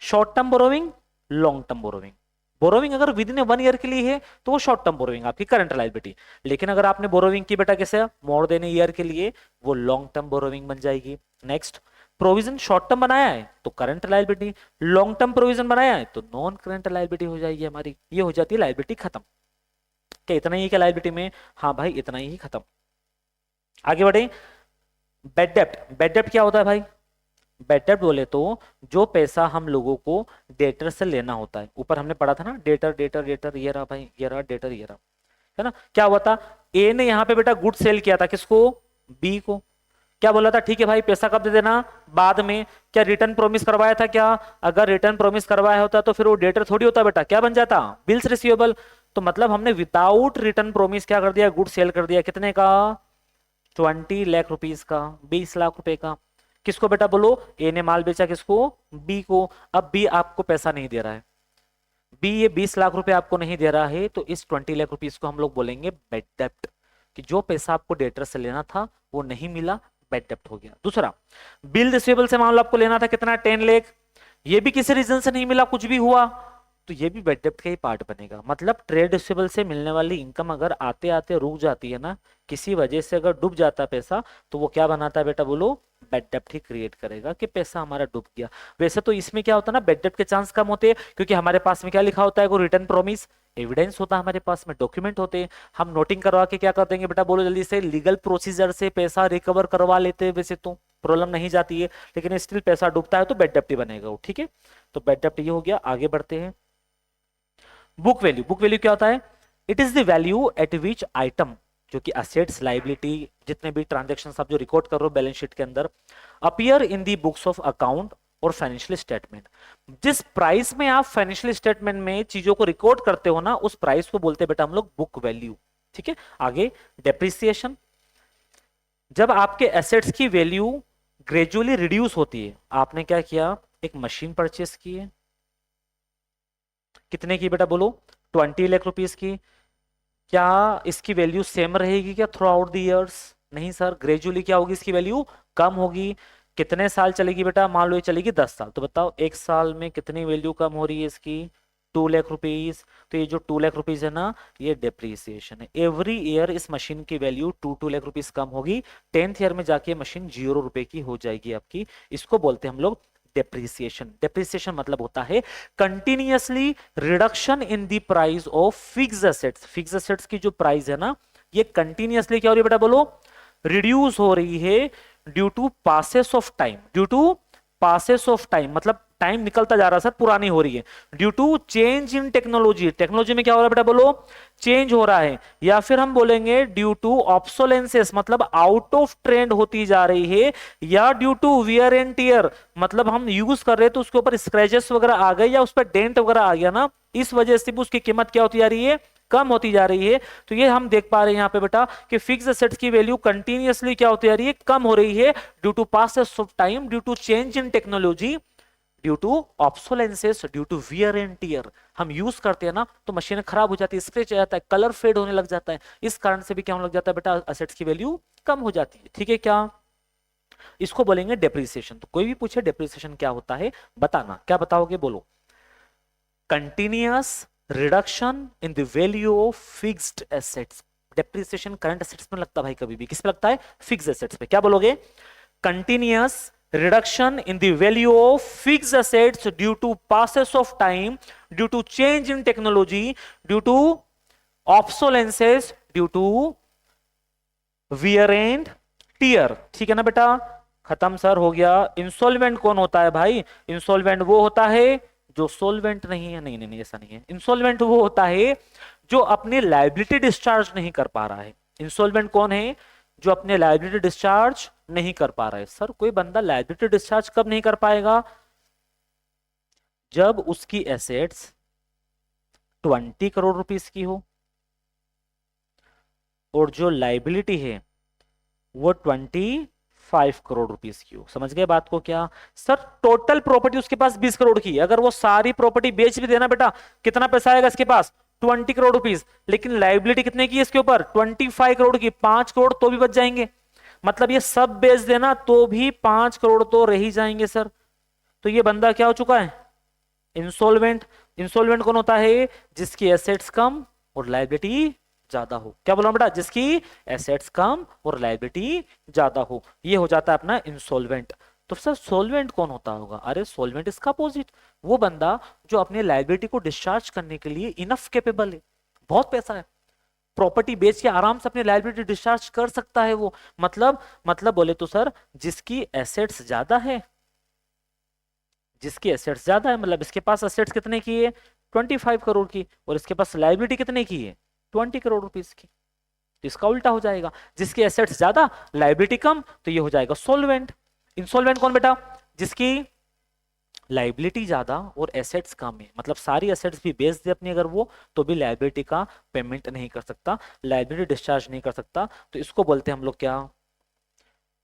short term borrowing, long term borrowing. Borrowing अगर विद इन 1 ईयर के लिए है तो वो शॉर्ट टर्म बोरोविंग आपकी करंट लायबिलिटी। लेकिन अगर आपने बोरोविंग की बेटा कैसे, मोर देन ईयर के लिए, वो लॉन्ग टर्म बोरोविंग बन जाएगी। नेक्स्ट, प्रोविजन शॉर्ट टर्म बनाया है तो current liability, long term provision बनाया है तो नॉन करंट लायबिलिटी हो जाएगी हमारी। ये हो जाती है लायबिलिटी खत्म। क्या इतना ही क्या लायबिलिटी में, हाँ भाई इतना ही खत्म। आगे बढ़े, बेड डेप्ट। बेड डेप्ट क्या होता है भाई, बेड डेप्ट बोले तो जो पैसा हम लोगों को डेटर से लेना होता है। ऊपर हमने पढ़ा था ना, डेटर डेटर डेटर, ये रहा भाई, ये रहा डेटर, ये रहा, है ना। क्या हुआ था, ए ने यहाँ पे बेटा गुड सेल किया था, किसको, बी को। क्या बोला था, ठीक है भाई पैसा कब दे देना, बाद में। क्या रिटर्न प्रॉमिस करवाया था क्या, अगर रिटर्न प्रॉमिस करवाया होता तो फिर वो डेटर थोड़ी होता बेटा, क्या बन जाता, बिल्स रिसीवेबल। तो मतलब हमने विदाउट रिटर्न प्रॉमिस क्या कर दिया, गुड सेल कर दिया, कितने का, 20 लाख रुपीस का, 20 लाख रुपए का। किसको बेटा बोलो, ए ने माल बेचा किसको, बी को। अब बी आपको पैसा नहीं दे रहा है, बी ये 20 लाख रुपए आपको नहीं दे रहा है, तो इस 20 लाख रुपीस को हम लोग बोलेंगे बेड डेप्ट, कि जो पैसा आपको डेटर से लेना था वो नहीं मिला, बेड डेप्ट हो गया। दूसरा, बिल रिसीवेबल से मान लो आपको लेना था कितना, 10 लाख, ये भी किसी रीजन से नहीं मिला, कुछ भी हुआ, तो ये भी बेड डेप्ट का ही पार्ट बनेगा। मतलब ट्रेड रिसीवेबल से मिलने वाली इनकम अगर आते आते रुक जाती है ना, किसी वजह से अगर डूब जाता है पैसा, तो वो क्या बनाता है बेटा बोलो, बेड डेप्ट ही क्रिएट करेगा कि पैसा हमारा डूब गया। वैसे तो इसमें क्या होता है ना, बेड डेप्ट के चांस कम होते हैं, क्योंकि हमारे पास में क्या लिखा होता है, वो रिटर्न प्रॉमिस, एविडेंस होता है हमारे पास में, डॉक्यूमेंट होते हैं, हम नोटिंग करवा के क्या कर देंगे बेटा बोलो जल्दी से, लीगल प्रोसीजर से पैसा रिकवर करवा लेते हैं। वैसे तो प्रॉब्लम नहीं जाती है, लेकिन स्टिल पैसा डूबता है तो बेड डेप्ट ही बनेगा वो, ठीक है। तो बेड डेप्ट ये हो गया। आगे बढ़ते हैं, बुक वैल्यू। बुक वैल्यू क्या होता है, it is the value eight which item, जो कि असेट्स, लायबिलिटी, जितने भी ट्रांजेक्शन आप जो रिकॉर्ड कर रहे हो बैलेंस शीट के अंदर, appear in the books of account और फाइनेंशियल स्टेटमेंट। जिस प्राइस में आप फाइनेंशियल स्टेटमेंट में चीजों को रिकॉर्ड करते हो ना, उस प्राइस को बोलते हैं बेटा हम लोग बुक वैल्यू, ठीक है। आगे डेप्रिसिएशन, जब आपके एसेट्स की वैल्यू ग्रेजुअली रिड्यूस होती है। आपने क्या किया, एक मशीन परचेस की है, कितने की बेटा बोलो, 20 लाख रुपीस की। क्या इसकी वैल्यू सेम रहेगी क्या थ्रू आउट द इयर्स, नहीं सर, ग्रेजुअली क्या होगी इसकी वैल्यू, कम होगी। कितने साल चलेगी बेटा, मान लो ये चलेगी 10 साल, तो बताओ एक साल में कितनी वैल्यू कम हो रही है इसकी, 2 लाख रुपीज। तो ये जो 2 लाख रुपीज है ना, ये डेप्रीसिएशन है। एवरी ईयर इस मशीन की वैल्यू 2 लाख रुपीज कम होगी, 10th ईयर में जाके मशीन 0 रुपए की हो जाएगी आपकी। इसको बोलते हैं हम लोग डेप्रीसिएशन। डेप्रीसिएशन मतलब होता है continuously reduction in the price of fixed assets. Fixed assets की जो प्राइस है ना, ये कंटिन्यूअसली क्या हो रही है बेटा, बोलो, रिड्यूस हो रही है due to passes of time. Due to passes of time मतलब टाइम निकलता जा रहा है सर, पुरानी हो रही है। Due to change in technology, technology में क्या हो रहा है बेटा, बोलो, चेंज हो रहा है। या फिर हम बोलेंगे ड्यू टू ऑब्सोलेंसेस, मतलब आउट ऑफ ट्रेंड होती जा रही है। या due to wear and tear, मतलब हम यूज कर रहे हैं तो उसके ऊपर स्क्रैचेस वगैरह आ गए या उस पर डेंट वगैरह आ गया ना, इस वजह से भी उसकी कीमत क्या होती जा रही है, कम होती जा रही है। तो ये हम देख पा रहे हैं यहाँ पे बेटा कि फिक्स्ड एसेट्स की वैल्यू कंटिन्यूअसली क्या होती जा रही है, कम हो रही है due to passes of time, due to change in technology, due to obsolescences, due to wear and tear. हम यूज करते हैं ना तो मशीन खराब हो जाती है, स्क्रैच आ जाता है, कलर फेड होने लग जाता है, इस कारण से भी क्या होने लग जाता है बेटा, एसेट्स की वैल्यू कम हो जाती है। ठीक है क्या, इसको बोलेंगे डेप्रिसिएशन। तो कोई भी पूछे डेप्रिसिएशन क्या होता है, बताना, क्या बताओगे, बोलो। Continuous reduction in the value of fixed assets. Depreciation current assets में लगता है भाई, कभी भी किस पे लगता है, फिक्स्ड एसेट्स पे। क्या बोलोगे, continuous reduction in the value of fixed assets due to passes of time, due to change in technology, due to obsolescence, due to wear and tear। ठीक है ना बेटा, खत्म सर, हो गया। इंसॉल्वेंट कौन होता है भाई, इंसॉल्वेंट वो होता है जो सोल्वेंट नहीं है, नहीं नहीं नहीं ऐसा नहीं है। इंसॉल्वेंट वो होता है जो अपनी लायबिलिटी डिस्चार्ज नहीं कर पा रहा है। इंसॉल्वेंट कौन है, जो अपने लायबिलिटी डिस्चार्ज नहीं कर पा रहा है। सर कोई बंदा लायबिलिटी डिस्चार्ज कब नहीं कर पाएगा, जब उसकी एसेट्स 20 करोड़ रुपीस की हो और जो लायबिलिटी है वो 25 करोड़ रुपीस की हो। समझ गए बात को क्या, सर टोटल प्रॉपर्टी उसके पास 20 करोड़ की है, अगर वो सारी प्रॉपर्टी बेच भी देना बेटा, कितना पैसा आएगा इसके पास, 20 करोड़ रुपीस। लेकिन लायबिलिटी कितने की है इसके ऊपर, 25 करोड़ की, 5 करोड़ तो भी बच जाएंगे। मतलब ये सब बेच देना तो भी 5 करोड़ तो रह ही जाएंगे सर। तो ये बंदा क्या हो चुका है, इंसॉल्वेंट। इंसॉल्वेंट कौन होता है, जिसकी एसेट्स कम और लायबिलिटी ज्यादा हो। क्या बोला बेटा, जिसकी एसेट्स कम और लायबिलिटी ज्यादा हो, ये हो जाता है अपना इंसॉल्वेंट। तो सर सोल्वेंट कौन होता होगा, अरे सोल्वेंट इसका अपोजिट, वो बंदा जो अपने लायबिलिटी को डिस्चार्ज करने के लिए इनफ कैपेबल है, बहुत पैसा है, प्रॉपर्टी बेच के आराम से अपनी लायबिलिटी डिस्चार्ज कर सकता है वो। मतलब बोले तो सर जिसकी एसेट्स ज्यादा है, जिसकी एसेट्स ज्यादा है, मतलब इसके पास एसेट्स कितने की है, 25 करोड़ की, और इसके पास लायबिलिटी कितने की है, 20 करोड़ रुपीस की। तो इसका उल्टा हो जाएगा, जिसकी एसेट्स ज्यादा लायबिलिटी कम, तो ये हो जाएगा सोल्वेंट। इंसॉल्वेंट कौन बेटा, जिसकी लायबिलिटी ज्यादा और एसेट्स कम है, मतलब सारी एसेट्स भी बेच दे अपनी अगर वो, तो भी लायबिलिटी का पेमेंट नहीं कर सकता, लायबिलिटी डिस्चार्ज नहीं कर सकता, तो इसको बोलते हैं हम लोग क्या,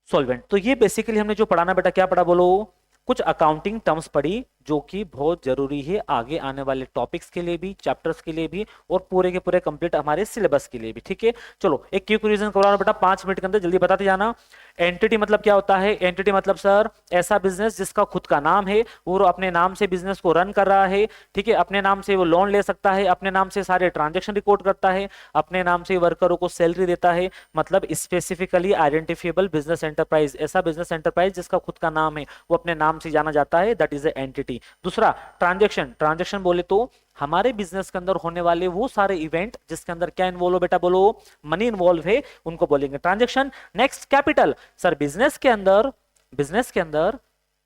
सॉल्वेंट। तो ये बेसिकली हमने जो पढ़ाना बेटा, क्या पढ़ा बोलो, कुछ अकाउंटिंग टर्म्स पढ़ी जो कि बहुत जरूरी है आगे आने वाले टॉपिक्स के लिए भी, चैप्टर्स के लिए भी, और पूरे के पूरे कंप्लीट हमारे सिलेबस के लिए भी। ठीक है, चलो एक क्विक रिवीजन करवाना बेटा 5 मिनट के अंदर, जल्दी बताते जाना। एंटिटी मतलब क्या होता है, एंटिटी मतलब सर ऐसा बिजनेस जिसका खुद का नाम है, वो अपने नाम से बिजनेस को रन कर रहा है। ठीक है, अपने नाम से वो लोन ले सकता है, अपने नाम से सारे ट्रांजेक्शन रिकॉर्ड करता है, अपने नाम से वर्करों को सैलरी देता है, मतलब स्पेसिफिकली आइडेंटिफिएबल बिजनेस एंटरप्राइज, ऐसा बिजनेस एंटरप्राइज जिसका खुद का नाम है, वो अपने नाम से जाना जाता है, दैट इज ए एंटिटी। दूसरा ट्रांजैक्शन, ट्रांजैक्शन बोले तो हमारे बिजनेस के अंदर होने वाले वो सारे इवेंट जिसके अंदर क्या इन्वॉल्व हो बेटा, बोलो मनी इन्वॉल्व है, उनको बोलेंगे transaction. Next capital, sir business के अंदर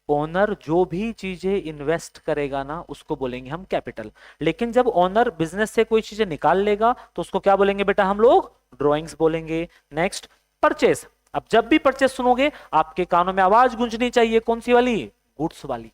ओनर जो भी चीजें इन्वेस्ट करेगा ना उसको बोलेंगे हम कैपिटल। लेकिन जब ओनर बिजनेस से कोई चीजें निकाल लेगा तो उसको क्या बोलेंगे बेटा, हम लोग ड्रॉइंग्स बोलेंगे। नेक्स्ट परचेस, अब जब भी परचेस सुनोगे आपके कानों में आवाज गूंजनी चाहिए, कौन सी वाली, गुड्स वाली।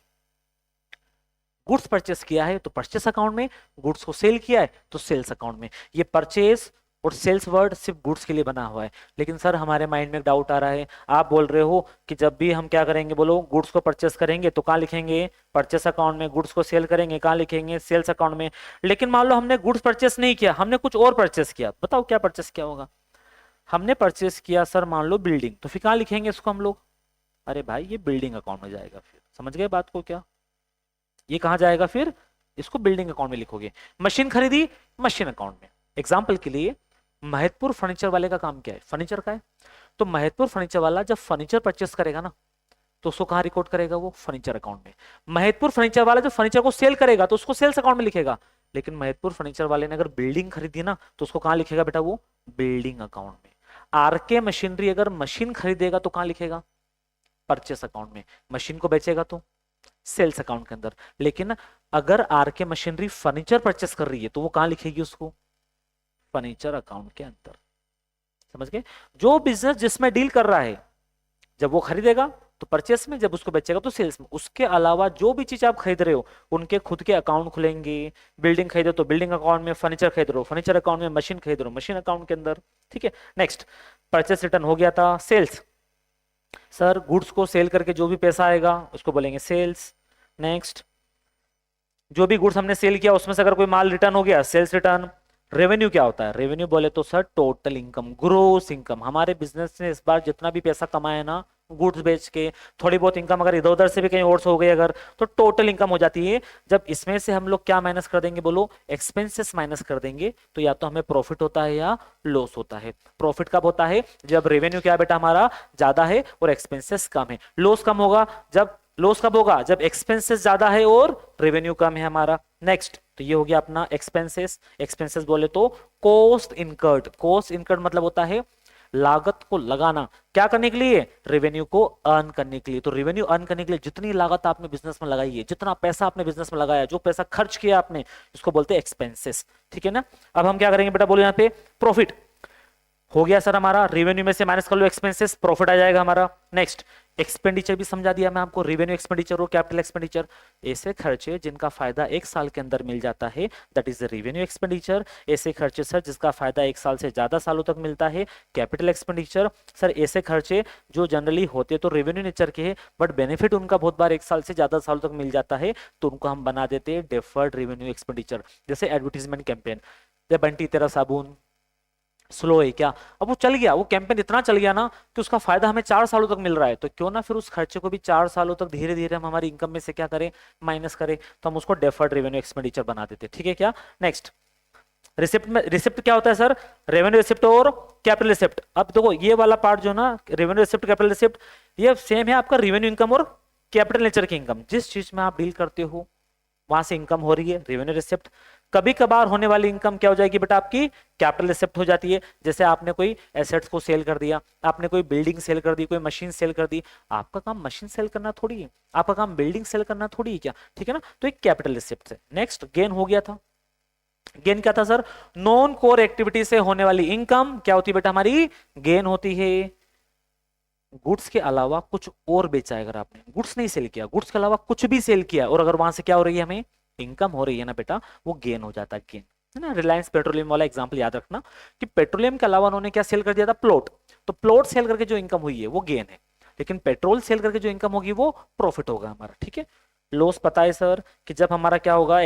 गुड्स परचेस किया है तो परचेस अकाउंट में, गुड्स को सेल किया है तो सेल्स अकाउंट में। ये परचेस और सेल्स वर्ड सिर्फ गुड्स के लिए बना हुआ है। लेकिन सर हमारे माइंड में एक डाउट आ रहा है, आप बोल रहे हो कि जब भी हम क्या करेंगे, बोलो गुड्स को परचेस करेंगे तो कहाँ लिखेंगे, परचेस अकाउंट में, गुड्स को सेल करेंगे कहाँ लिखेंगे, सेल्स अकाउंट में। लेकिन मान लो हमने गुड्स परचेस नहीं किया, हमने कुछ और परचेस किया, बताओ क्या परचेस किया होगा, हमने परचेस किया सर मान लो बिल्डिंग, तो फिर कहाँ लिखेंगे इसको हम लोग, अरे भाई ये बिल्डिंग अकाउंट में जाएगा, फिर समझ गए बात को क्या, ये कहाँ जाएगा फिर, इसको बिल्डिंग अकाउंट में लिखोगे। मशीन खरीदी, मशीन अकाउंट में। एग्जाम्पल के लिए महतपुर फर्नीचर वाले का काम क्या है, फर्नीचर का है, तो महतपुर फर्नीचर वाला जब फर्नीचर परचेस करेगा ना तो उसको कहाँ रिकॉर्ड करेगा, वो फर्नीचर अकाउंट में। महतपुर फर्नीचर वाला जब फर्नीचर को सेल करेगा तो उसको सेल्स अकाउंट में लिखेगा। लेकिन महतपुर फर्नीचर वाले ने अगर बिल्डिंग खरीदी ना तो उसको कहाँ लिखेगा बेटा, वो बिल्डिंग अकाउंट में। आरके मशीनरी अगर मशीन खरीदेगा तो कहाँ लिखेगा, परचेस अकाउंट में। मशीन को बेचेगा तो सेल्स अकाउंट के अंदर। लेकिन अगर आरके मशीनरी फर्नीचर परचेस कर रही है तो वो कहां लिखेगी उसको, फर्नीचर अकाउंट के अंदर। समझ गए, जो बिजनेस जिसमें डील कर रहा है जब वो खरीदेगा तो परचेस में, जब उसको बेचेगा तो सेल्स में। उसके अलावा जो भी चीज आप खरीद रहे हो उनके खुद के अकाउंट खुलेंगे। बिल्डिंग खरीदो तो बिल्डिंग अकाउंट में, फर्नीचर खरीद रहे हो फर्नीचर अकाउंट में, मशीन खरीद रहे हो मशीन अकाउंट के अंदर। ठीक है, नेक्स्ट परचेस रिटर्न हो गया था। सेल्स, सर गुड्स को सेल करके जो भी पैसा आएगा उसको बोलेंगे सेल्स। नेक्स्ट, जो भी गुड्स हमने सेल किया उसमें से अगर कोई माल रिटर्न हो गया, सेल्स रिटर्न। रेवेन्यू क्या होता है, रेवेन्यू बोले तो sir total income, gross income. हमारे बिजनेस ने इस बार जितना भी पैसा कमाया ना गुड्स बेच के, थोड़ी बहुत इनकम अगर इधर उधर से भी कहीं और से हो गई अगर, तो टोटल इनकम हो जाती है। जब इसमें से हम लोग क्या माइनस कर देंगे, बोलो एक्सपेंसेस माइनस कर देंगे, तो या तो हमें प्रॉफिट होता है या लॉस होता है। प्रॉफिट कब होता है, जब रेवेन्यू क्या बेटा हमारा ज्यादा है और एक्सपेंसेस कम है। लॉस कम होगा जब, लॉस कब होगा, जब एक्सपेंसेस ज्यादा है और रेवेन्यू कम है हमारा। नेक्स्ट, तो ये हो गया अपना एक्सपेंसेस। एक्सपेंसेस बोले तो कॉस्ट इनकर्ड। कॉस्ट इनकर्ड मतलब होता है लागत को लगाना, क्या करने के लिए, रेवेन्यू को अर्न करने के लिए। तो रेवेन्यू अर्न करने के लिए जितनी लागत आपने बिजनेस में लगाई है, जितना पैसा आपने बिजनेस में लगाया, जो पैसा खर्च किया आपने, इसको बोलते हैं एक्सपेंसेस। ठीक है ना। अब हम क्या करेंगे बेटा, बोलो यहाँ पे प्रॉफिट हो गया सर हमारा, रेवेन्यू में से माइनस कर लो एक्सपेंसेस, प्रॉफिट आ जाएगा हमारा। नेक्स्ट, एक्सपेंडिचर भी समझा दिया मैं आपको, रेवेन्यू एक्सपेंडिचर और कैपिटल एक्सपेंडिचर। ऐसे खर्चे जिनका फायदा एक साल के अंदर मिल जाता है, that is the revenue expenditure. ऐसे खर्चे सर जिसका फायदा एक साल से ज्यादा सालों तक मिलता है, कैपिटल एक्सपेंडिचर। सर ऐसे खर्चे जो जनरली होते तो रेवेन्यू नेचर के हैं बट बेनिफिट उनका बहुत बार एक साल से ज्यादा सालों तक मिल जाता है, तो उनको हम बना देते हैं डेफर्ड रेवेन्यू एक्सपेंडिचर। जैसे एडवर्टीजमेंट कैंपेन, बंटी तेरा साबुन स्लो है क्या, अब वो चल गया, वो कैंपेन इतना चल गया ना कि उसका फायदा हमें 4 सालों तक मिल रहा है, तो क्यों ना फिर उस खर्चे को भी 4 सालों तक धीरे धीरे हम हमारी इनकम में से क्या करें, माइनस करें। तो हम उसको डेफर्ड रेवेन्यू एक्सपेंडिचर बना देते, ठीक है क्या। नेक्स्ट, रिसिप्ट में, रिसिप्ट क्या होता है सर, रेवेन्यू रिसिप्ट और कैपिटल रिसिप्ट। अब देखो ये वाला पार्ट जो ना रेवेन्यू रिसिप्ट कैपिटल रिसिप्ट, ये सेम है आपका रेवेन्यू इनकम और कैपिटल नेचर की इनकम। जिस चीज में आप डील करते हो वहां से इनकम हो रही है, रेवेन्यू रिसिप्ट। कभी कभार होने वाली इनकम क्या हो जाएगी बेटा, आपकी कैपिटल रिसिप्ट हो जाती है। जैसे आपने कोई एसेट्स को सेल कर दिया, आपने कोई बिल्डिंग सेल कर दी, कोई मशीन सेल कर दी। आपका काम मशीन सेल करना थोड़ी है, आपका काम बिल्डिंग सेल करना थोड़ी है क्या, ठीक है ना। तो एक कैपिटल रिसिप्ट है। नेक्स्ट, गेन हो गया था। गेन क्या था सर, नॉन कोर एक्टिविटी से होने वाली इनकम क्या होती है बेटा, हमारी गेन होती है। गुड्स के अलावा कुछ और बेचा है, अगर आपने गुड्स नहीं सेल किया, गुड्स के अलावा कुछ भी सेल किया और अगर वहां से क्या हो रही है, हमें इनकम हो रही है ना बेटा, वो गेन हो जाता है, गेन है ना। रिलायंस पेट्रोलियम वाला एग्जांपल याद रखना कि पेट्रोलियम के अलावा उन्होंने क्या सेल कर दिया था, प्लॉट। तो प्लॉट सेल करके जो इनकम हुई है वो गेन है, लेकिन पेट्रोल सेल करके जो इनकम होगी वो प्रॉफिट होगा हमारा, ठीक है। लॉस पता है सर कि जब हमारा क्या होगा,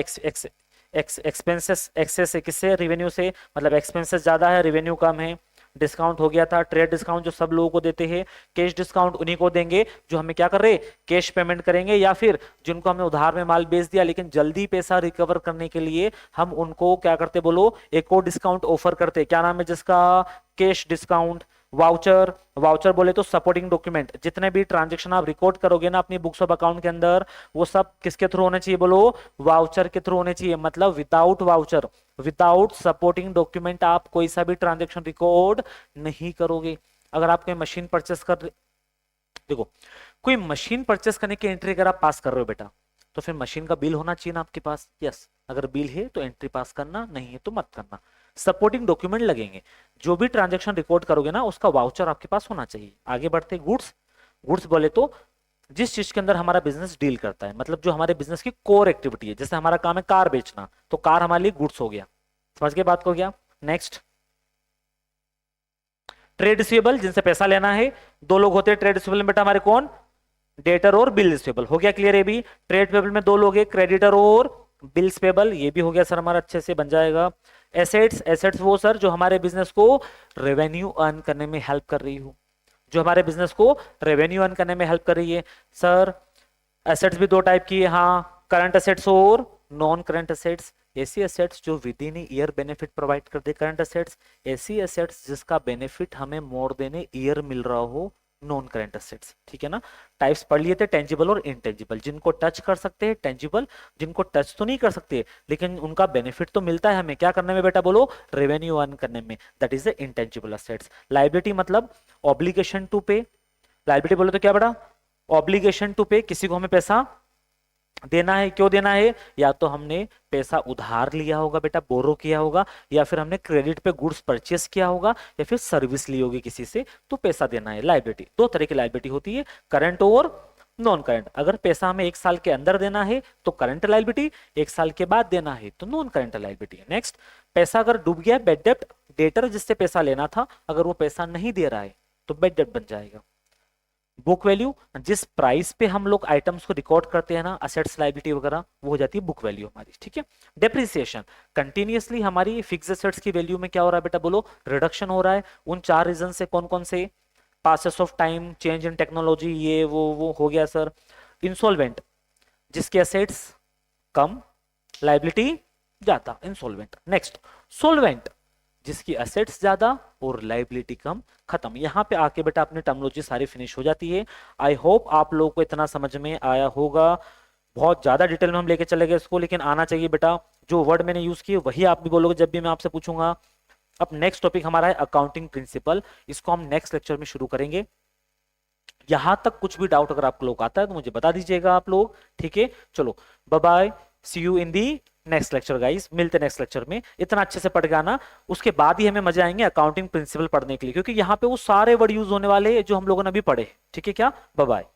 एक्सपेंसेस एक्सेस है किससे, रेवेन्यू से, मतलब एक्सपेंसेस ज्यादा है रेवेन्यू कम है। डिस्काउंट हो गया था, ट्रेड डिस्काउंट जो सब लोगों को देते हैं, कैश डिस्काउंट उन्हीं को देंगे जो हमें क्या कर रहे, कैश पेमेंट करेंगे, या फिर जिनको हमने उधार में माल बेच दिया लेकिन जल्दी पैसा रिकवर करने के लिए हम उनको क्या करते, बोलो एक और डिस्काउंट ऑफर करते, क्या नाम है जिसका, कैश डिस्काउंट। वाउचर, वाउचर बोले तो सपोर्टिंग डॉक्यूमेंट, जितने भी ट्रांजेक्शन आप रिकॉर्ड करोगे ना अपनी बुक्स ऑफ अकाउंट के अंदर, वो सब किसके थ्रू होने चाहिए, बोलो वाउचर के थ्रू होने चाहिए। मतलब without voucher, without supporting document आप कोई सा भी ट्रांजेक्शन रिकॉर्ड नहीं करोगे। अगर आप कोई मशीन परचेस कर, देखो कोई मशीन परचेस करने की एंट्री अगर आप पास कर रहे हो बेटा, तो फिर मशीन का बिल होना चाहिए ना आपके पास, यस। अगर बिल है तो एंट्री पास करना, नहीं है तो मत करना। सपोर्टिंग डॉक्यूमेंट लगेंगे, जो भी ट्रांजैक्शन रिकॉर्ड करोगे ना उसका वाउचर आपके पास होना चाहिए। आगे बढ़ते, गुड्स। गुड्स बोले तो जिस चीज के अंदर हमारा बिजनेस डील करता है, मतलब जो हमारे बिजनेस की कोर एक्टिविटी है। जैसे हमारा काम है कार बेचना, तो कार हमारे लिए गुड्स हो गया, समझ के बात को गया। नेक्स्ट, ट्रेड रिसीवेबल, जिनसे पैसा लेना है। दो लोग होते हैं ट्रेड रिसीवेबल में बेटा हमारे, कौन, डेटर और बिल रिसीवेबल। हो गया क्लियर, ये भी ट्रेड पेबल में दो लोग हैं, क्रेडिटर और बिल्स पेबल। ये भी हो गया सर हमारा, अच्छे से बन जाएगा। एसेट्स, एसेट्स वो सर जो हमारे बिजनेस को रेवेन्यू अर्न करने में हेल्प कर रही हो। जो हमारे बिजनेस को रेवेन्यू अर्न करने में हेल्प कर रही है। सर एसेट्स भी दो टाइप की है, हाँ, करंट एसेट्स और नॉन करंट एसेट्स। ऐसी एसेट्स जो with in year benefit provide कर दे करंट एसेट्स, ऐसी एसेट्स जिसका बेनिफिट हमें मोर देन ए ईयर मिल रहा हो नॉन करंट एसेट्स। ठीक है ना, टाइप्स पढ़ लिए थे, टेंजिबल और इनटेंजिबल। जिनको टच कर सकते हैं टेंजिबल, जिनको टच तो नहीं कर सकते लेकिन उनका बेनिफिट तो मिलता है हमें, क्या करने में बेटा बोलो, रेवेन्यू अर्न करने में, that is the intangible assets. Liability मतलब ऑब्लिगेशन टू पे, लायबिलिटी बोले तो क्या बेटा, ऑब्लिगेशन टू पे, किसी को हमें पैसा देना है। क्यों देना है, या तो हमने पैसा उधार लिया होगा बेटा, बोरो किया होगा, या फिर हमने क्रेडिट पे गुड्स परचेस किया होगा, या फिर सर्विस ली होगी किसी से, तो पैसा देना है। लायबिलिटी दो तरह की लायबिलिटी होती है, करंट और नॉन करंट। अगर पैसा हमें 1 साल के अंदर देना है तो करंट लायबिलिटी, 1 साल के बाद देना है तो नॉन करंट लायबिलिटी। नेक्स्ट, पैसा अगर डूब गया, बैड डेब्ट, डेटर जिससे पैसा लेना था अगर वो पैसा नहीं दे रहा है तो बैड डेब्ट बन जाएगा। बुक वैल्यू, जिस प्राइस पे हम लोग आइटम्स को रिकॉर्ड करते हैं ना, असेट्स लायबिलिटी वगैरह, वो हो जाती है बुक वैल्यू हमारी। ठीक है, डेप्रिसिएशन, कंटिन्यूअसली हमारी फिक्स एसेट्स की वैल्यू में क्या हो रहा है बेटा बोलो, रिडक्शन हो रहा है। उन 4 रीजन से कौन कौन से, passes of time, change in technology, ये वो हो गया सर। इंसॉल्वेंट, जिसके एसेट्स कम, लायबिलिटी ज्यादा, इंसॉल्वेंट। नेक्स्ट, सोल्वेंट, जिसकी असेट्स ज्यादा और लायबिलिटी कम, खत्म। यहां पे आके बेटा अपनी टर्मिनोलॉजी सारी फिनिश हो जाती है। आई होप आप लोगों को इतना समझ में आया होगा। बहुत ज्यादा डिटेल में हम लेके चले गए इसको, लेकिन आना चाहिए बेटा। जो वर्ड मैंने यूज किए वही आप भी बोलोगे जब भी मैं आपसे पूछूंगा। अब नेक्स्ट टॉपिक हमारा है अकाउंटिंग प्रिंसिपल, इसको हम नेक्स्ट लेक्चर में शुरू करेंगे। यहां तक कुछ भी डाउट अगर आप लोग आता है तो मुझे बता दीजिएगा आप लोग, ठीक है। चलो bye bye, see you in the next lecture guys, मिलते नेक्स्ट लेक्चर में। इतना अच्छे से पढ़ के आना, उसके बाद ही हमें मजा आएंगे अकाउंटिंग प्रिंसिपल पढ़ने के लिए, क्योंकि यहाँ पे वो सारे वर्ड यूज होने वाले हैं जो हम लोगों ने अभी पढ़े। ठीक है क्या, बाय बाय।